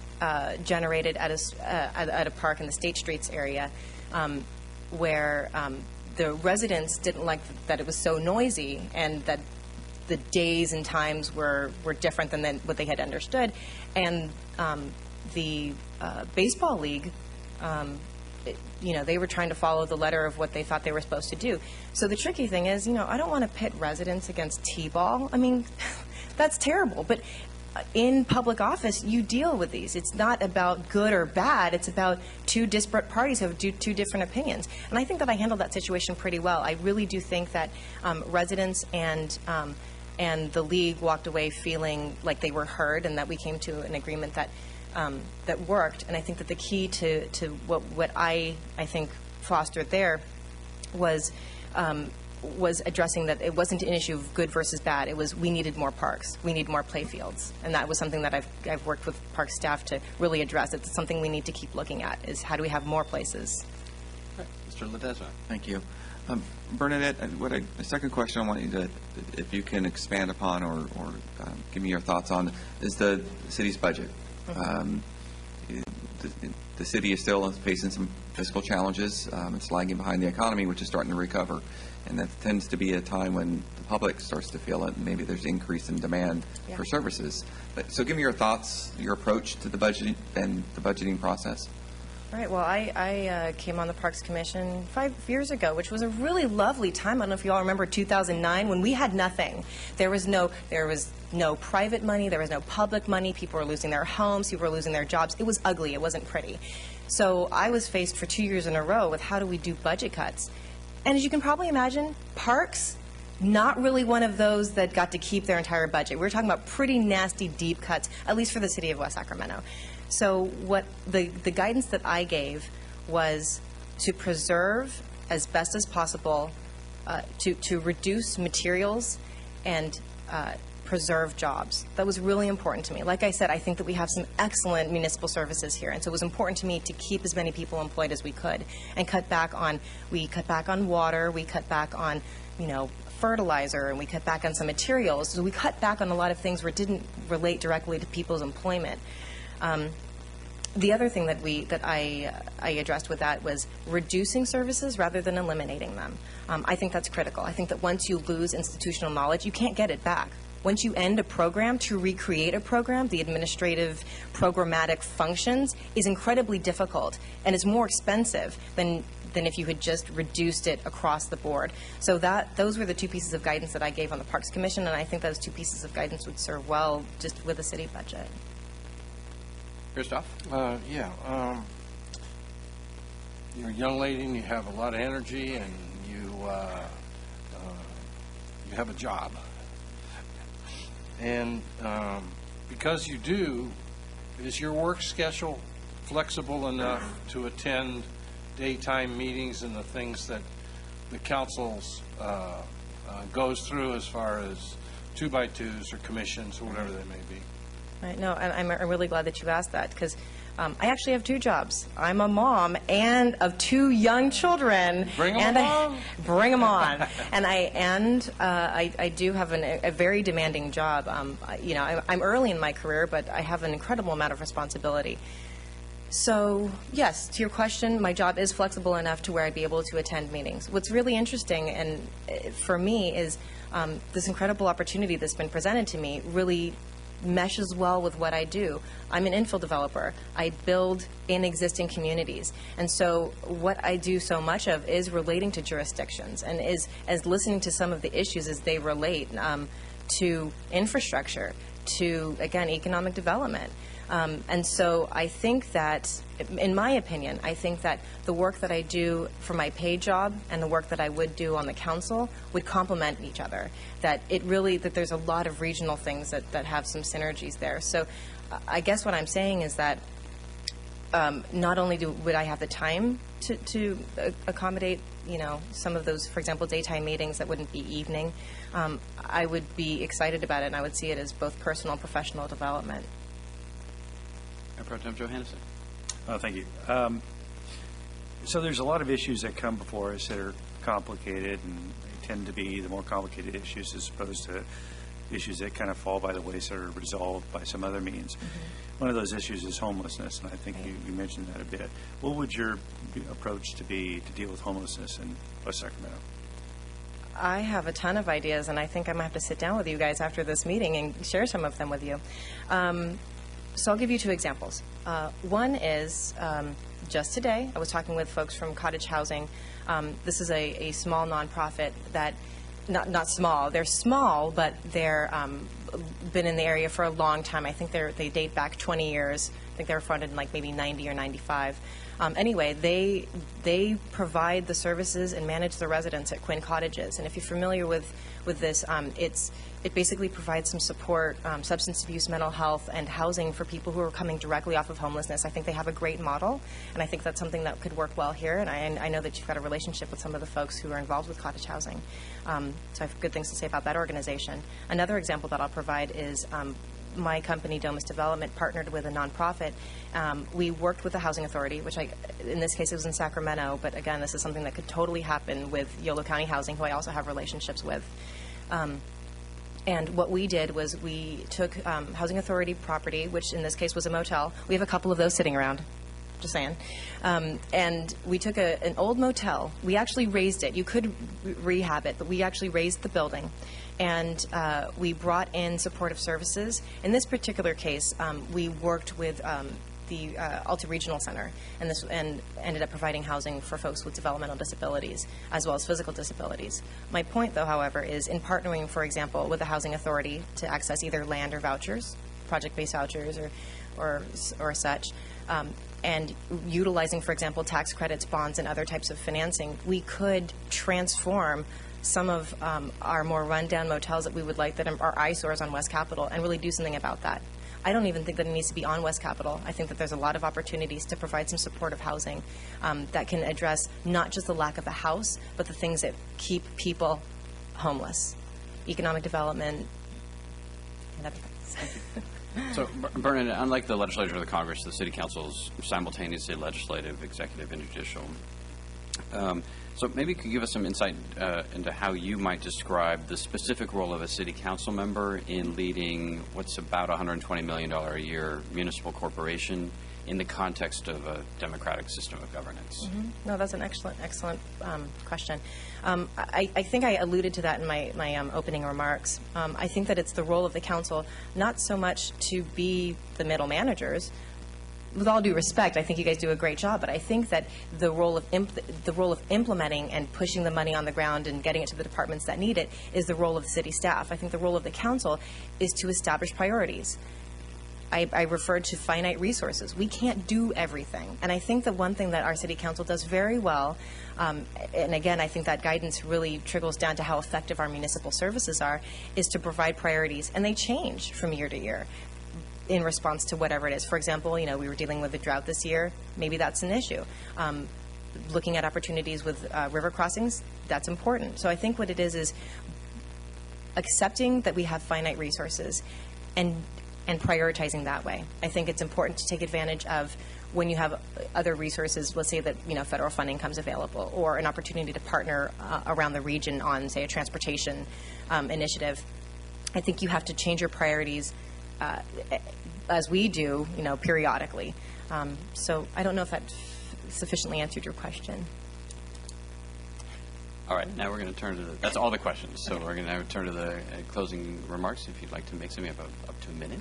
generated at a park in the State Streets area, where the residents didn't like that it was so noisy, and that the days and times were different than what they had understood. And the baseball league, they were trying to follow the letter of what they thought they were supposed to do. So the tricky thing is, I don't want to pit residents against T-ball. I mean, that's terrible. But in public office, you deal with these. It's not about good or bad. It's about two disparate parties who have two different opinions. And I think that I handled that situation pretty well. I really do think that residents and the league walked away feeling like they were heard, and that we came to an agreement that that worked. And I think that the key to what I think fostered there was addressing that it wasn't an issue of good versus bad. It was, we needed more parks, we need more play fields, and that was something that I've worked with park staff to really address. It's something we need to keep looking at, is how do we have more places. Mr. Ledesma. Thank you. Bernadette, the second question I want you to, if you can expand upon or give me your thoughts on, is the city's budget. The city is still facing some fiscal challenges. It's lagging behind the economy, which is starting to recover. And that tends to be a time when the public starts to feel it, and maybe there's increase in demand for services. So give me your thoughts, your approach to the budget and the budgeting process. Right. Well, I came on the Parks Commission 5 years ago, which was a really lovely time. I don't know if you all remember 2009, when we had nothing. There was no private money. There was no public money. People were losing their homes. People were losing their jobs. It was ugly. It wasn't pretty. So I was faced for 2 years in a row with, how do we do budget cuts? And as you can probably imagine, parks, not really one of those that got to keep their entire budget. We're talking about pretty nasty, deep cuts, at least for the city of West Sacramento. So what the guidance that I gave was to preserve as best as possible, to reduce materials and preserve jobs. That was really important to me. Like I said, I think that we have some excellent municipal services here, and so it was important to me to keep as many people employed as we could, and we cut back on water, we cut back on, fertilizer, and we cut back on some materials. So we cut back on a lot of things where it didn't relate directly to people's employment. The other thing that I addressed with that was reducing services rather than eliminating them. I think that's critical. I think that once you lose institutional knowledge, you can't get it back. Once you end a program, to recreate a program, the administrative programmatic functions is incredibly difficult, and it's more expensive than if you had just reduced it across the board. So those were the two pieces of guidance that I gave on the Parks Commission, and I think those two pieces of guidance would serve well just with a city budget. Christoph? You're a young lady and you have a lot of energy, and you have a job. And because you do, is your work schedule flexible enough to attend daytime meetings and the things that the council's goes through as far as 2x2s or commissions or whatever they may be? Right. No, and I'm really glad that you asked that, because I actually have 2 jobs. I'm a mom and of 2 young children. Bring them on. Bring them on. And I do have a very demanding job. I'm early in my career, but I have an incredible amount of responsibility. So, yes, to your question, my job is flexible enough to where I'd be able to attend meetings. What's really interesting and for me is this incredible opportunity that's been presented to me really meshes well with what I do. I'm an infill developer. I build in existing communities. And so what I do so much of is relating to jurisdictions, and is listening to some of the issues as they relate to infrastructure, to, again, economic development. And so I think that, in my opinion, I think that the work that I do for my paid job and the work that I would do on the council would complement each other. That there's a lot of regional things that have some synergies there. So I guess what I'm saying is that not only would I have the time to accommodate, some of those, for example, daytime meetings that wouldn't be evening, I would be excited about it, and I would see it as both personal and professional development. Mayor Pro Tem Johannesson. Thank you. So there's a lot of issues that come before us that are complicated, and they tend to be the more complicated issues as opposed to issues that kind of fall by the wayside or resolved by some other means. One of those issues is homelessness, and I think you mentioned that a bit. What would your approach to be to deal with homelessness in West Sacramento? I have a ton of ideas, and I think I'm going to have to sit down with you guys after this meeting and share some of them with you. So I'll give you 2 examples. One is, just today, I was talking with folks from Cottage Housing. This is a small nonprofit that, not small, they're small, but they're been in the area for a long time. I think they date back 20 years. I think they were funded in like maybe 90 or 95. Anyway, they provide the services and manage the residents at Quinn Cottages. And if you're familiar with this, it basically provides some support, substance abuse, mental health, and housing for people who are coming directly off of homelessness. I think they have a great model, and I think that's something that could work well here. And I know that you've got a relationship with some of the folks who are involved with Cottage Housing. So I have good things to say about that organization. Another example that I'll provide is my company, Domus Development, partnered with a nonprofit. We worked with the Housing Authority, which in this case it was in Sacramento, but again, this is something that could totally happen with Yolo County Housing, who I also have relationships with. And what we did was we took Housing Authority property, which in this case was a motel. We have a couple of those sitting around, just saying. And we took an old motel. We actually raised it. You could rehab it, but we actually raised the building. And we brought in supportive services. In this particular case, we worked with the Alta Regional Center and ended up providing housing for folks with developmental disabilities as well as physical disabilities. My point, though, however, is in partnering, for example, with the Housing Authority to access either land or vouchers, project-based vouchers or such, and utilizing, for example, tax credits, bonds, and other types of financing, we could transform some of our more rundown motels that we would like that are eyesores on West Capitol and really do something about that. I don't even think that it needs to be on West Capitol. I think that there's a lot of opportunities to provide some supportive housing that can address not just the lack of a house, but the things that keep people homeless. Economic development and other things. So, Bernadette, unlike the legislature or the Congress, the City Council is simultaneously legislative, executive, and judicial. So maybe you could give us some insight into how you might describe the specific role of a City Council member in leading what's about $120 million a year municipal corporation in the context of a democratic system of governance. No, that's an excellent question. I think I alluded to that in my opening remarks. I think that it's the role of the council not so much to be the middle managers. With all due respect, I think you guys do a great job, but I think that the role of implementing and pushing the money on the ground and getting it to the departments that need it is the role of the city staff. I think the role of the council is to establish priorities. I referred to finite resources. We can't do everything. And I think the one thing that our city council does very well, and again, I think that guidance really trickles down to how effective our municipal services are, is to provide priorities. And they change from year to year in response to whatever it is. For example, we were dealing with a drought this year. Maybe that's an issue. Looking at opportunities with river crossings, that's important. So I think what it is accepting that we have finite resources and prioritizing that way. I think it's important to take advantage of when you have other resources, let's say that federal funding comes available or an opportunity to partner around the region on, say, a transportation initiative. I think you have to change your priorities as we do, periodically. So I don't know if that sufficiently answered your question. All right, now we're going to turn to that's all the questions. So we're going to now turn to the closing remarks. If you'd like to make something up to a minute.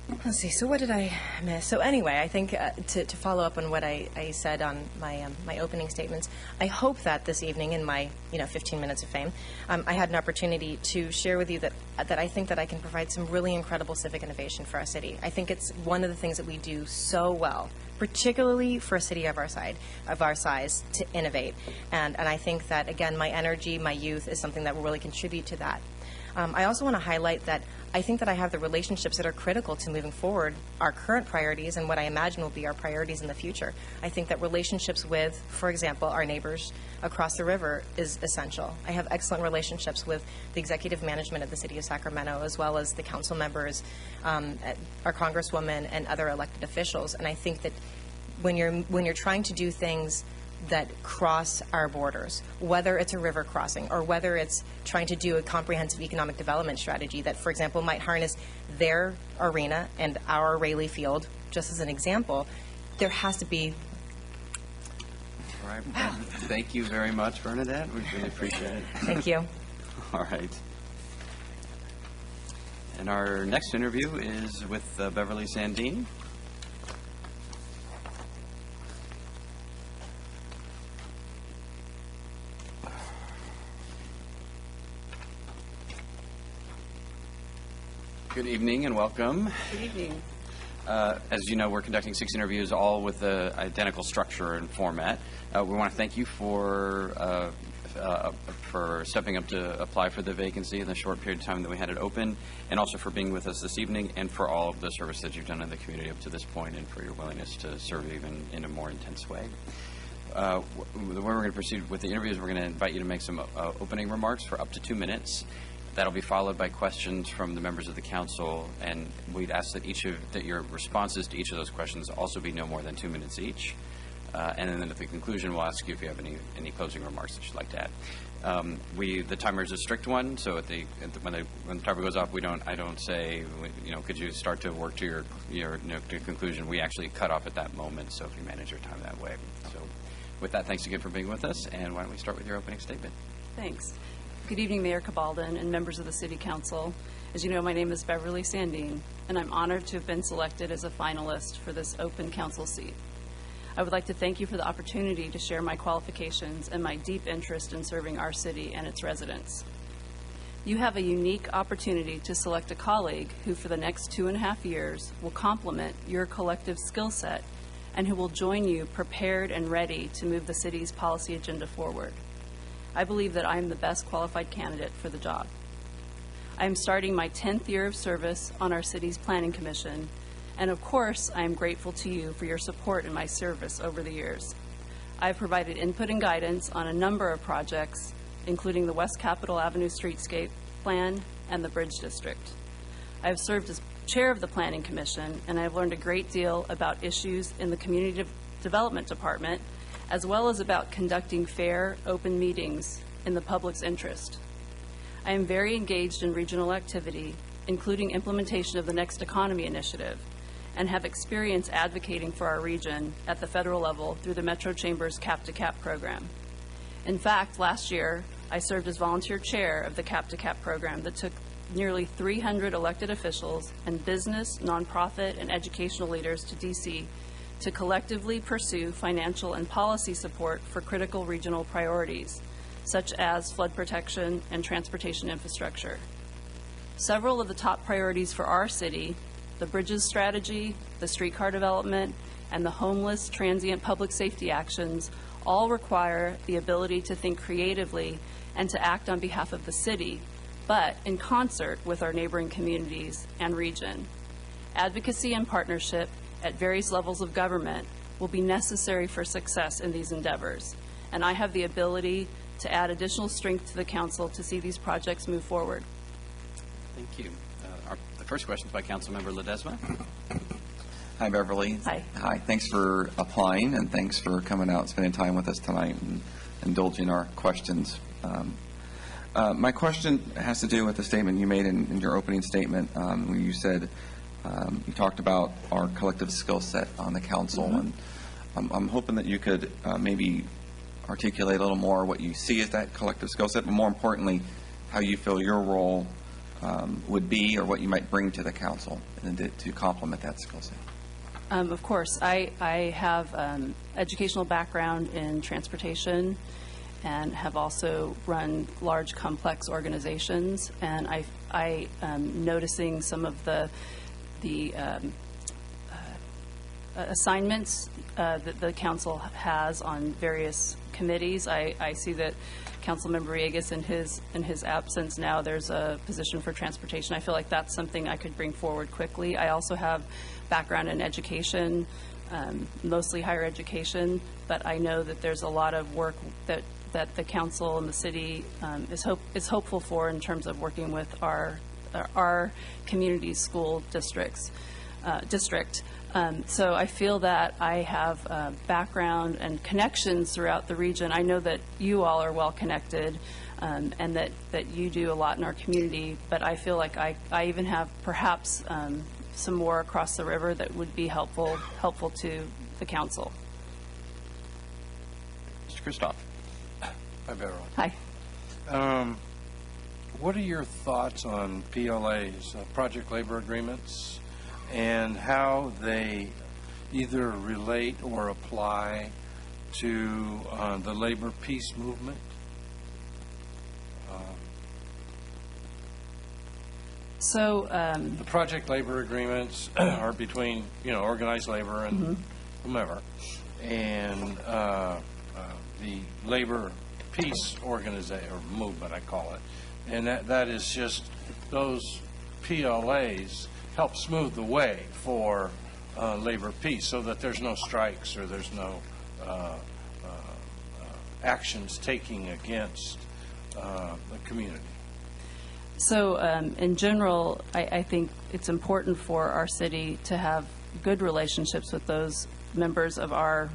Let's see. So what did I miss? So anyway, I think to follow up on what I said on my opening statements, I hope that this evening in my 15 minutes of fame, I had an opportunity to share with you that I think that I can provide some really incredible civic innovation for our city. I think it's one of the things that we do so well, particularly for a city of our size, to innovate. And I think that, again, my energy, my youth is something that will really contribute to that. I also want to highlight that I think that I have the relationships that are critical to moving forward our current priorities and what I imagine will be our priorities in the future. I think that relationships with, for example, our neighbors across the river is essential. I have excellent relationships with the executive management of the City of Sacramento, as well as the council members, our congresswoman, and other elected officials. And I think that when you're trying to do things that cross our borders, whether it's a river crossing or whether it's trying to do a comprehensive economic development strategy that, for example, might harness their arena and our Rayleigh Field, just as an example, there has to be. All right. Thank you very much, Bernadette. We really appreciate it. Thank you. All right. And our next interview is with Beverly Sandine. Good evening and welcome. Good evening. As you know, we're conducting 6 interviews, all with the identical structure and format. We want to thank you for stepping up to apply for the vacancy in the short period of time that we had it open, and also for being with us this evening, and for all of the service that you've done in the community up to this point, and for your willingness to serve even in a more intense way. The way we're going to proceed with the interviews, we're going to invite you to make some opening remarks for up to 2 minutes. That'll be followed by questions from the members of the council, and we'd ask that your responses to each of those questions also be no more than 2 minutes each. And then at the conclusion, we'll ask you if you have any closing remarks that you'd like to add. The timer is a strict one, so when the timer goes off, I don't say, could you start to work to your to conclusion. We actually cut off at that moment, so if you manage your time that way. So with that, thanks again for being with us, and why don't we start with your opening statement? Thanks. Good evening, Mayor Cabalden and members of the City Council. As you know, my name is Beverly Sandine, and I'm honored to have been selected as a finalist for this open council seat. I would like to thank you for the opportunity to share my qualifications and my deep interest in serving our city and its residents. You have a unique opportunity to select a colleague who, for the next 2.5 years, will complement your collective skill set and who will join you prepared and ready to move the city's policy agenda forward. I believe that I am the best qualified candidate for the job. I am starting my 10th year of service on our city's Planning Commission, and of course, I am grateful to you for your support in my service over the years. I have provided input and guidance on a number of projects, including the West Capitol Avenue Streetscape Plan and the Bridge District. I have served as chair of the Planning Commission, and I have learned a great deal about issues in the Community Development Department, as well as about conducting fair, open meetings in the public's interest. I am very engaged in regional activity, including implementation of the Next Economy Initiative, and have experience advocating for our region at the federal level through the Metro Chamber's Cap to Cap program. In fact, last year, I served as volunteer chair of the Cap to Cap program that took nearly 300 elected officials and business, nonprofit, and educational leaders to D.C. to collectively pursue financial and policy support for critical regional priorities, such as flood protection and transportation infrastructure. Several of the top priorities for our city, the bridges strategy, the streetcar development, and the homeless transient public safety actions, all require the ability to think creatively and to act on behalf of the city, but in concert with our neighboring communities and region. Advocacy and partnership at various levels of government will be necessary for success in these endeavors, and I have the ability to add additional strength to the council to see these projects move forward. Thank you. The first question is by Councilmember Ledesma. Hi, Beverly. Hi. Hi. Thanks for applying, and thanks for coming out and spending time with us tonight and indulging our questions. My question has to do with the statement you made in your opening statement, where you said you talked about our collective skill set on the council, and I'm hoping that you could maybe articulate a little more what you see as that collective skill set, but more importantly, how you feel your role would be, or what you might bring to the council and to complement that skill set. Of course. I have educational background in transportation and have also run large, complex organizations. And I noticing some of the assignments that the council has on various committees. I see that Councilmember Villegas, in his absence now, there's a position for transportation. I feel like that's something I could bring forward quickly. I also have background in education, mostly higher education, but I know that there's a lot of work that the council and the city is hopeful for in terms of working with our community school district. So I feel that I have background and connections throughout the region. I know that you all are well connected and that you do a lot in our community, but I feel like I even have perhaps some more across the river that would be helpful to the council. Mr. Christoph. Hi, Beryl. Hi. What are your thoughts on PLAs, project labor agreements, and how they either relate or apply to the labor peace movement? So The project labor agreements are between, organized labor and whomever, and the labor peace organization, or movement, I call it. And that is just, those PLAs help smooth the way for labor peace so that there's no strikes or there's no actions taking against the community. So in general, I think it's important for our city to have good relationships with those members of our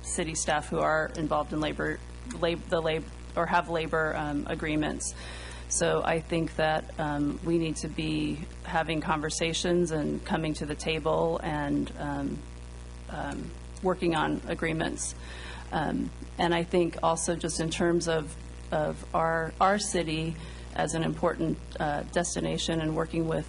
city staff who are involved in or have labor agreements. So I think that we need to be having conversations and coming to the table and working on agreements. And I think also just in terms of our city as an important destination and working with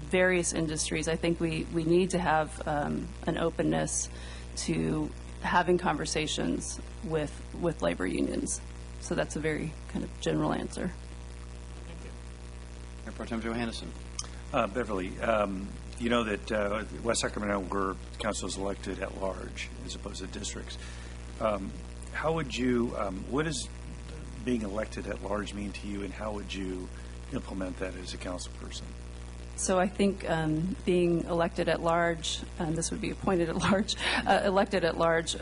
various industries, I think we need to have an openness to having conversations with labor unions. So that's a very kind of general answer. Mayor Pro Tem Johannesson. Beverly, you know that West Sacramento, where council is elected at large as opposed to districts. How would you, what does being elected at large mean to you, and how would you implement that as a council person? So I think being elected at large, and this would be appointed at large, elected at large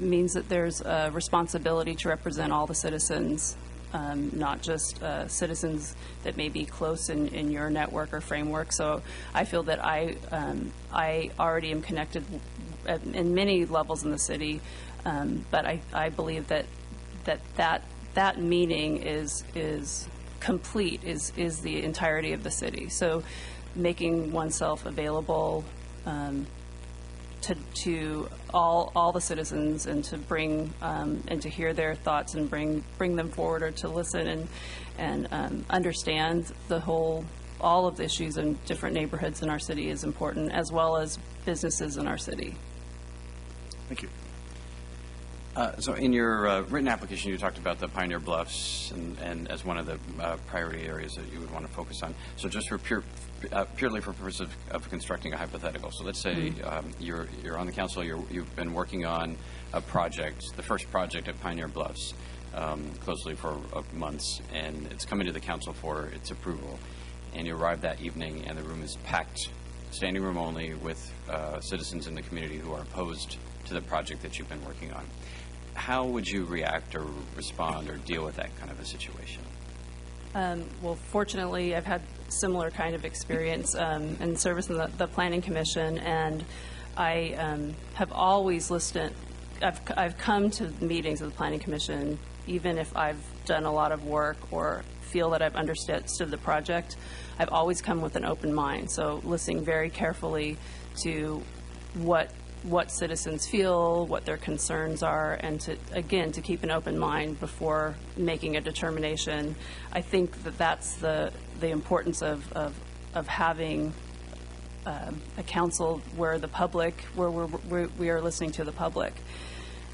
means that there's a responsibility to represent all the citizens, not just citizens that may be close in your network or framework. So I feel that I already am connected in many levels in the city, but I believe that meaning is complete, is the entirety of the city. So making oneself available to all the citizens, and to bring and to hear their thoughts and bring them forward, or to listen and understand all of the issues in different neighborhoods in our city is important, as well as businesses in our city. Thank you. So in your written application, you talked about the Pioneer Bluffs and as one of the priority areas that you would want to focus on. So just for purely for purpose of constructing a hypothetical. So let's say you're on the council, you've been working on a project, the first project at Pioneer Bluffs, closely for months, and it's coming to the council for its approval. And you arrive that evening, and the room is packed, standing room only, with citizens in the community who are opposed to the project that you've been working on. How would you react or respond or deal with that kind of a situation? Well, fortunately, I've had similar kind of experience in service in the Planning Commission, and I have always listened. I've come to meetings of the Planning Commission, even if I've done a lot of work or feel that I've understood the project. I've always come with an open mind, so listening very carefully to what what citizens feel, what their concerns are, and to, again, to keep an open mind before making a determination. I think that that's the importance of having a council where the public, where we are listening to the public.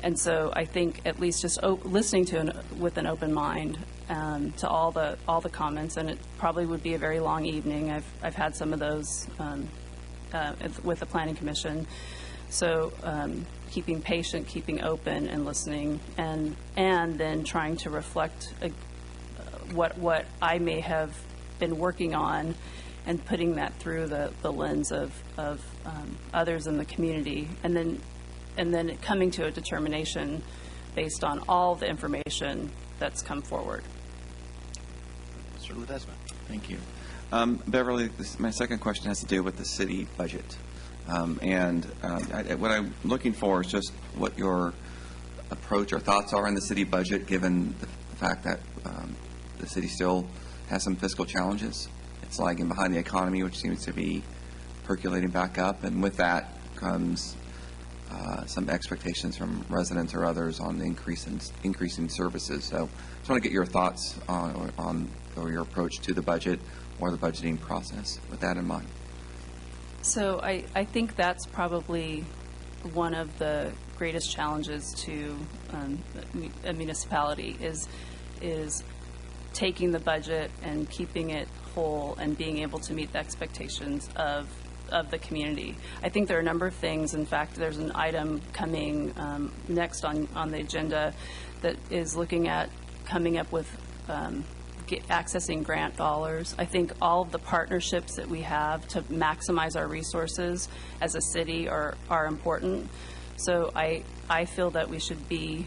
And so I think at least just listening to with an open mind to all the comments, and it probably would be a very long evening. I've had some of those with the Planning Commission. So keeping patient, keeping open, and listening, and then trying to reflect what I may have been working on, and putting that through the lens of others in the community, and then coming to a determination based on all the information that's come forward. Mr. Ledesma. Thank you. Beverly, my second question has to do with the city budget. What I'm looking for is just what your approach or thoughts are on the city budget, given the fact that the city still has some fiscal challenges. It's lagging behind the economy, which seems to be percolating back up, and with that comes some expectations from residents or others on the increasing services. So I just want to get your thoughts on or your approach to the budget or the budgeting process with that in mind. So I think that's probably one of the greatest challenges to a municipality is taking the budget and keeping it whole and being able to meet the expectations of the community. I think there are a number of things. In fact, there's an item coming next on the agenda that is looking at coming up with accessing grant dollars. I think all of the partnerships that we have to maximize our resources as a city are important. So I feel that we should be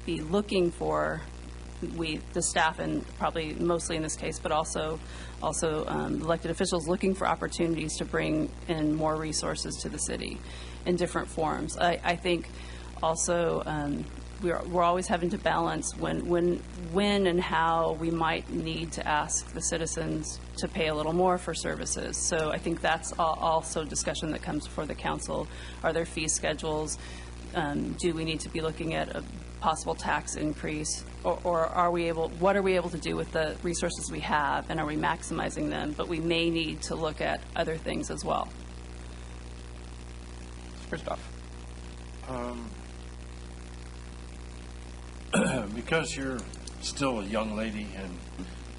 looking for the staff, and probably mostly in this case, but also elected officials, looking for opportunities to bring in more resources to the city in different forms. I think also we're always having to balance when and how we might need to ask the citizens to pay a little more for services. So I think that's also discussion that comes before the council. Are there fee schedules? Do we need to be looking at a possible tax increase, or are we able? What are we able to do with the resources we have, and are we maximizing them? But we may need to look at other things as well. Christoph. Because you're still a young lady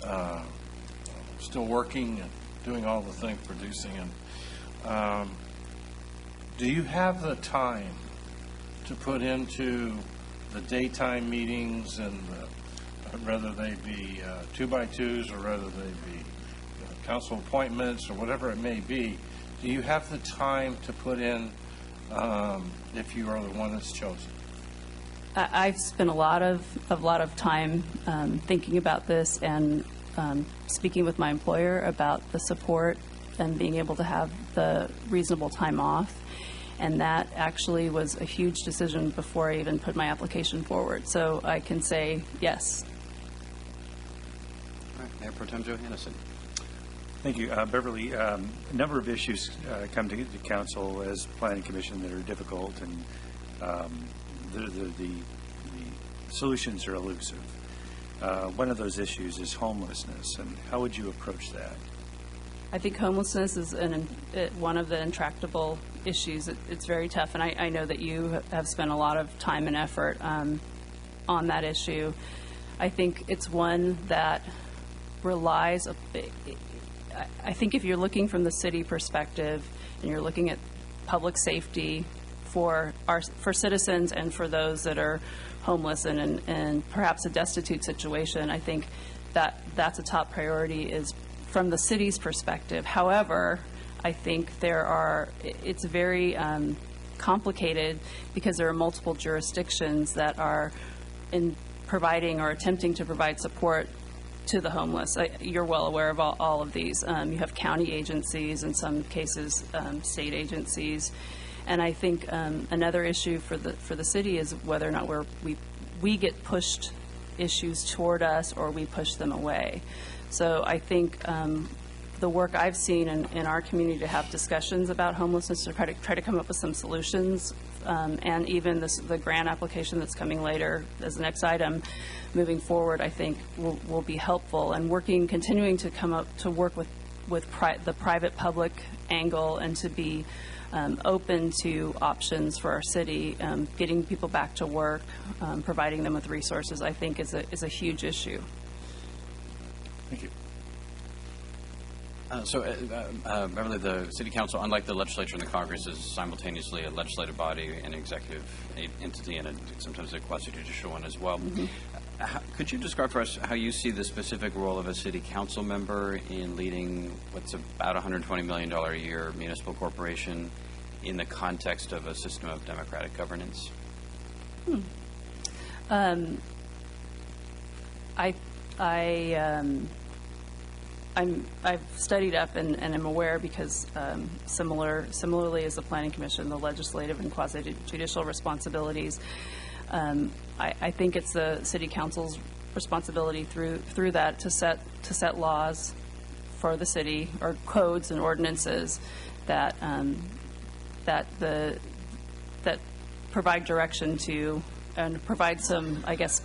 and still working and doing all the things, producing, and do you have the time to put into the daytime meetings, and whether they be 2x2s or whether they be council appointments or whatever it may be? Do you have the time to put in if you are the one that's chosen? I've spent a lot of time thinking about this and speaking with my employer about the support and being able to have the reasonable time off. And that actually was a huge decision before I even put my application forward. So I can say yes. All right, Mayor Pro Tem Johannesson. Thank you. Beverly, a number of issues come to the council as planning commission that are difficult, and the solutions are elusive. One of those issues is homelessness, and how would you approach that? I think homelessness is one of the intractable issues. It's very tough, and I know that you have spent a lot of time and effort on that issue. I think it's one that relies. I think if you're looking from the city perspective and you're looking at public safety for citizens and for those that are homeless and perhaps a destitute situation, I think that's a top priority is from the city's perspective. However, I think it's very complicated because there are multiple jurisdictions that are in providing or attempting to provide support to the homeless. You're well aware of all of these. You have county agencies, in some cases state agencies, and I think another issue for the city is whether or not we get pushed issues toward us or we push them away. So I think the work I've seen in our community to have discussions about homelessness, to try to come up with some solutions, and even the grant application that's coming later as the next item moving forward, I think will be helpful. And continuing to come up to work with the private-public angle and to be open to options for our city, getting people back to work, providing them with resources, I think is a huge issue. Thank you. Beverly, the City Council, unlike the legislature and the Congress, is simultaneously a legislative body, an executive entity, and sometimes a quasi-judicial one as well. Mm-hmm. Could you describe for us how you see the specific role of a City Council member in leading what's about $120 million a year municipal corporation in the context of a system of democratic governance? I've studied up and am aware because similarly as the Planning Commission, the legislative and quasi-judicial responsibilities, I think it's the City Council's responsibility through that to set laws for the city, or codes and ordinances that provide direction to and provide some, I guess,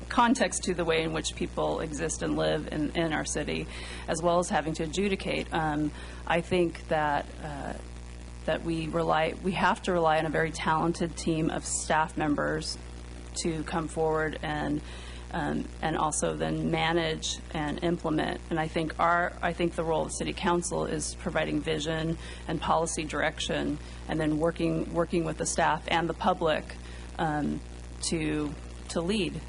context to the way in which people exist and live in our city, as well as having to adjudicate. I think that we have to rely on a very talented team of staff members to come forward and also then manage and implement. And I think the role of the City Council is providing vision and policy direction, and then working with the staff and the public to lead.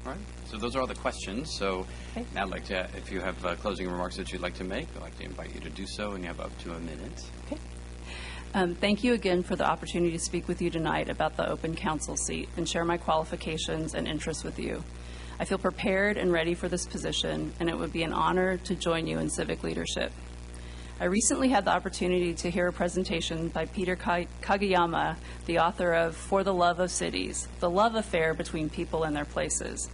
All right. So those are all the questions. So Okay. now I'd like to, if you have closing remarks that you'd like to make, I'd like to invite you to do so, and you have up to a minute. Okay. Thank you again for the opportunity to speak with you tonight about the open council seat and share my qualifications and interests with you. I feel prepared and ready for this position, and it would be an honor to join you in civic leadership. I recently had the opportunity to hear a presentation by Peter Kageyama, the author of For the Love of Cities, the love affair between people and their places.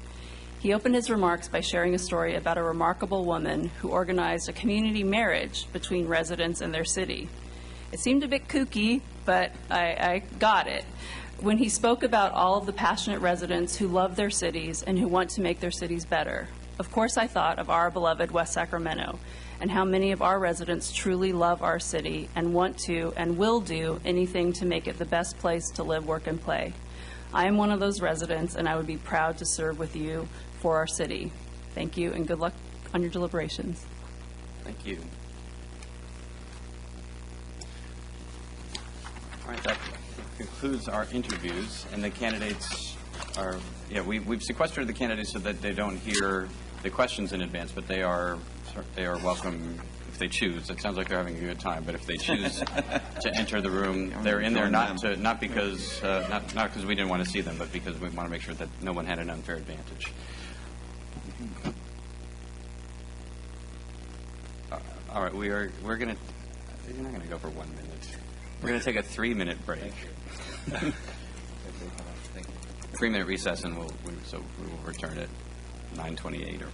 He opened his remarks by sharing a story about a remarkable woman who organized a community marriage between residents and their city. It seemed a bit kooky, but I got it. When he spoke about all of the passionate residents who love their cities and who want to make their cities better, of course I thought of our beloved West Sacramento and how many of our residents truly love our city and want to and will do anything to make it the best place to live, work, and play. I am one of those residents, and I would be proud to serve with you for our city. Thank you, and good luck on your deliberations. Thank you. All right, that concludes our interviews, and the candidates are, we've sequestered the candidates so that they don't hear the questions in advance, but they are welcome if they choose. It sounds like they're having a good time, but if they choose to enter the room, they're in there not because we didn't want to see them, but because we want to make sure that no one had an unfair advantage. All right, we're not gonna go for 1 minute. We're gonna take a 3-minute break. 3-minute recess, and we will return at 9:28 or.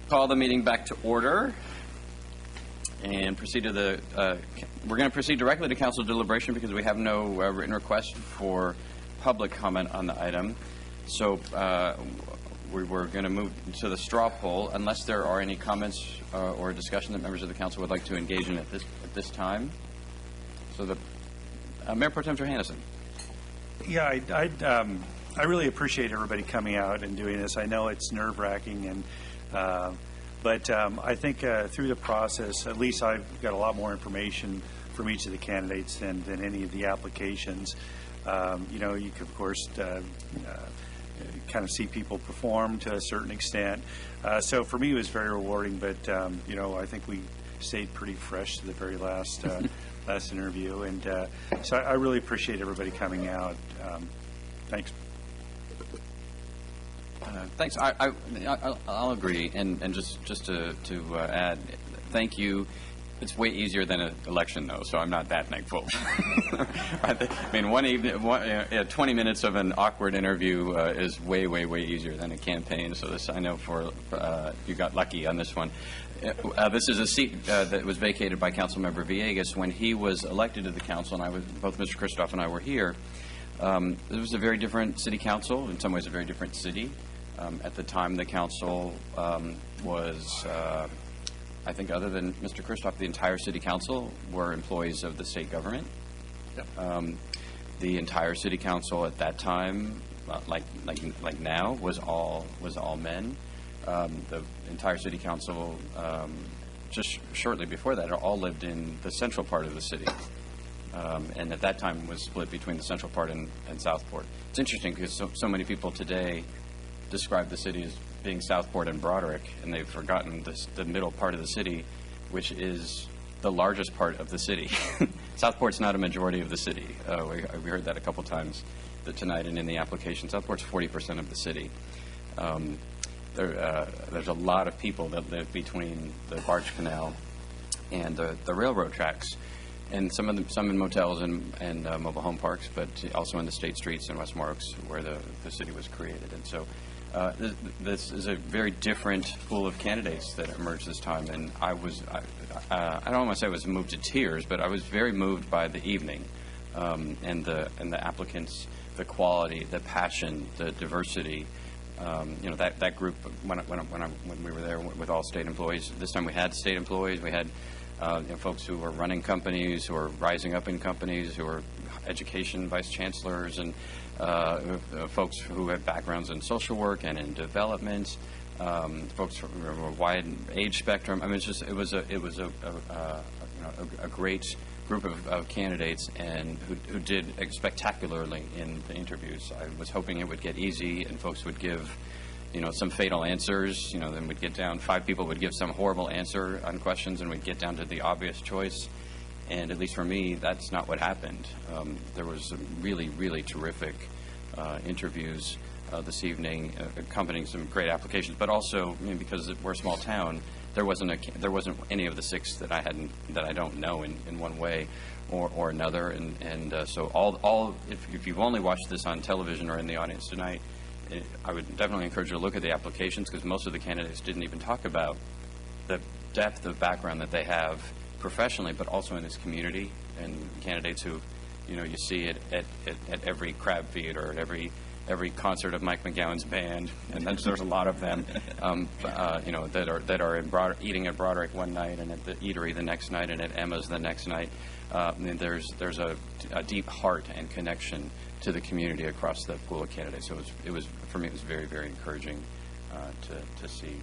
Call the meeting back to order and proceed to the, we're going to proceed directly to council deliberation because we have no written request for public comment on the item. So we were going to move to the straw poll unless there are any comments or discussion that members of the council would like to engage in at this time. So the Mayor Pro Tem Johannesson. Yeah, I really appreciate everybody coming out and doing this. I know it's nerve-wracking, and but I think through the process, at least I've got a lot more information from each of the candidates than any of the applications. You know, you can, of course, kind of see people perform to a certain extent. So for me, it was very rewarding, but, you know, I think we stayed pretty fresh to the very last last interview. And so I really appreciate everybody coming out. Thanks. Thanks. I'll agree, and just to add, thank you. It's way easier than an election, though, so I'm not that thankful. I mean, 20 minutes of an awkward interview is way easier than a campaign. So this, I know, for you got lucky on this one. This is a seat that was vacated by Councilmember Villegas when he was elected to the council, and both Mr. Christoph and I were here. It was a very different city council, in some ways a very different city. At the time, the council was, I think other than Mr. Christoph, the entire city council were employees of the state government. Yep. The entire city council at that time, like now, was all men. The entire city council, just shortly before that, all lived in the central part of the city. And at that time was split between the central part and Southport. It's interesting because so many people today describe the city as being Southport and Broderick, and they've forgotten the middle part of the city, which is the largest part of the city. Southport's not a majority of the city. We heard that a couple times tonight and in the application. Southport's 40% of the city. There's a lot of people that live between the barge canal and the railroad tracks. And some in motels and mobile home parks, but also in the state streets in West Morris where the city was created. And so this is a very different pool of candidates that emerged this time. And I don't want to say I was moved to tears, but I was very moved by the evening and the applicants, the quality, the passion, the diversity. You know, that group when we were there with all state employees. This time we had state employees. We had folks who were running companies, who are rising up in companies, who are education vice chancellors, and folks who have backgrounds in social work and in development, folks from a wide age spectrum. I mean, it was a great group of candidates, and who did spectacularly in the interviews. I was hoping it would get easy and folks would give some fatal answers. Then we'd get down, 5 people would give some horrible answer on questions, and we'd get down to the obvious choice. And at least for me, that's not what happened. There was some really terrific interviews this evening, accompanying some great applications. But also, because we're a small town, there wasn't any of the 6 that I don't know in one way or another. And so all if you've only watched this on television or in the audience tonight, I would definitely encourage you to look at the applications, because most of the candidates didn't even talk about the depth of background that they have professionally, but also in this community, and candidates who, you see at every crab feed or at every concert of Mike McGowan's band, and there's a lot of them, that are eating at Broderick one night and at the eatery the next night and at Emma's the next night. And there's a deep heart and connection to the community across the pool of candidates. So it was for me, it was very encouraging to see.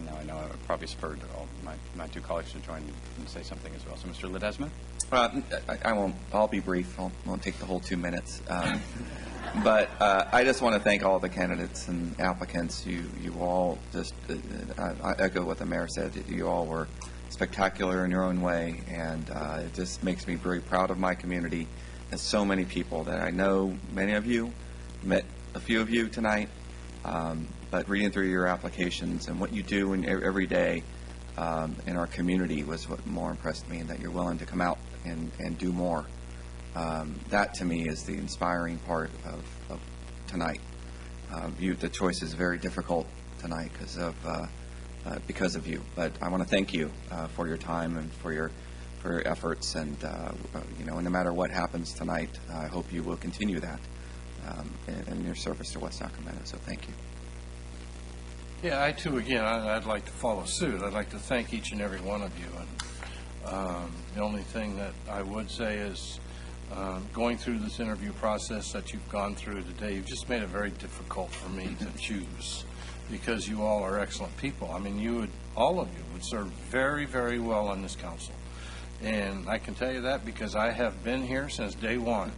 Now I know I probably spurred all my 2 colleagues to join and say something as well. So, Mr. Ledesma? I won't. I'll be brief. I won't take the whole 2 minutes. But I just want to thank all the candidates and applicants. You all just, I echo what the mayor said. You all were spectacular in your own way, and it just makes me very proud of my community. And so many people that I know, many of you, met a few of you tonight. But reading through your applications and what you do every day in our community was what more impressed me, and that you're willing to come out and do more. That, to me, is the inspiring part of tonight. The choice is very difficult tonight because of you. But I want to thank you for your time and for your efforts, and no matter what happens tonight, I hope you will continue that in your service to West Sacramento. So thank you. Yeah, I too, again, I'd like to follow suit. I'd like to thank each and every one of you. And the only thing that I would say is going through this interview process that you've gone through today, you've just made it very difficult for me to choose, because you all are excellent people. I mean, all of you would serve very, very well on this council. And I can tell you that because I have been here since day one.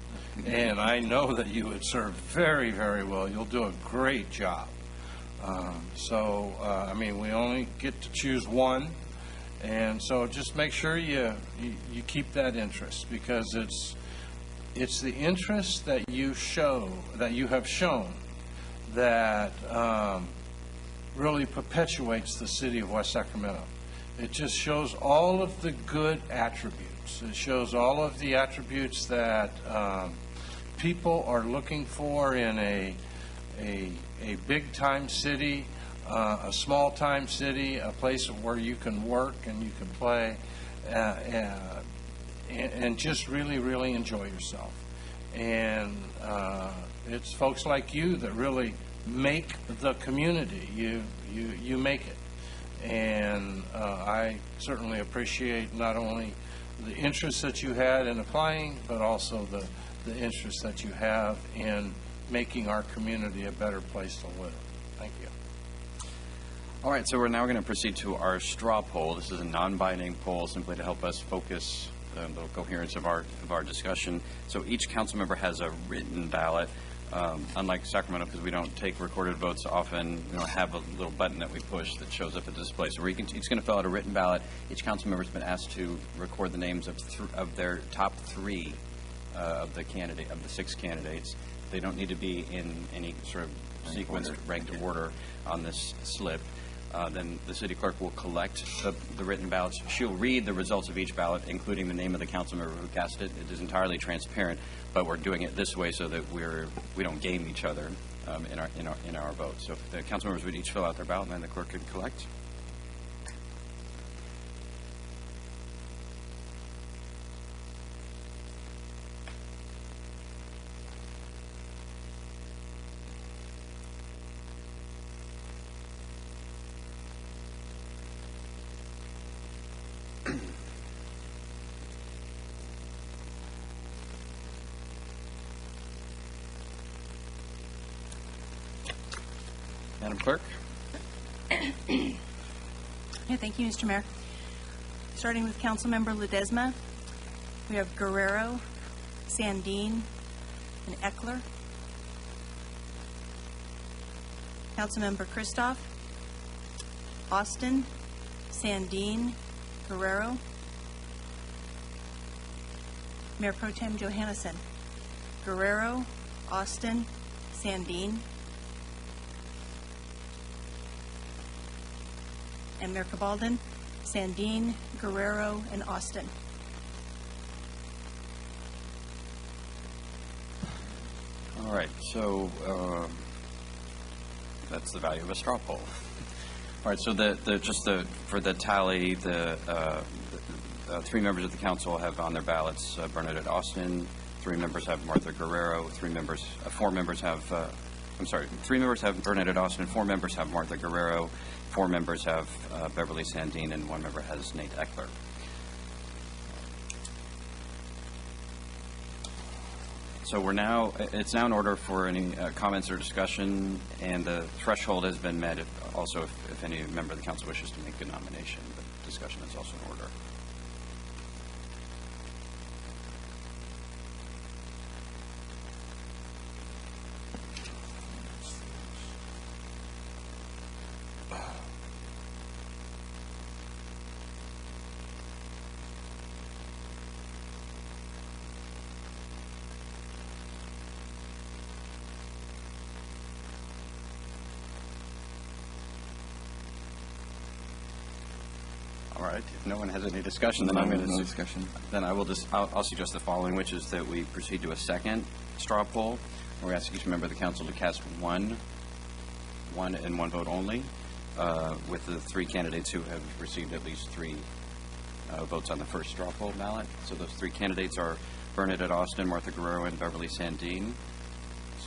And I know that you would serve very, very well. You'll do a great job. I mean, we only get to choose one. And so just make sure you keep that interest, because it's the interest that you have shown that really perpetuates the city of West Sacramento. It just shows all of the good attributes. It shows all of the attributes that people are looking for in a big-time city, a small-time city, a place where you can work and you can play, and just really, really enjoy yourself. And it's folks like you that really make the community. You make it. And I certainly appreciate not only the interest that you had in applying, but also the interest that you have in making our community a better place to live. Thank you. All right, so we're now going to proceed to our straw poll. This is a non-binding poll simply to help us focus the coherence of our discussion. So each council member has a written ballot. Unlike Sacramento, because we don't take recorded votes often, we don't have a little button that we push that shows up at this place. So each going to fill out a written ballot. Each council member has been asked to record the names of their top three of the 6 candidates. They don't need to be in any sort of sequence, ranked order on this slip. Then the city clerk will collect the written ballots. She'll read the results of each ballot, including the name of the council member who cast it. It is entirely transparent, but we're doing it this way so that we don't game each other in our votes. So if the council members would each fill out their ballot, and then the clerk can collect. Madam Clerk? Thank you, Mr. Mayor. Starting with Councilmember Ledesma, we have Guerrero, Sandin, and Eckler. Councilmember Christoph, Austin, Sandin, Guerrero. Mayor Pro Tem Johannesson, Guerrero, Austin, Sandin, and Mayor Cabaldon, Sandin, Guerrero, and Austin. All right, so that's the value of a straw poll. All right, so for the tally, the 3 members of the council have on their ballots Bernadette Austin. 3 members have Martha Guerrero. 3 members have Bernadette Austin. 4 members have Martha Guerrero. 4 members have Beverly Sandin, and 1 member has Nate Eckler. So it's now in order for any comments or discussion, and the threshold has been met if any member of the council wishes to make a nomination, but discussion is also in order. All right. If no one has any discussion, then I'll suggest the following, which is that we proceed to a second straw poll, where we ask each member of the council to cast 1 one and one vote only, with the three candidates who have received at least three votes on the first straw poll ballot. So those three candidates are Bernadette Austin, Martha Guerrero, and Beverly Sandine.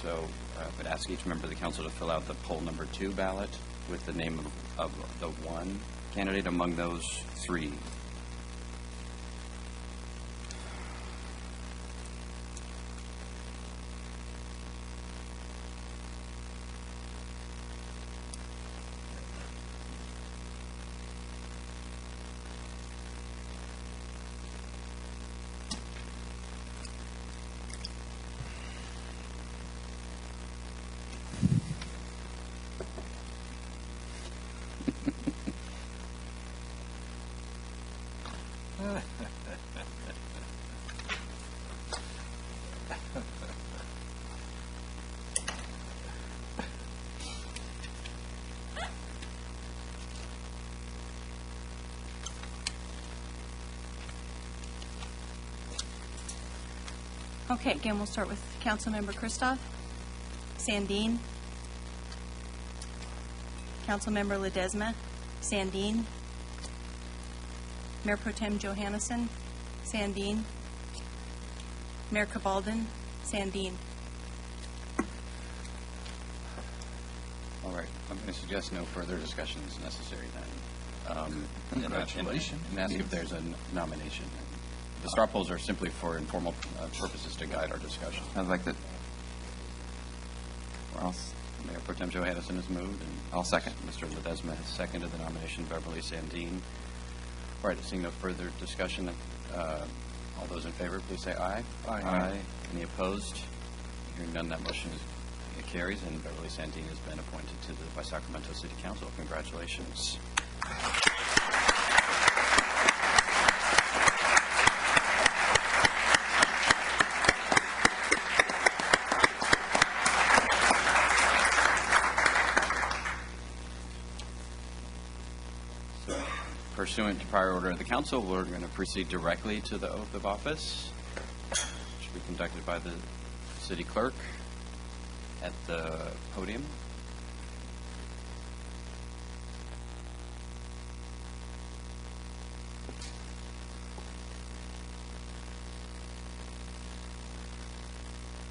So I would ask each member of the council to fill out the poll number 2 ballot with the name of the one candidate among those three. Okay, again, we'll start with Councilmember Kristoff, Sandine, Councilmember Ledesma, Sandine, Mayor Pro Tem Johannesson, Sandine, Mayor Cabaldon, Sandine. All right. I'm going to suggest no further discussion is necessary then. Congratulations. And ask if there's a nomination. The straw polls are simply for informal purposes to guide our discussion. I'd like to, or else, Mayor Pro Tem Johannesson has moved, and I'll second. Mr. Ledesma has seconded the nomination of Beverly Sandine. All right, seeing no further discussion, all those in favor, please say aye. Aye. Any opposed? Hearing none, that motion carries, and Beverly Sandine has been appointed to the Sacramento City Council. Congratulations. Pursuant to prior order of the council, we're going to proceed directly to the oath of office, which will be conducted by the city clerk at the podium.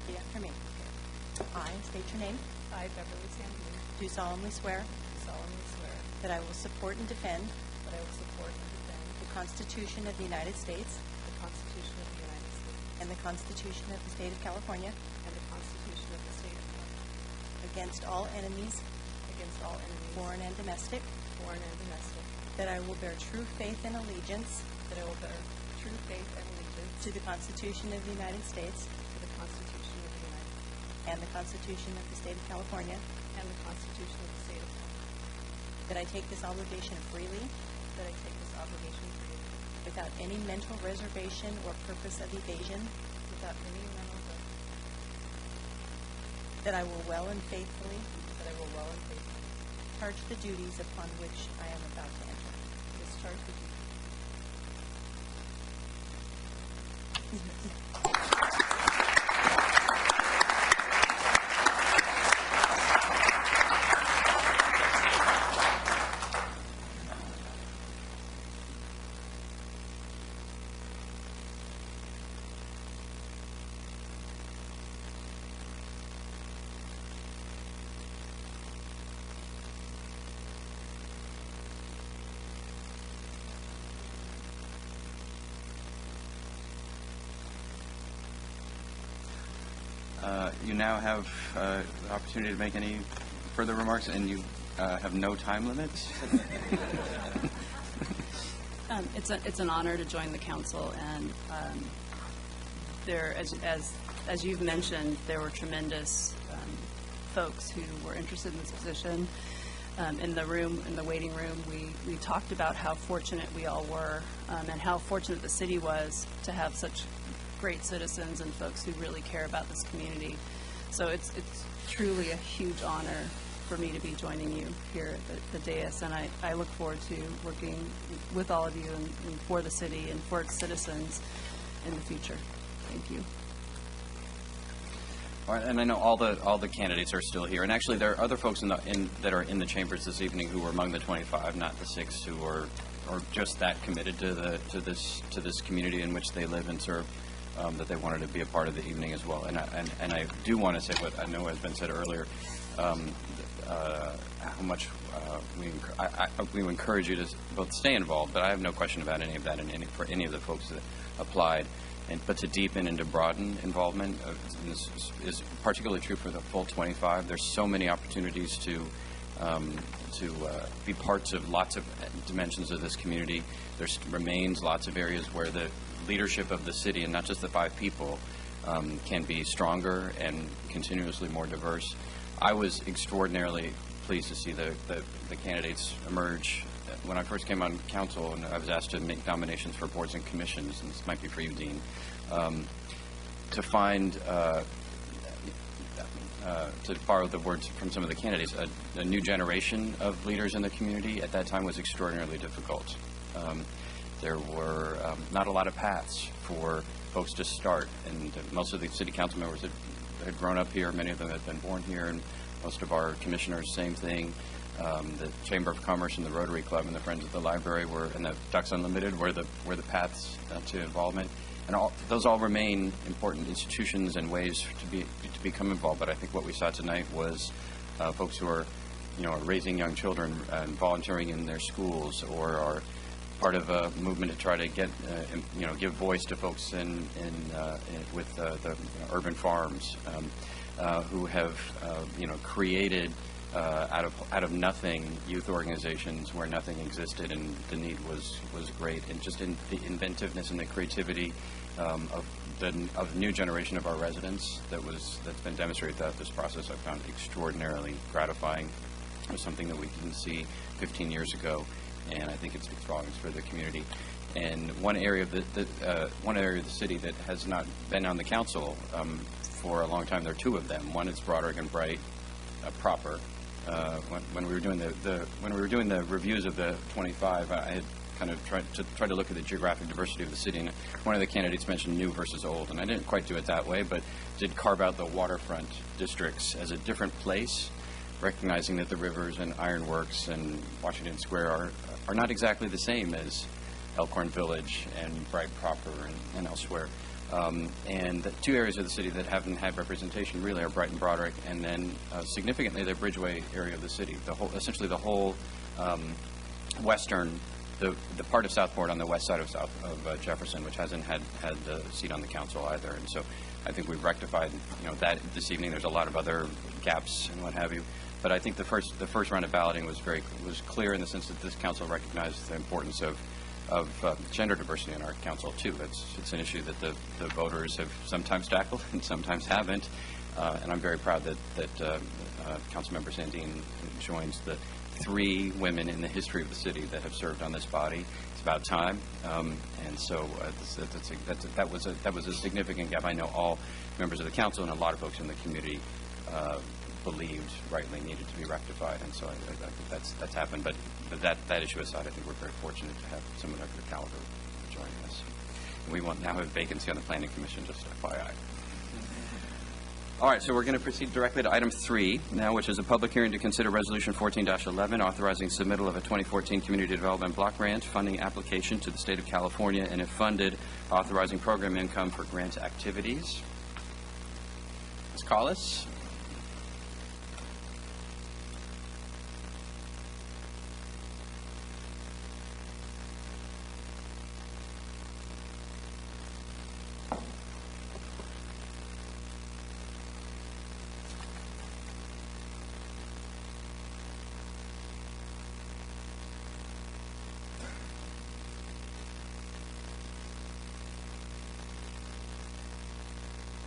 Repeat after me. I state your name. I, Beverly Sandine, Do solemnly swear solemnly swear that I will support and defend that I will support and defend the Constitution of the United States the Constitution of the United States and the Constitution of the State of California and the Constitution of the State of California against all enemies, against all enemies, foreign and domestic, domestic, that I will bear true faith and allegiance that I will bear true faith and allegiance to the Constitution of the United States to the Constitution of the United States and the Constitution of the State of California, and the Constitution of the State of California, that I take this obligation freely that I take this obligation freely without any mental reservation or purpose of evasion, without any mental guilt, that I will well and faithfully that I will well and faithfully discharge the duties upon which I am about to enter. discharge the duties You now have the opportunity to make any further remarks, and you have no time limits. It's an honor to join the council, and there, as you've mentioned, there were tremendous folks who were interested in this position. In the waiting room, we talked about how fortunate we all were, and how fortunate the city was to have such great citizens and folks who really care about this community. So it's truly a huge honor for me to be joining you here at the dais, and I look forward to working with all of you and for the city and for its citizens in the future. Thank you. All right, and I know all the candidates are still here, and actually there are other folks that are in the chambers this evening who were among the 25, not the 6 who are just that committed to this community in which they live and serve, that they wanted to be a part of the evening as well. And I do want to say what I know has been said earlier, how much we encourage you to both stay involved, but I have no question about any of that for any of the folks that applied. But to deepen and to broaden involvement, this is particularly true for the full 25. There's so many opportunities to be parts of lots of dimensions of this community. There remains lots of areas where the leadership of the city, and not just the 5 people, can be stronger and continuously more diverse. I was extraordinarily pleased to see the candidates emerge. When I first came on council and I was asked to make nominations for boards and commissions, and this might be for you, Dean, to find, to borrow the words from some of the candidates, a new generation of leaders in the community at that time was extraordinarily difficult. There were not a lot of paths for folks to start, and most of the city council members had grown up here, many of them had been born here, and most of our commissioners, same thing. The Chamber of Commerce and the Rotary Club and the Friends of the Library and the Ducks Unlimited were the paths to involvement, and those all remain important institutions and ways to become involved. But I think what we saw tonight was folks who are, raising young children and volunteering in their schools, or are part of a movement to try to get, give voice to folks with the urban farms, who have, created. Out of nothing, youth organizations where nothing existed, and the need was great, and just in the inventiveness and the creativity of the new generation of our residents that's been demonstrated throughout this process, I found extraordinarily gratifying. It was something that we didn't see 15 years ago, and I think it speaks volumes for the community. And one area of the city that has not been on the council for a long time, there are 2 of them. One is Broderick and Bright proper. When we were doing the reviews of the 25, I had kind of tried to look at the geographic diversity of the city, and one of the candidates mentioned new versus old, and I didn't quite do it that way, but did carve out the waterfront districts as a different place, recognizing that the rivers and ironworks and Washington Square are not exactly the same as Elkhorn Village and Bright proper and elsewhere. And the 2 areas of the city that haven't had representation really are Bright and Broderick, and then significantly the Bridgeway area of the city. Essentially the whole western, the part of Southport on the west side of Jefferson, which hasn't had the seat on the council either. And so I think we've rectified that this evening. There's a lot of other gaps and what have you. But I think the first round of balloting was clear in the sense that this council recognized the importance of gender diversity in our council too. It's an issue that the voters have sometimes tackled and sometimes haven't, and I'm very proud that Councilmember Sandine joins the 3 women in the history of the city that have served on this body. It's about time, and so that was a significant gap. I know all members of the council and a lot of folks in the community believed rightly needed to be rectified, and so I think that's happened. But that issue aside, I think we're very fortunate to have someone of your caliber joining us. And we now have a vacancy on the Planning Commission, just FYI. All right, so we're going to proceed directly to item 3 now, which is a public hearing to consider Resolution 14-11, authorizing submittal of a 2014 Community Development Block Grant funding application to the State of California, and if funded, authorizing program income for grant activities. Ms. Collis?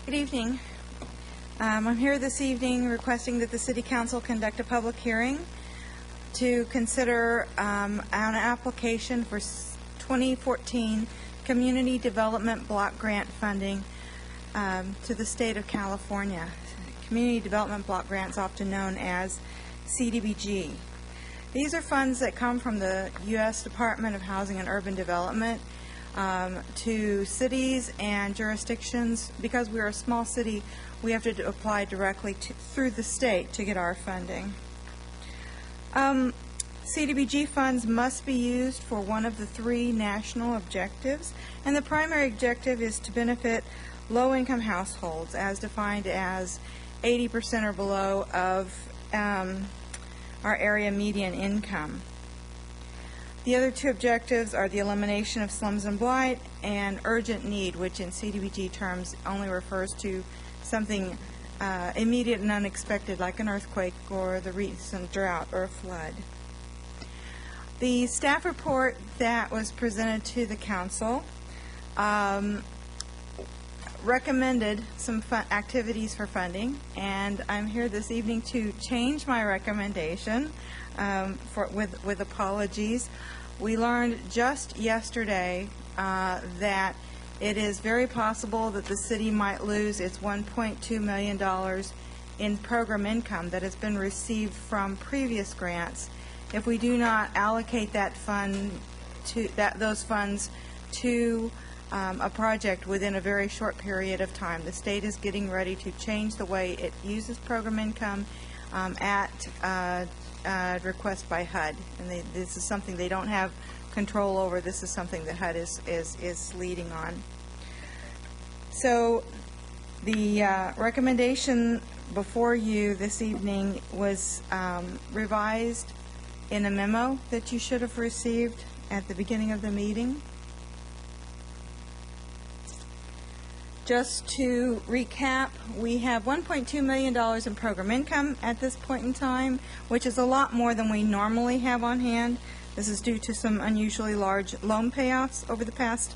Good evening. I'm here this evening requesting that the City Council conduct a public hearing to consider an application for 2014 Community Development Block Grant funding to the State of California. Community Development Block Grants, often known as CDBG. These are funds that come from the U.S. Department of Housing and Urban Development. to cities and jurisdictions. Because we're a small city, we have to apply directly through the state to get our funding. CDBG funds must be used for one of the 3 national objectives, and the primary objective is to benefit low-income households, as defined as 80% or below of our area median income. The other 2 objectives are the elimination of slums and blight and urgent need, which in CDBG terms only refers to something immediate and unexpected, like an earthquake or the recent drought or a flood. The staff report that was presented to the council recommended some activities for funding, and I'm here this evening to change my recommendation with apologies. We learned just yesterday that it is very possible that the city might lose its $1.2 million in program income that has been received from previous grants if we do not allocate that fund to those funds to a project within a very short period of time. The state is getting ready to change the way it uses program income at request by HUD, and this is something they don't have control over. This is something that HUD is leading on. So the recommendation before you this evening was revised in a memo that you should have received at the beginning of the meeting. Just to recap, we have $1.2 million in program income at this point in time, which is a lot more than we normally have on hand. This is due to some unusually large loan payoffs over the past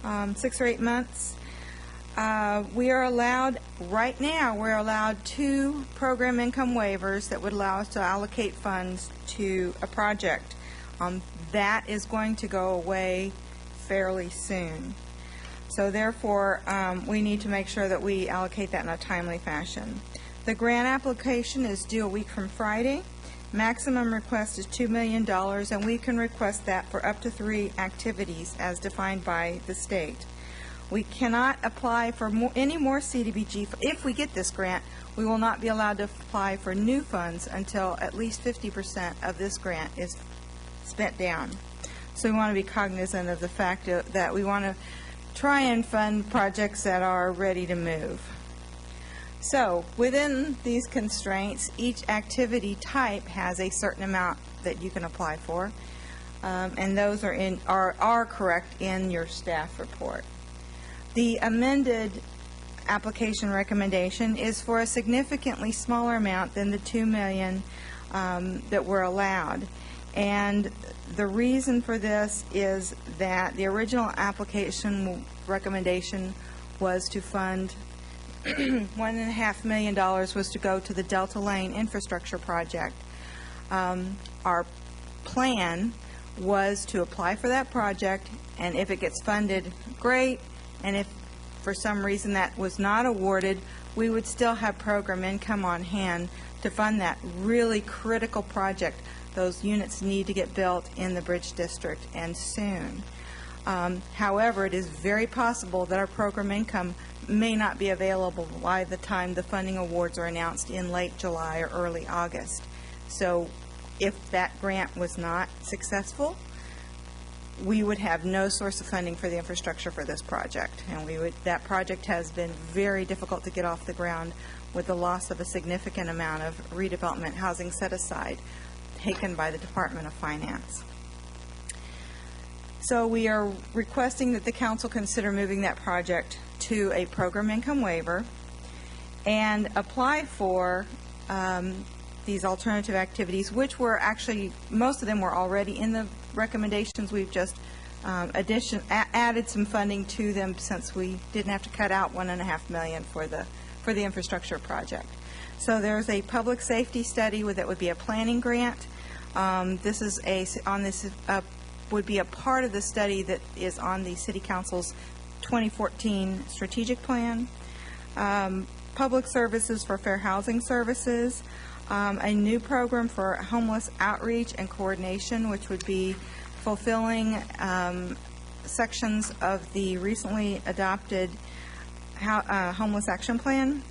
6 or 8 months. We are allowed, right now, we're allowed 2 program income waivers that would allow us to allocate funds to a project. That is going to go away fairly soon. So therefore, we need to make sure that we allocate that in a timely fashion. The grant application is due a week from Friday. Maximum request is $2 million, and we can request that for up to 3 activities as defined by the state. We cannot apply for any more CDBG. If we get this grant, we will not be allowed to apply for new funds until at least 50% of this grant is spent down. So we want to be cognizant of the fact that we want to try and fund projects that are ready to move. So within these constraints, each activity type has a certain amount that you can apply for, and those are correct in your staff report. The amended application recommendation is for a significantly smaller amount than the $2 million that were allowed. And the reason for this is that the original application recommendation was to fund $1.5 million was to go to the Delta Lane infrastructure project. Our plan was to apply for that project, and if it gets funded, great. And if for some reason that was not awarded, we would still have program income on hand to fund that really critical project. Those units need to get built in the Bridge District, and soon. However, it is very possible that our program income may not be available by the time the funding awards are announced in late July or early August. So if that grant was not successful, we would have no source of funding for the infrastructure for this project. And that project has been very difficult to get off the ground with the loss of a significant amount of redevelopment housing set aside taken by the Department of Finance. So we are requesting that the council consider moving that project to a program income waiver and apply for these alternative activities, which were actually, most of them were already in the recommendations. We've just added some funding to them since we didn't have to cut out $1.5 million for the infrastructure project. So there's a public safety study that would be a planning grant. This would be a part of the study that is on the City Council's 2014 strategic plan. Public services for fair housing services. A new program for homeless outreach and coordination, which would be fulfilling sections of the recently adopted homeless action plan,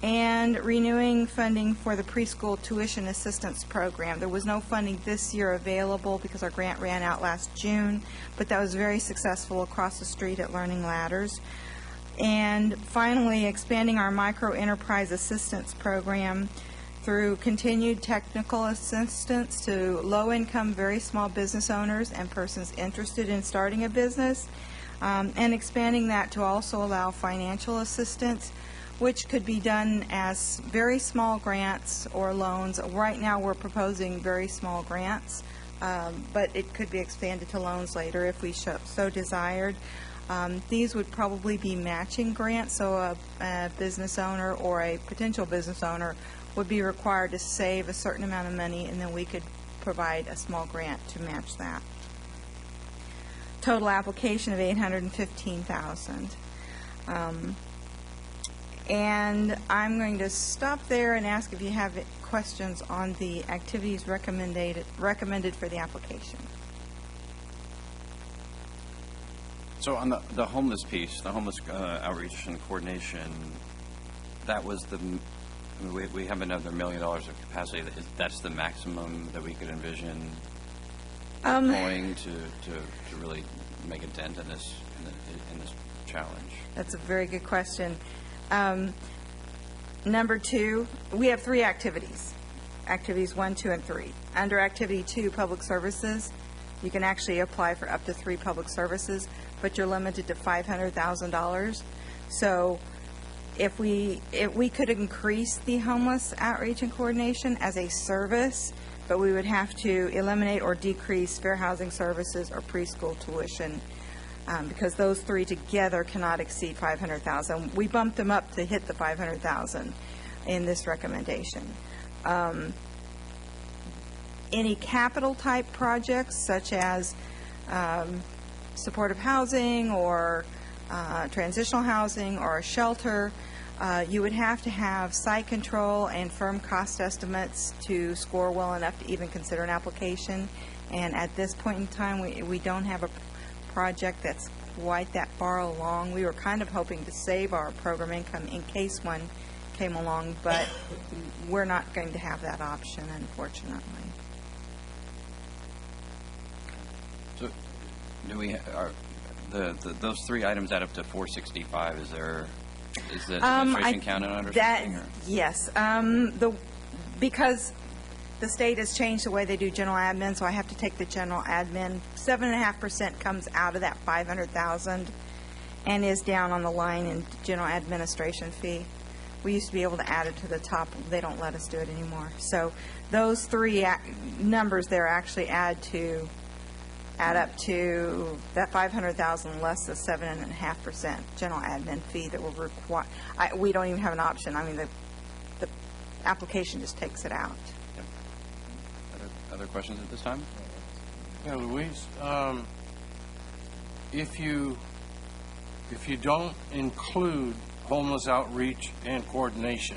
and renewing funding for the preschool tuition assistance program. There was no funding this year available because our grant ran out last June, but that was very successful across the street at Learning Ladders. And finally, expanding our micro enterprise assistance program through continued technical assistance to low-income, very small business owners and persons interested in starting a business, and expanding that to also allow financial assistance, which could be done as very small grants or loans. Right now, we're proposing very small grants, but it could be expanded to loans later if we so desired. These would probably be matching grants, so a business owner or a potential business owner would be required to save a certain amount of money, and then we could provide a small grant to match that. Total application of $815,000. And I'm going to stop there and ask if you have questions on the activities recommended for the application. So on the homeless piece, the homeless outreach and coordination, that was we have another $1 million of capacity. That's the maximum that we could envision deploying to really make a dent in this challenge. That's a very good question. Number 2, we have 3 activities. Activities 1, 2, and 3. Under Activity 2, Public Services, you can actually apply for up to 3 public services, but you're limited to $500,000. So if we could increase the homeless outreach and coordination as a service, but we would have to eliminate or decrease fair housing services or preschool tuition, because those 3 together cannot exceed $500,000. We bumped them up to hit the $500,000 in this recommendation. Any capital type projects such as supportive housing or transitional housing or a shelter, you would have to have site control and firm cost estimates to score well enough to even consider an application. And at this point in time, we don't have a project that's quite that far along. We were kind of hoping to save our program income in case one came along, but we're not going to have that option, unfortunately. So, do we those 3 items add up to 465? Is the administration counted under something? Yes, because the state has changed the way they do general admin, so I have to take the general admin. 7.5% comes out of that $500,000 and is down on the line in general administration fee. We used to be able to add it to the top. They don't let us do it anymore. So those 3 numbers there actually add up to that $500,000 less the 7.5% general admin fee that will require. We don't even have an option. I mean, the application just takes it out. Other questions at this time? Yeah, Louise, if you don't include homeless outreach and coordination,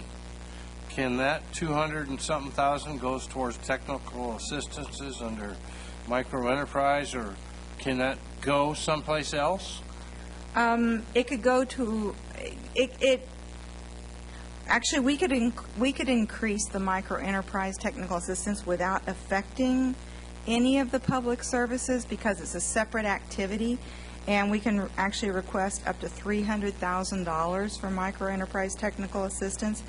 can that 200 and something thousand goes towards technical assistances under micro enterprise, or can that go someplace else? It could go to actually, we could increase the micro enterprise technical assistance without affecting any of the public services because it's a separate activity, and we can actually request up to $300,000 for micro enterprise technical assistance.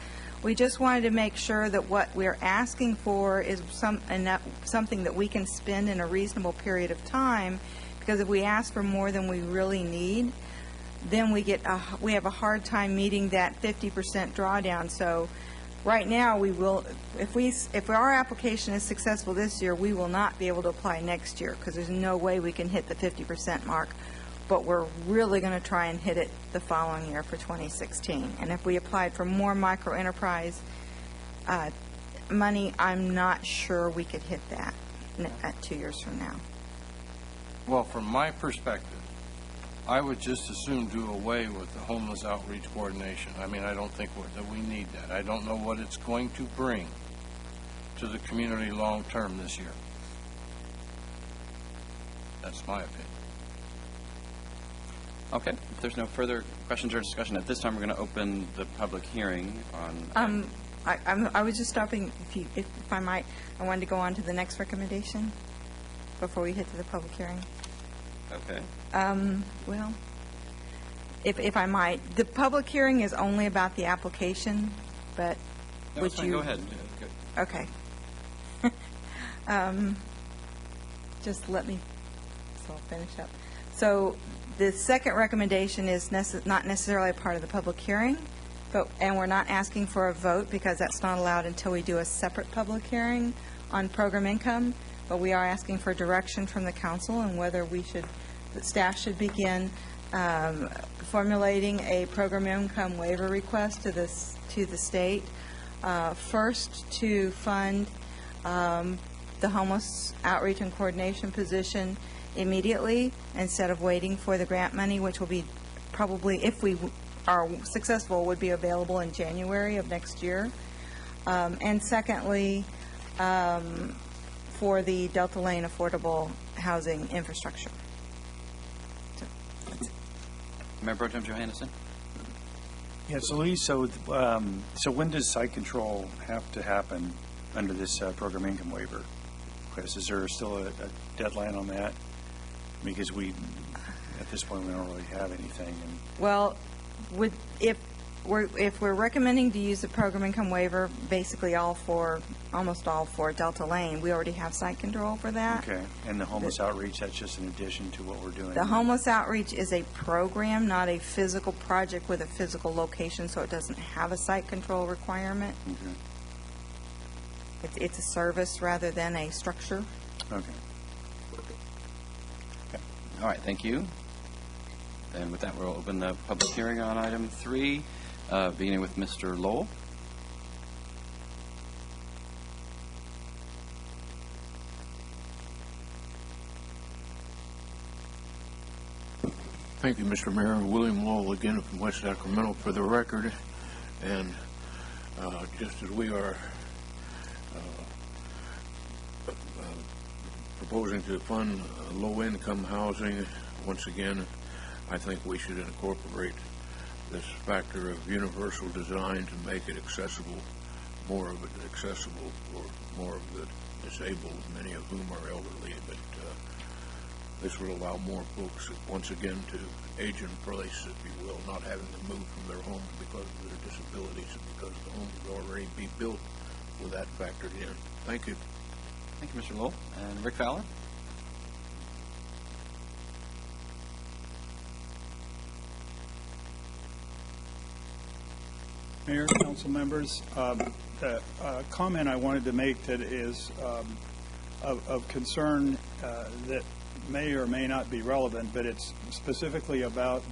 We just wanted to make sure that what we're asking for is something that we can spend in a reasonable period of time, because if we ask for more than we really need, then we have a hard time meeting that 50% drawdown. So right now, we will, if our application is successful this year, we will not be able to apply next year because there's no way we can hit the 50% mark. But we're really going to try and hit it the following year for 2016. And if we applied for more micro enterprise money, I'm not sure we could hit that 2 years from now. Well, from my perspective, I would just as soon do away with the homeless outreach coordination. I mean, I don't think that we need that. I don't know what it's going to bring to the community long term this year. That's my opinion. Okay, if there's no further questions or discussion, at this time, we're going to open the public hearing on... I was just stopping, if I might, I wanted to go on to the next recommendation before we hit to the public hearing. Okay. Well, if I might, the public hearing is only about the application, but No, would it's fine. you... Go ahead. Yeah, good. Okay. Just let me, so I'll finish up. So the second recommendation is not necessarily a part of the public hearing, and we're not asking for a vote because that's not allowed until we do a separate public hearing on program income, but we are asking for direction from the council on whether the staff should begin formulating a program income waiver request to the state, first to fund the homeless outreach and coordination position immediately instead of waiting for the grant money, which will be probably, if we are successful, would be available in January of next year. And secondly, for the Delta Lane affordable housing infrastructure. Mayor Pro Tem Johannesson? Yes, Louise, so when does site control have to happen under this program income waiver? Chris, is there still a deadline on that? Because at this point, we don't really have anything. Well, if we're recommending to use the program income waiver, basically almost all for Delta Lane, we already have site control for that. Okay, and the homeless outreach, that's just in addition to what we're doing? The homeless outreach is a program, not a physical project with a physical location, so it doesn't have a site control requirement. Okay. It's a service rather than a structure. Okay. All right, thank you. And with that, we'll open the public hearing on item 3, beginning with Mr. Lowell. Thank you, Mr. Mayor. William Lowell again from West Sacramento for the record. And just as we are proposing to fund low-income housing, once again, I think we should incorporate this factor of universal design to make it accessible, more of it accessible for more of the disabled, many of whom are elderly. But this will allow more folks, once again, to age in place, if you will, not having to move from their home because of their disabilities and because the home would already be built with that factored in. Thank you. Thank you, Mr. Lowell. And Rick Fowler? Mayor, council members, the comment I wanted to make that is of concern that may or may not be relevant, but it's specifically about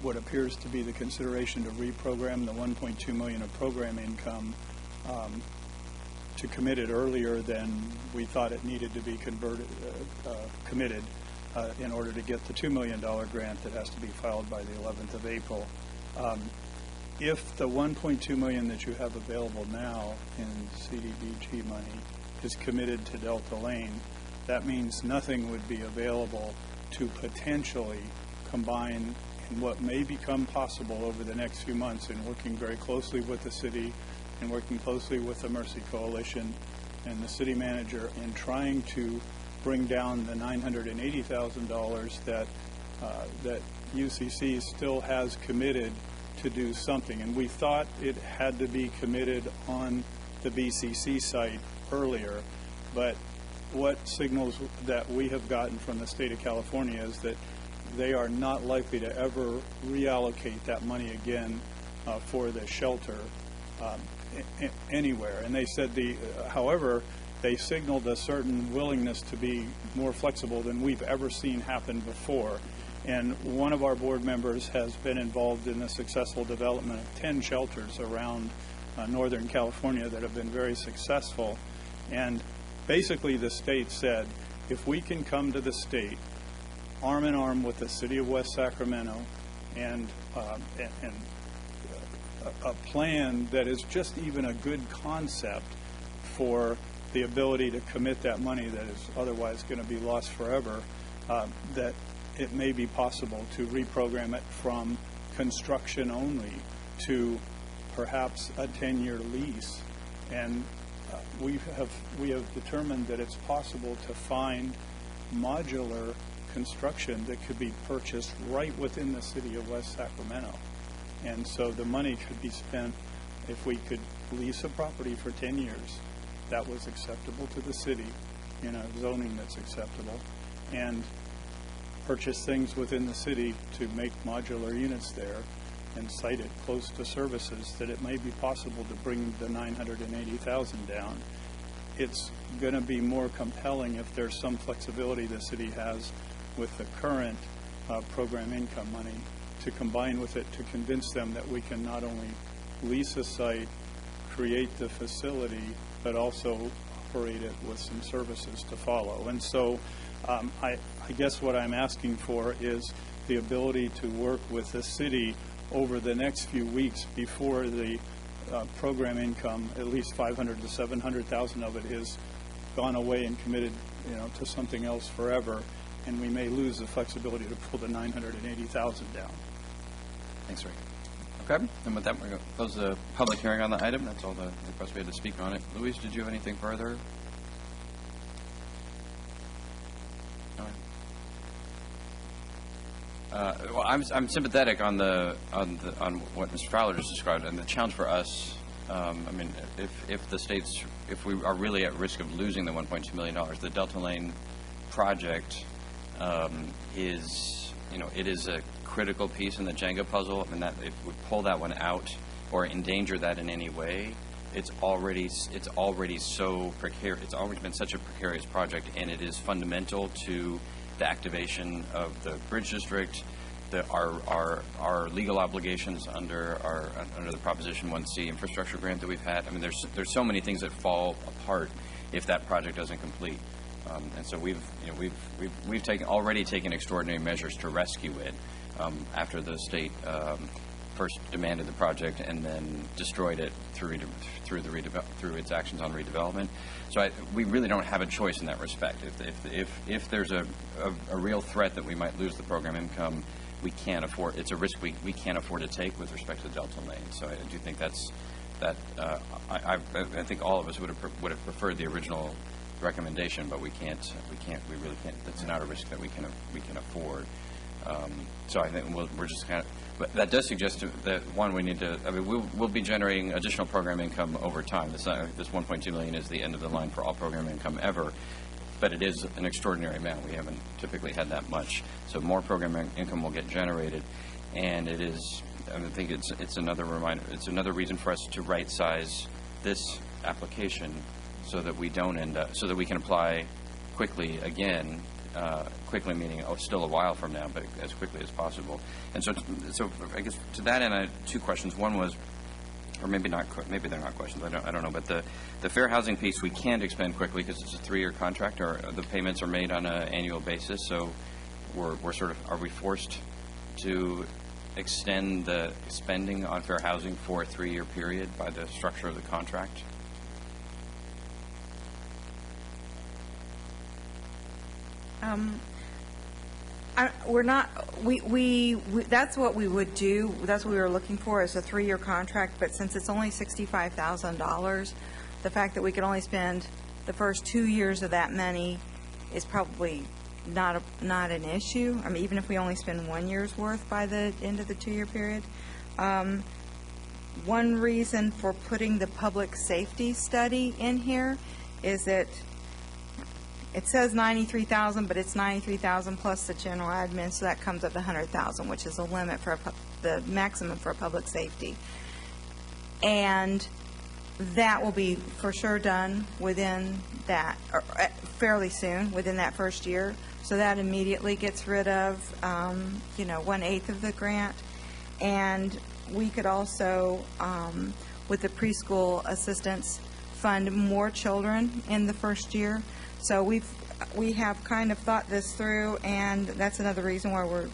what appears to be the consideration to reprogram the $1.2 million of program income to commit it earlier than we thought it needed to be committed in order to get the $2 million grant that has to be filed by the 11th of April. If the $1.2 million that you have available now in CDBG money is committed to Delta Lane, that means nothing would be available to potentially combine in what may become possible over the next few months in working very closely with the city and working closely with the Mercy Coalition and the city manager in trying to bring down the $980,000 that UCC still has committed to do something. And we thought it had to be committed on the BCC site earlier, but what signals that we have gotten from the state of California is that they are not likely to ever reallocate that money again for the shelter anywhere. And they said however, they signaled a certain willingness to be more flexible than we've ever seen happen before. And one of our board members has been involved in the successful development of 10 shelters around Northern California that have been very successful. And basically the state said, if we can come to the state arm in arm with the city of West Sacramento and a plan that is just even a good concept for the ability to commit that money that is otherwise going to be lost forever, that it may be possible to reprogram it from construction only to perhaps a 10-year lease. And we have determined that it's possible to find modular construction that could be purchased right within the city of West Sacramento. And so the money could be spent if we could lease a property for 10 years that was acceptable to the city in a zoning that's acceptable, and purchase things within the city to make modular units there and site it close to services, that it may be possible to bring the $980,000 down. It's going to be more compelling if there's some flexibility the city has with the current program income money to combine with it to convince them that we can not only lease a site, create the facility, but also operate it with some services to follow. And so I guess what I'm asking for is the ability to work with the city over the next few weeks before the program income, at least 500 to 700,000 of it, is gone away and committed, to something else forever, and we may lose the flexibility to pull the 980,000 down. Thanks, Rick. Okay, and with that, we're going to close the public hearing on the item. That's all the requests we had to speak on it. Louise, did you have anything further? Well, I'm sympathetic on what Mr. Fowler just described, and the challenge for us. I mean, if we are really at risk of losing the $1.2 million, the Delta Lane project is, it is a critical piece in the Jenga puzzle. I mean, that if we pull that one out or endanger that in any way, it's already so precarious. It's already been such a precarious project, and it is fundamental to the activation of the bridge district, our legal obligations under the Proposition 1C infrastructure grant that we've had. I mean, there's so many things that fall apart if that project doesn't complete. And so we've already taken extraordinary measures to rescue it after the state first demanded the project and then destroyed it through its actions on redevelopment. So we really don't have a choice in that respect. If there's a real threat that we might lose the program income, we can't afford. It's a risk we can't afford to take with respect to Delta Lane. So I do think I think all of us would have preferred the original recommendation, but we really can't. That's not a risk that we can afford. So I think we're just kind of. But that does suggest that one, we need to. I mean, we'll be generating additional program income over time. This $1.2 million is the end of the line for all program income ever, but it is an extraordinary amount. We haven't typically had that much. So more program income will get generated, and it is. I think it's another reminder. It's another reason for us to right size this application so that we don't end up. So that we can apply quickly again. Quickly meaning still a while from now, but as quickly as possible. And so I guess to that end, I had two questions. One was, or maybe not, maybe they're not questions. I don't know. But the fair housing piece we can't expend quickly because it's a 3-year contract, or the payments are made on an annual basis. So we're sort of, are we forced to extend the spending on fair housing for a 3-year period by the structure of the contract? We're not. We that's what we would do. That's what we were looking for, is a 3-year contract. But since it's only $65,000, the fact that we could only spend the first 2 years of that money is probably not an issue. I mean, even if we only spend 1 year's worth by the end of the 2-year period. One reason for putting the public safety study in here is that it says $93,000, but it's $93,000 plus the general admin, so that comes up to $100,000, which is the limit for the maximum for public safety. And that will be for sure done within that, or fairly soon, within that first year. So that immediately gets rid of, 1/8 of the grant. And we could also, with the preschool assistance, fund more children in the first year. So we have kind of thought this through, and that's another reason why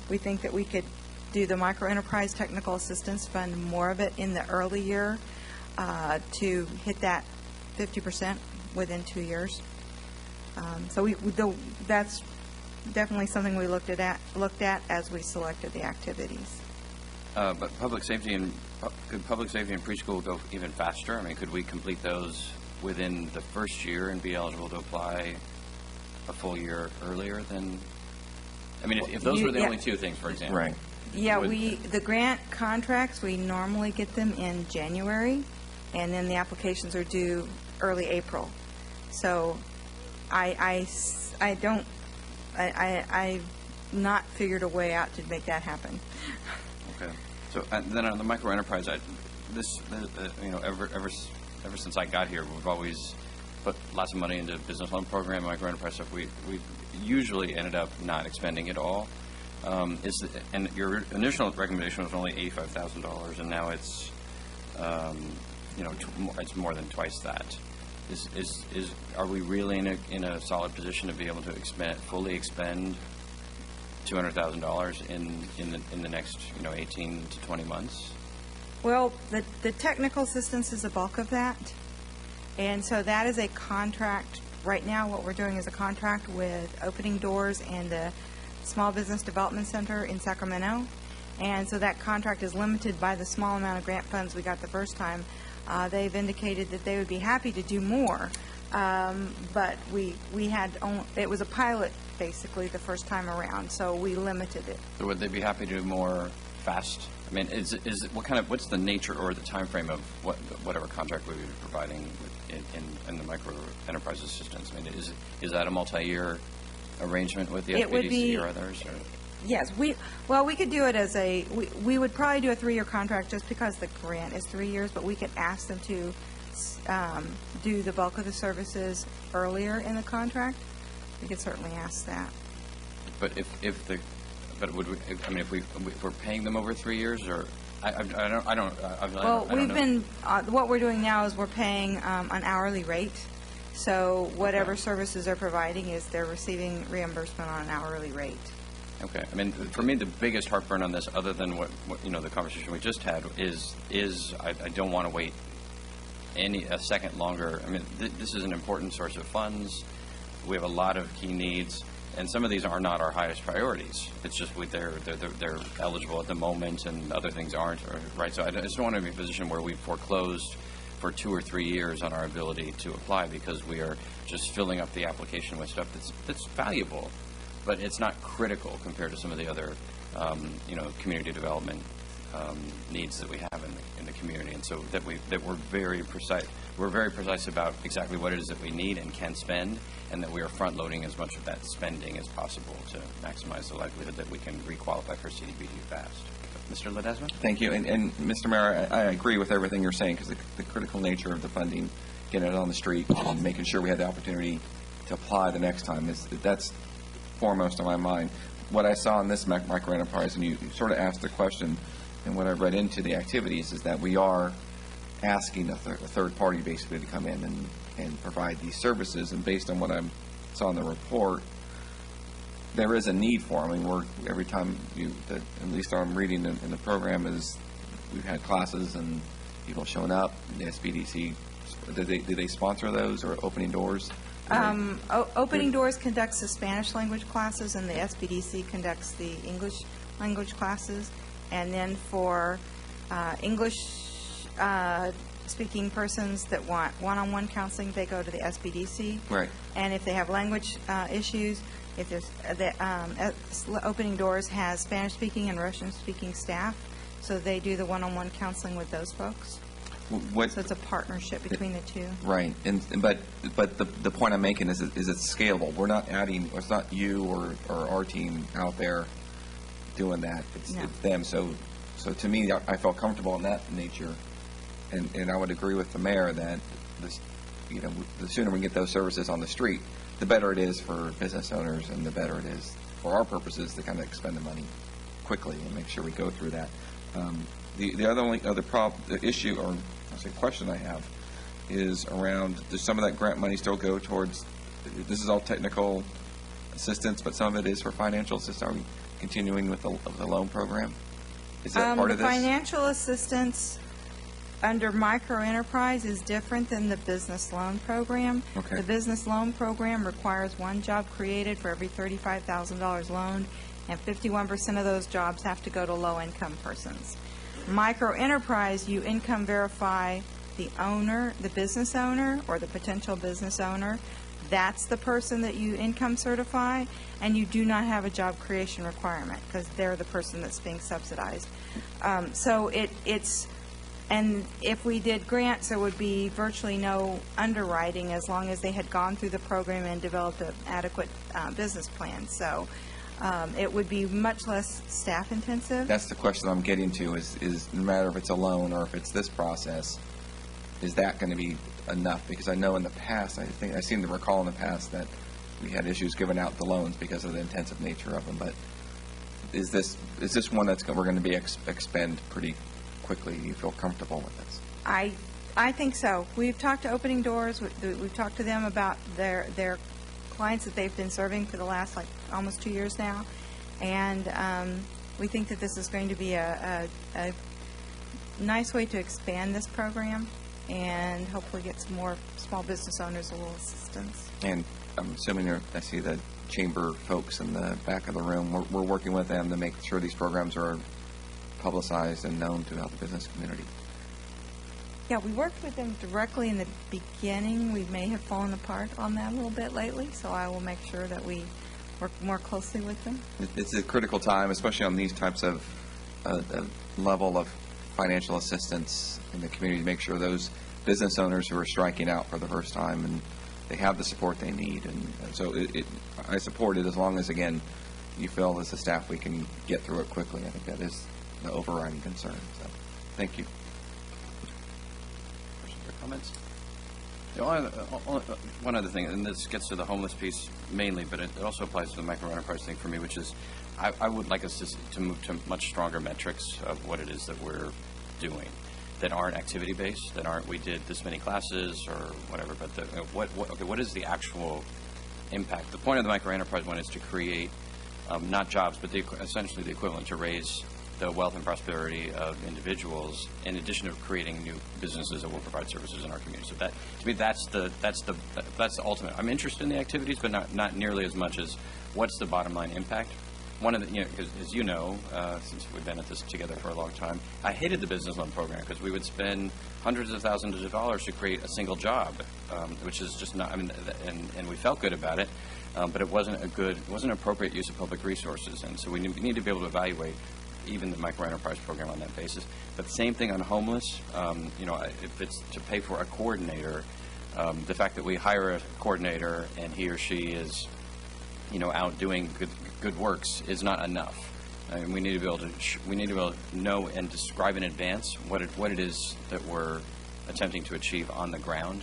we think that we could do the microenterprise technical assistance, fund more of it in the early year to hit that 50% within 2 years. So that's definitely something we looked at as we selected the activities. But public safety and could public safety and preschool go even faster? I mean, could we complete those within the first year and be eligible to apply a full year earlier than? I mean, if those were the only two things, for example. Right. Yeah, the grant contracts, we normally get them in January, and then the applications are due early April. So I've not figured a way out to make that happen. Okay. So then on the micro enterprise, ever since I got here, we've always put lots of money into business loan program, micro enterprise stuff. We usually ended up not expending it all. And your initial recommendation was only $85,000, and now it's it's more than twice that. Are we really in a solid position to be able to fully expend $200,000 in the next 18 to 20 months? Well, the technical assistance is the bulk of that, and so that is a contract. Right now, what we're doing is a contract with Opening Doors and the Small Business Development Center in Sacramento, and so that contract is limited by the small amount of grant funds we got the first time. They've indicated that they would be happy to do more, but it was a pilot basically the first time around, so we limited it. So would they be happy to do more fast? I mean, what's the nature or the time frame of whatever contract we would be providing in the micro enterprise assistance? I mean, is that a multi-year arrangement with the SBDC or others? Or? Yes, we could do it as we would probably do a 3-year contract just because the grant is 3 years, but we could ask them to do the bulk of the earlier in the contract. We could certainly ask that. But if we're paying them over 3 years, or what we're doing now is we're paying an hourly rate. So whatever services they're providing they're receiving reimbursement on an hourly rate. Okay. I mean, for me, the biggest heartburn on this, other than what the conversation we just had, is I don't want to wait a second longer. I mean, this is an important source of funds. We have a lot of key needs, and some of these are not our highest priorities. It's just they're eligible at the moment, and other things aren't. Right. So I just don't want to be in a position where we foreclosed for 2 or 3 years on our ability to apply because we are just filling up the application with stuff that's valuable, but it's not critical compared to some of the other, community development needs that we have in the community. And so that we're very precise. We're very precise about exactly what it is that we need and can spend, and that we are front-loading as much of that spending as possible to maximize the likelihood that we can requalify for CDBG fast. Mr. Ledesma? Thank you. And Mr. Mayor, I agree with everything you're saying, because the critical nature of the funding, getting it on the street and making sure we have the opportunity to apply the next time, that's foremost on my mind. What I saw in this micro enterprise, and you sort of asked the question, and what I read into the activities is that we are asking a third party basically to come in and provide these services. And based on what I saw in the report, there is a need for them. I mean, every time at least I'm reading in the program is we've had classes and people showing up. The SBDC, do they sponsor those, or Opening Doors? Opening Doors conducts the Spanish language classes, and the SBDC conducts the English language classes. And then for English speaking persons that want one-on-one counseling, they go to the SBDC. Right. And if they have language issues, if there's Opening Doors has Spanish-speaking and Russian-speaking staff, so they do the one-on-one counseling with those folks. So it's a partnership between the two. Right. But the point I'm making is it's scalable. We're not adding. It's not you or our team out there doing that. It's them. So to me, I felt comfortable in that nature, and I would agree with the mayor that the sooner we get those services on the street, the better it is for business owners, and the better it is for our purposes to kind of expend the money quickly and make sure we go through that. The issue, or I say question I have, is around, does some of that grant money still go towards, this is all technical assistance, but some of it is for financial assistance? Are we continuing with the loan program? Is that part of this? Financial assistance, under microenterprise is different than the business loan program. Okay. The business loan program requires one job created for every $35,000 loaned, and 51% of those jobs have to go to low-income persons. Microenterprise, you income verify the owner, the business owner, or the potential business owner. That's the person that you income certify, and you do not have a job creation requirement because they're the person that's being subsidized. So it's, and if we did grants, there would be virtually no underwriting as long as they had gone through the program and developed an adequate business plan. So it would be much less staff intensive. That's the question I'm getting to is no matter if it's a loan or if it's this process, is that going to be enough? Because I know in the past, I seem to recall in the past that we had issues giving out the loans because of the intensive nature of them. But is this one that's we're going to be expend pretty quickly? Do you feel comfortable with this? I think so. We've talked to Opening Doors. We've talked to them about their clients that they've been serving for the last almost 2 years now, and we think that this is going to be a nice way to expand this program and hopefully get some more small business owners a little assistance. And I'm assuming I see the chamber folks in the back of the room. We're working with them to make sure these programs are publicized and known throughout the business community. Yeah, we worked with them directly in the beginning. We may have fallen apart on that a little bit lately, so I will make sure that we work more closely with them. It's a critical time, especially on these types of level of financial assistance in the community, to make sure those business owners who are striking out for the first time and they have the support they need. And so I support it as long as, again, you feel as a staff we can get through it quickly. I think that is the overriding concern. So thank you. Questions or comments? The only one other thing, and this gets to the homeless piece mainly, but it also applies to the microenterprise thing for me, which is I would like us to move to much stronger metrics of what it is that we're doing that aren't activity-based, that aren't we did this many classes or whatever, but what is the actual impact? The point of the microenterprise one is to create not jobs, but essentially the equivalent to raise the wealth and prosperity of individuals, in addition to creating new businesses that will provide services in our community. So that, to me, that's the ultimate. I'm interested in the activities, but not nearly as much as what's the bottom line impact. One of the, because as you know, since we've been at this together for a long time, I hated the business loan program because we would spend hundreds of thousands of dollars to create a single job, which is just not. I mean, and we felt good about it, but it wasn't an appropriate use of public resources, and so we need to be able to evaluate even the microenterprise program on that basis. But the same thing on homeless. If it's to pay for a coordinator, the fact that we hire a coordinator and he or she is, out doing good works is not enough. I mean, we need to be able to know and describe in advance what it is that we're attempting to achieve on the ground,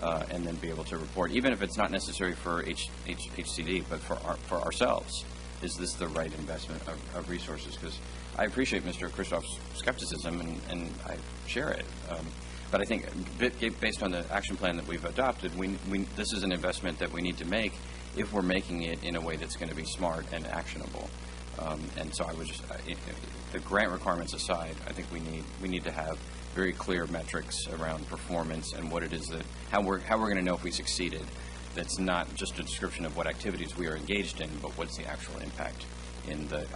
and then be able to report, even if it's not necessary for HCD, but for ourselves. Is this the right investment of resources? Because I appreciate Mr. Christoph's skepticism, and I share it. But I think based on the action plan that we've adopted, this is an investment that we need to make if we're making it in a way that's going to be smart and actionable. And so I would just, the grant requirements aside, I think we need to have very clear metrics around performance and what it is that how we're going to know if we succeeded. That's not just a description of what activities we are engaged in, but what's the actual impact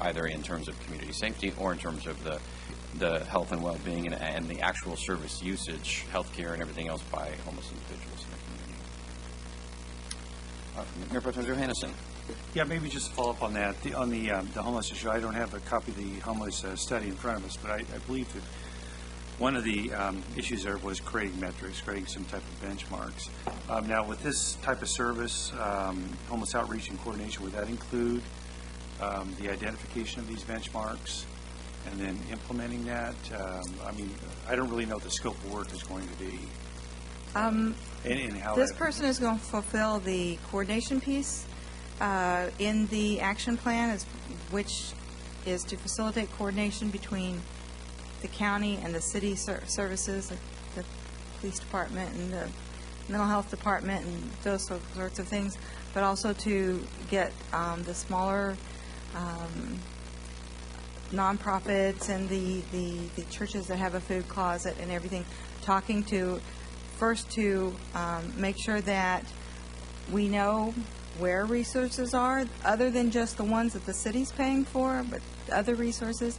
either in terms of community safety or in terms of the health and well-being and the actual service usage, healthcare and everything else by homeless individuals in the community. Mayor Pro Tem Johannesson. Yeah, maybe just to follow up on that. On the homeless issue, I don't have a copy of the homeless study in front of us, but I believe that one of the issues there was creating metrics, creating some type of benchmarks. Now, with this type of service, homeless outreach and coordination, would that include the identification of these benchmarks and then implementing that? I don't really know what the scope of work is going to be. And how this person is going to fulfill the coordination piece in the action plan, which is to facilitate coordination between the county and the city services, like the police department and the mental health department and those sorts of things, but also to get the smaller nonprofits and the churches that have a food closet and everything, talking to, first to make sure that we know where resources are, other than just the ones that the city's paying for, but other resources.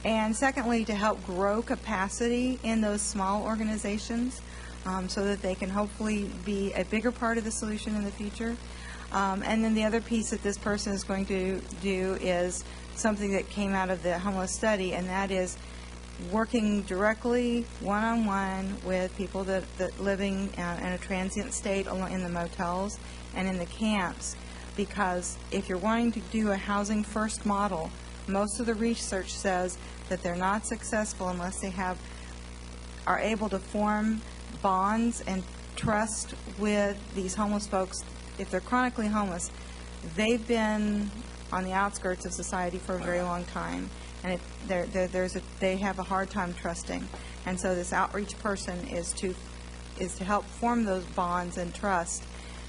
And secondly, to help grow capacity in those small organizations so that they can hopefully be a bigger part of the solution in the future. And then the other piece that this person is going to do is something that came out of the homeless study, and that is working directly one-on-one with people that living in a transient state in the motels and in the camps. Because if you're wanting to do a housing first model, most of the research says that they're not successful unless they are able to form bonds and trust with these homeless folks. If they're chronically homeless, they've been on the outskirts of society for a very long time, and they have a hard time trusting. And so this outreach person is to help form those bonds and trust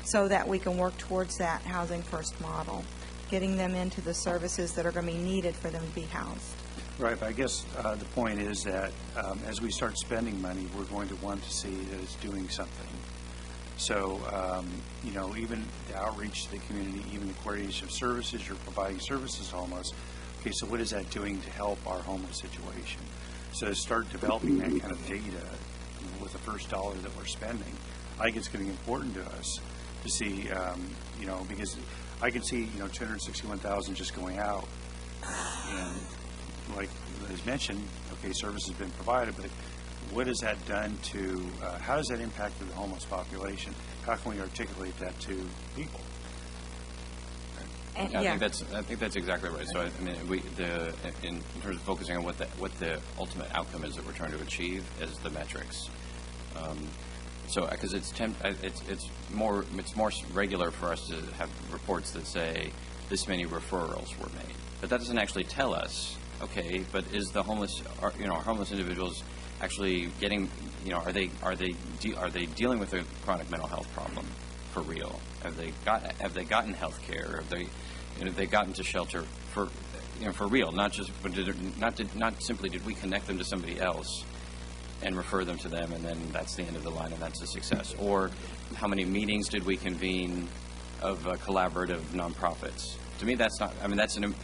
so that we can work towards that housing first model, getting them into the services that are going to be needed for them to be housed. Right, but I guess the point is that as we start spending money, we're going to want to see that it's doing something. So, even the outreach to the community, even the coordination of services, you're providing services to homeless. Okay, so what is that doing to help our homeless situation? So to start developing that kind of data with the first dollar that we're spending, I think it's going to be important to us to see, because I can see, $261,000 just going out. And like as mentioned, okay, service has been provided, but what has that done to, how does that impact the homeless population? How can we articulate that to people? I think that's exactly right. So I mean, in terms of focusing on what the ultimate outcome is that we're trying to achieve is the metrics. So because it's more regular for us to have reports that say this many referrals were made, but that doesn't actually tell us. Okay, but is the homeless, our homeless individuals actually getting, are they dealing with a chronic mental health problem for real? Have they gotten health care? Have they gotten to shelter for real? Not just, but not simply did we connect them to somebody else and refer them to them, and then that's the end of the line, and that's a success. Or how many meetings did we convene of collaborative nonprofits? To me, that's not. I mean,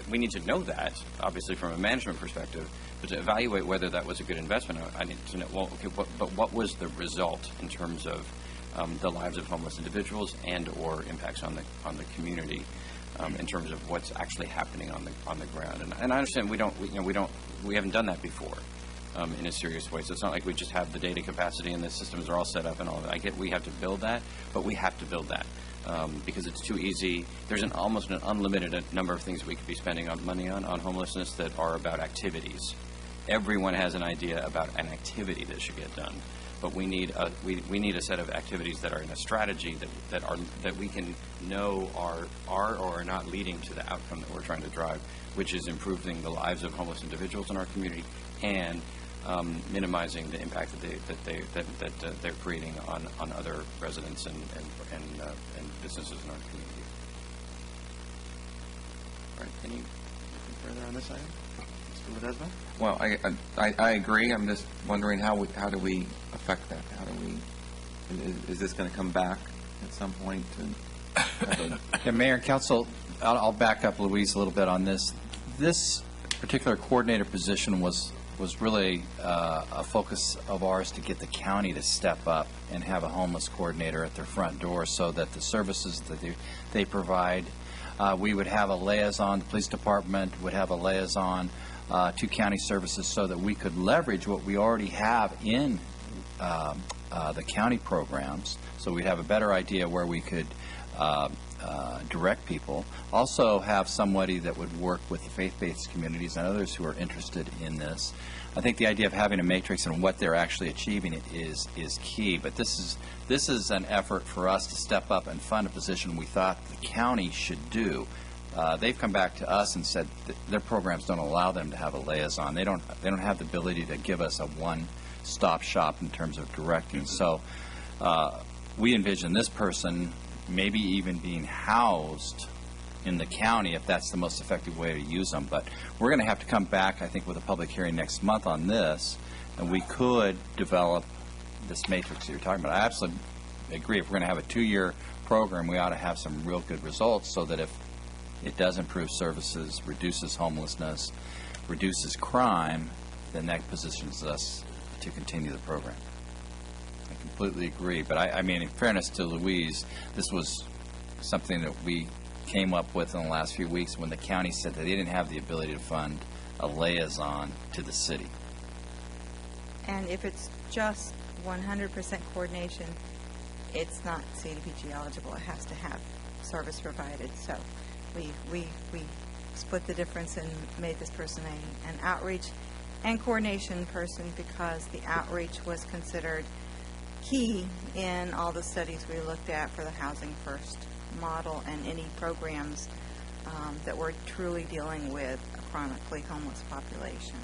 we need to know that, obviously, from a management perspective. But to evaluate whether that was a good investment, I need to know. Well, okay, but what was the result in terms of the lives of homeless individuals and/or impacts on the community, in terms of what's actually happening on the ground? And I understand we haven't done that before in a serious way. So it's not like we just have the data capacity and the systems are all set up and all of that. I get we have to build that, but we have to build that. Because it's too easy. There's almost an unlimited number of things we could be spending money on homelessness that are about activities. Everyone has an idea about an activity that should get done, but we need a set of activities that are in a strategy that we can know are or are not leading to the outcome that we're trying to drive, which is improving the lives of homeless individuals in our community and minimizing the impact that they're creating on other residents and businesses in our community. All right, anything further on this item? Mr. Ledesma? Well, I agree. I'm just wondering how do we affect that? Is this going to come back at some point? Yeah, Mayor and Council, I'll back up Louise a little bit on this. This particular coordinator position was really a focus of ours to get the county to step up and have a homeless coordinator at their front door so that the services that they provide, we would have a liaison, the police department would have a liaison to county services so that we could leverage what we already have in the county programs, so we'd have a better idea where we could direct people. Also have somebody that would work with the faith-based communities and others who are interested in this. I think the idea of having a matrix and what they're actually achieving is key, but this is an effort for us to step up and fund a position we thought the county should do. They've come back to us and said that their programs don't allow them to have a liaison. They don't have the ability to give us a one-stop shop in terms of directing. So we envision this person maybe even being housed in the county if that's the most effective way to use them. But we're going to have to come back, I think, with a public hearing next month on this, and we could develop this matrix that you're talking about. I absolutely agree. If we're going to have a 2-year program, we ought to have some real good results so that if it does improve services, reduces homelessness, reduces crime, then that positions us to continue the program. I completely agree. But I mean, in fairness to Louise, this was something that we came up with in the last few weeks when the county said that they didn't have the ability to fund a liaison to the city. And if it's just 100% coordination, it's not CDBG eligible. It has to have service provided. So we split the difference and made this person an outreach and coordination person because the outreach was considered key in all the studies we looked at for the Housing First model and any programs that were truly dealing with a chronically homeless population.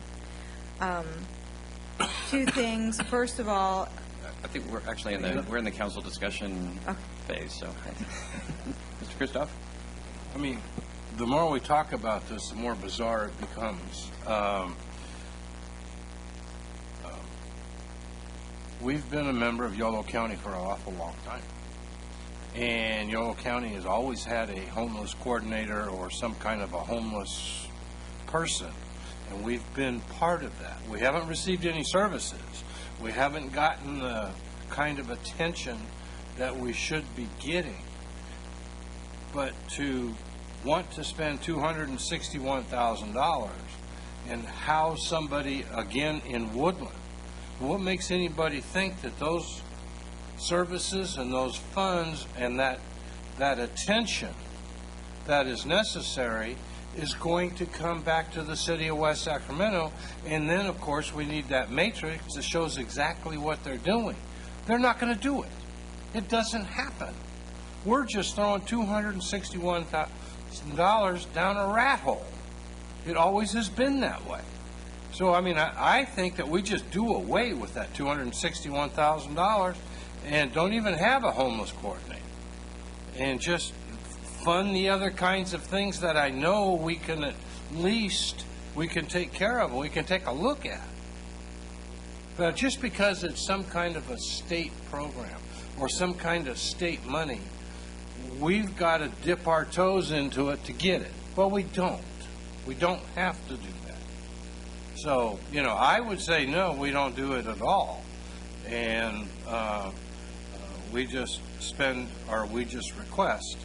2 things. First of all, I think we're actually in the council discussion phase. So, Mr. Christoph? I mean, the more we talk about this, the more bizarre it becomes. We've been a member of Yolo County for an awful long time. And Yolo County has always had a homeless coordinator or some kind of a homeless person. And we've been part of that. We haven't received any services. We haven't gotten the kind of attention that we should be getting. But to want to spend $261,000 and house somebody again in Woodland, what makes anybody think that those services and those funds and that attention that is necessary is going to come back to the city of West Sacramento? And then, of course, we need that matrix that shows exactly what they're doing. They're not going to do it. It doesn't happen. We're just throwing $261,000 down a rat hole. It always has been that way. So, I mean, I think that we just do away with that $261,000 and don't even have a homeless coordinator and just fund the other kinds of things that I know we can at least take care of and we can take a look at. But just because it's some kind of a state program or some kind of state money, we've got to dip our toes into it to get it. Well, we don't. We don't have to do that. So, you know, I would say no, we don't do it at all. And we just spend, or we just request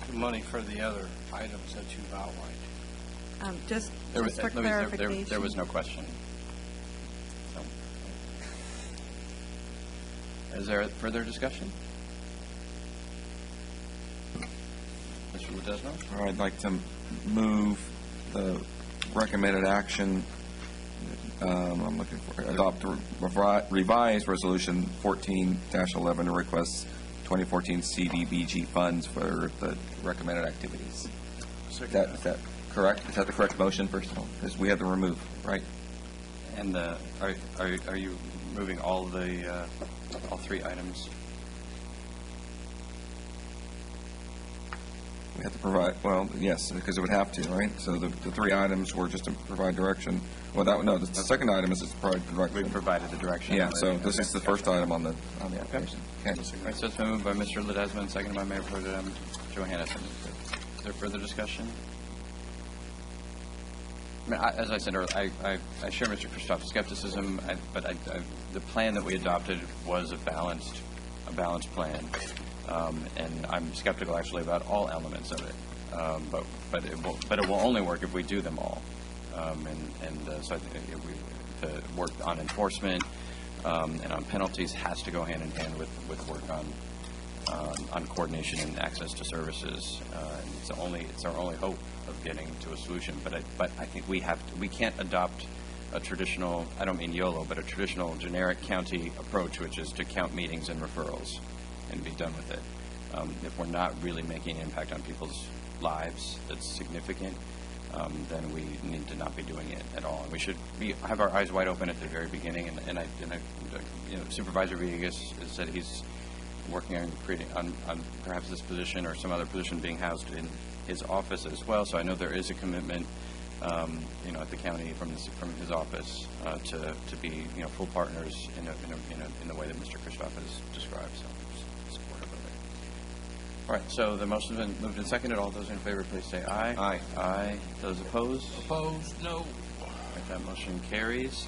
the money for the other items that you've outlined. Just for clarification. There was no question. So, is there further discussion? Mr. Ledesma? All right, I'd like to move the recommended action. I'm looking for adopt revised resolution 14-11 requests 2014 CDBG funds for the recommended activities. Is that correct? Is that the correct motion, first of all? Because we have to remove, right? And are you moving all 3 items? We have to provide, well, yes, because it would have to, right? So the 3 items were just to provide direction. Well, the second item is to provide direction. We provided the direction. Yeah, so this is the first item on the application. Okay. All right, so it's been moved by Mr. Ledesma and seconded by Mayor Pro Tem Johannesson. Is there further discussion? I mean, as I said earlier, I share Mr. Christoph's skepticism, but the plan that we adopted was a balanced plan. And I'm skeptical actually about all elements of it, but it will only work if we do them all. So I think to work on enforcement and on penalties has to go hand in hand with work on coordination and access to services. It's our only hope of getting to a solution. But I think we can't adopt a traditional, I don't mean YOLO, but a traditional generic county approach, which is to count meetings and referrals and be done with it. If we're not really making an impact on people's lives that's significant, then we need to not be doing it at all. And we should have our eyes wide open at the very beginning. And Supervisor Villegas said he's working on creating, on perhaps this position or some other position being housed in his office as well. So I know there is a commitment, at the county from his office to be, full partners in the way that Mr. Christoph has described. So I'm supportive of it. All right. So the motion's been moved and seconded. All those in favor, please say aye. Aye. Aye. Those opposed? Opposed? No. All right, that motion carries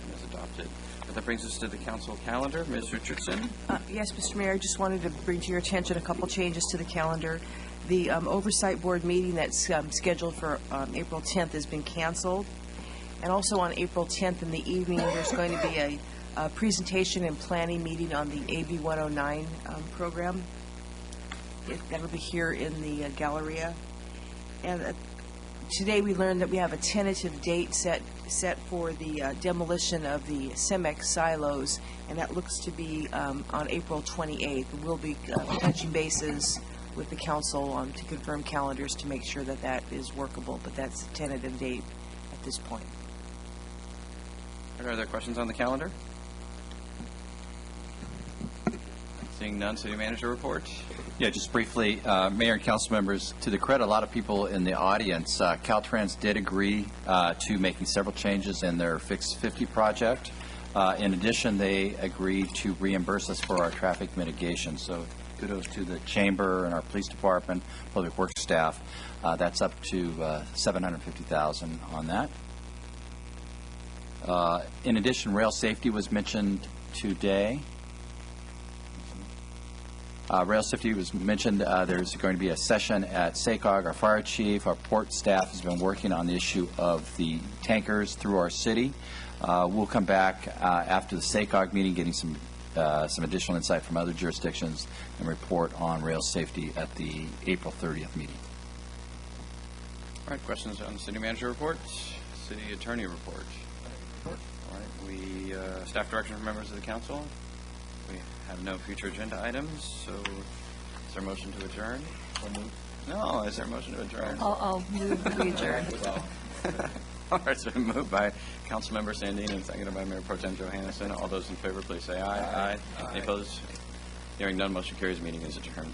and is adopted. That brings us to the council calendar. Ms. Richardson? Yes, Mr. Mayor, I just wanted to bring to your attention a couple changes to the calendar. The Oversight Board meeting that's scheduled for April 10th has been canceled. And also on April 10th in the evening, there's going to be a presentation and planning meeting on the AB 109 program. That'll be here in the Galleria. And today we learned that we have a tentative date set for the demolition of the CEMEX silos, and that looks to be on April 28th. We'll be touching bases with the council to confirm calendars to make sure that that is workable, but that's a tentative date at this point. Are there questions on the calendar? Seeing none, City Manager report. Yeah, just briefly, Mayor and council members, to the credit of a lot of people in the audience, Caltrans did agree to making several changes in their Fix 50 project. In addition, they agreed to reimburse us for our traffic mitigation. So kudos to the chamber and our police department, public works staff. That's up to $750,000 on that. In addition, rail safety was mentioned today. Rail safety was mentioned. There's going to be a session at SACOG. Our fire chief, our port staff has been working on the issue of the tankers through our city. We'll come back after the SACOG meeting, getting some additional insight from other jurisdictions and report on rail safety at the April 30th meeting. All right, questions on the City Manager report? City Attorney report. All right, staff direction from members of the council. We have no future agenda items, so is there a motion to adjourn? No, is there a motion to adjourn? I'll move to adjourn. All right, so moved by Councilmember Sandine and seconded by Mayor Pro Tem Johannesson. All those in favor, please say aye. Aye. Any opposed? Hearing none, motion carries. Meeting is adjourned.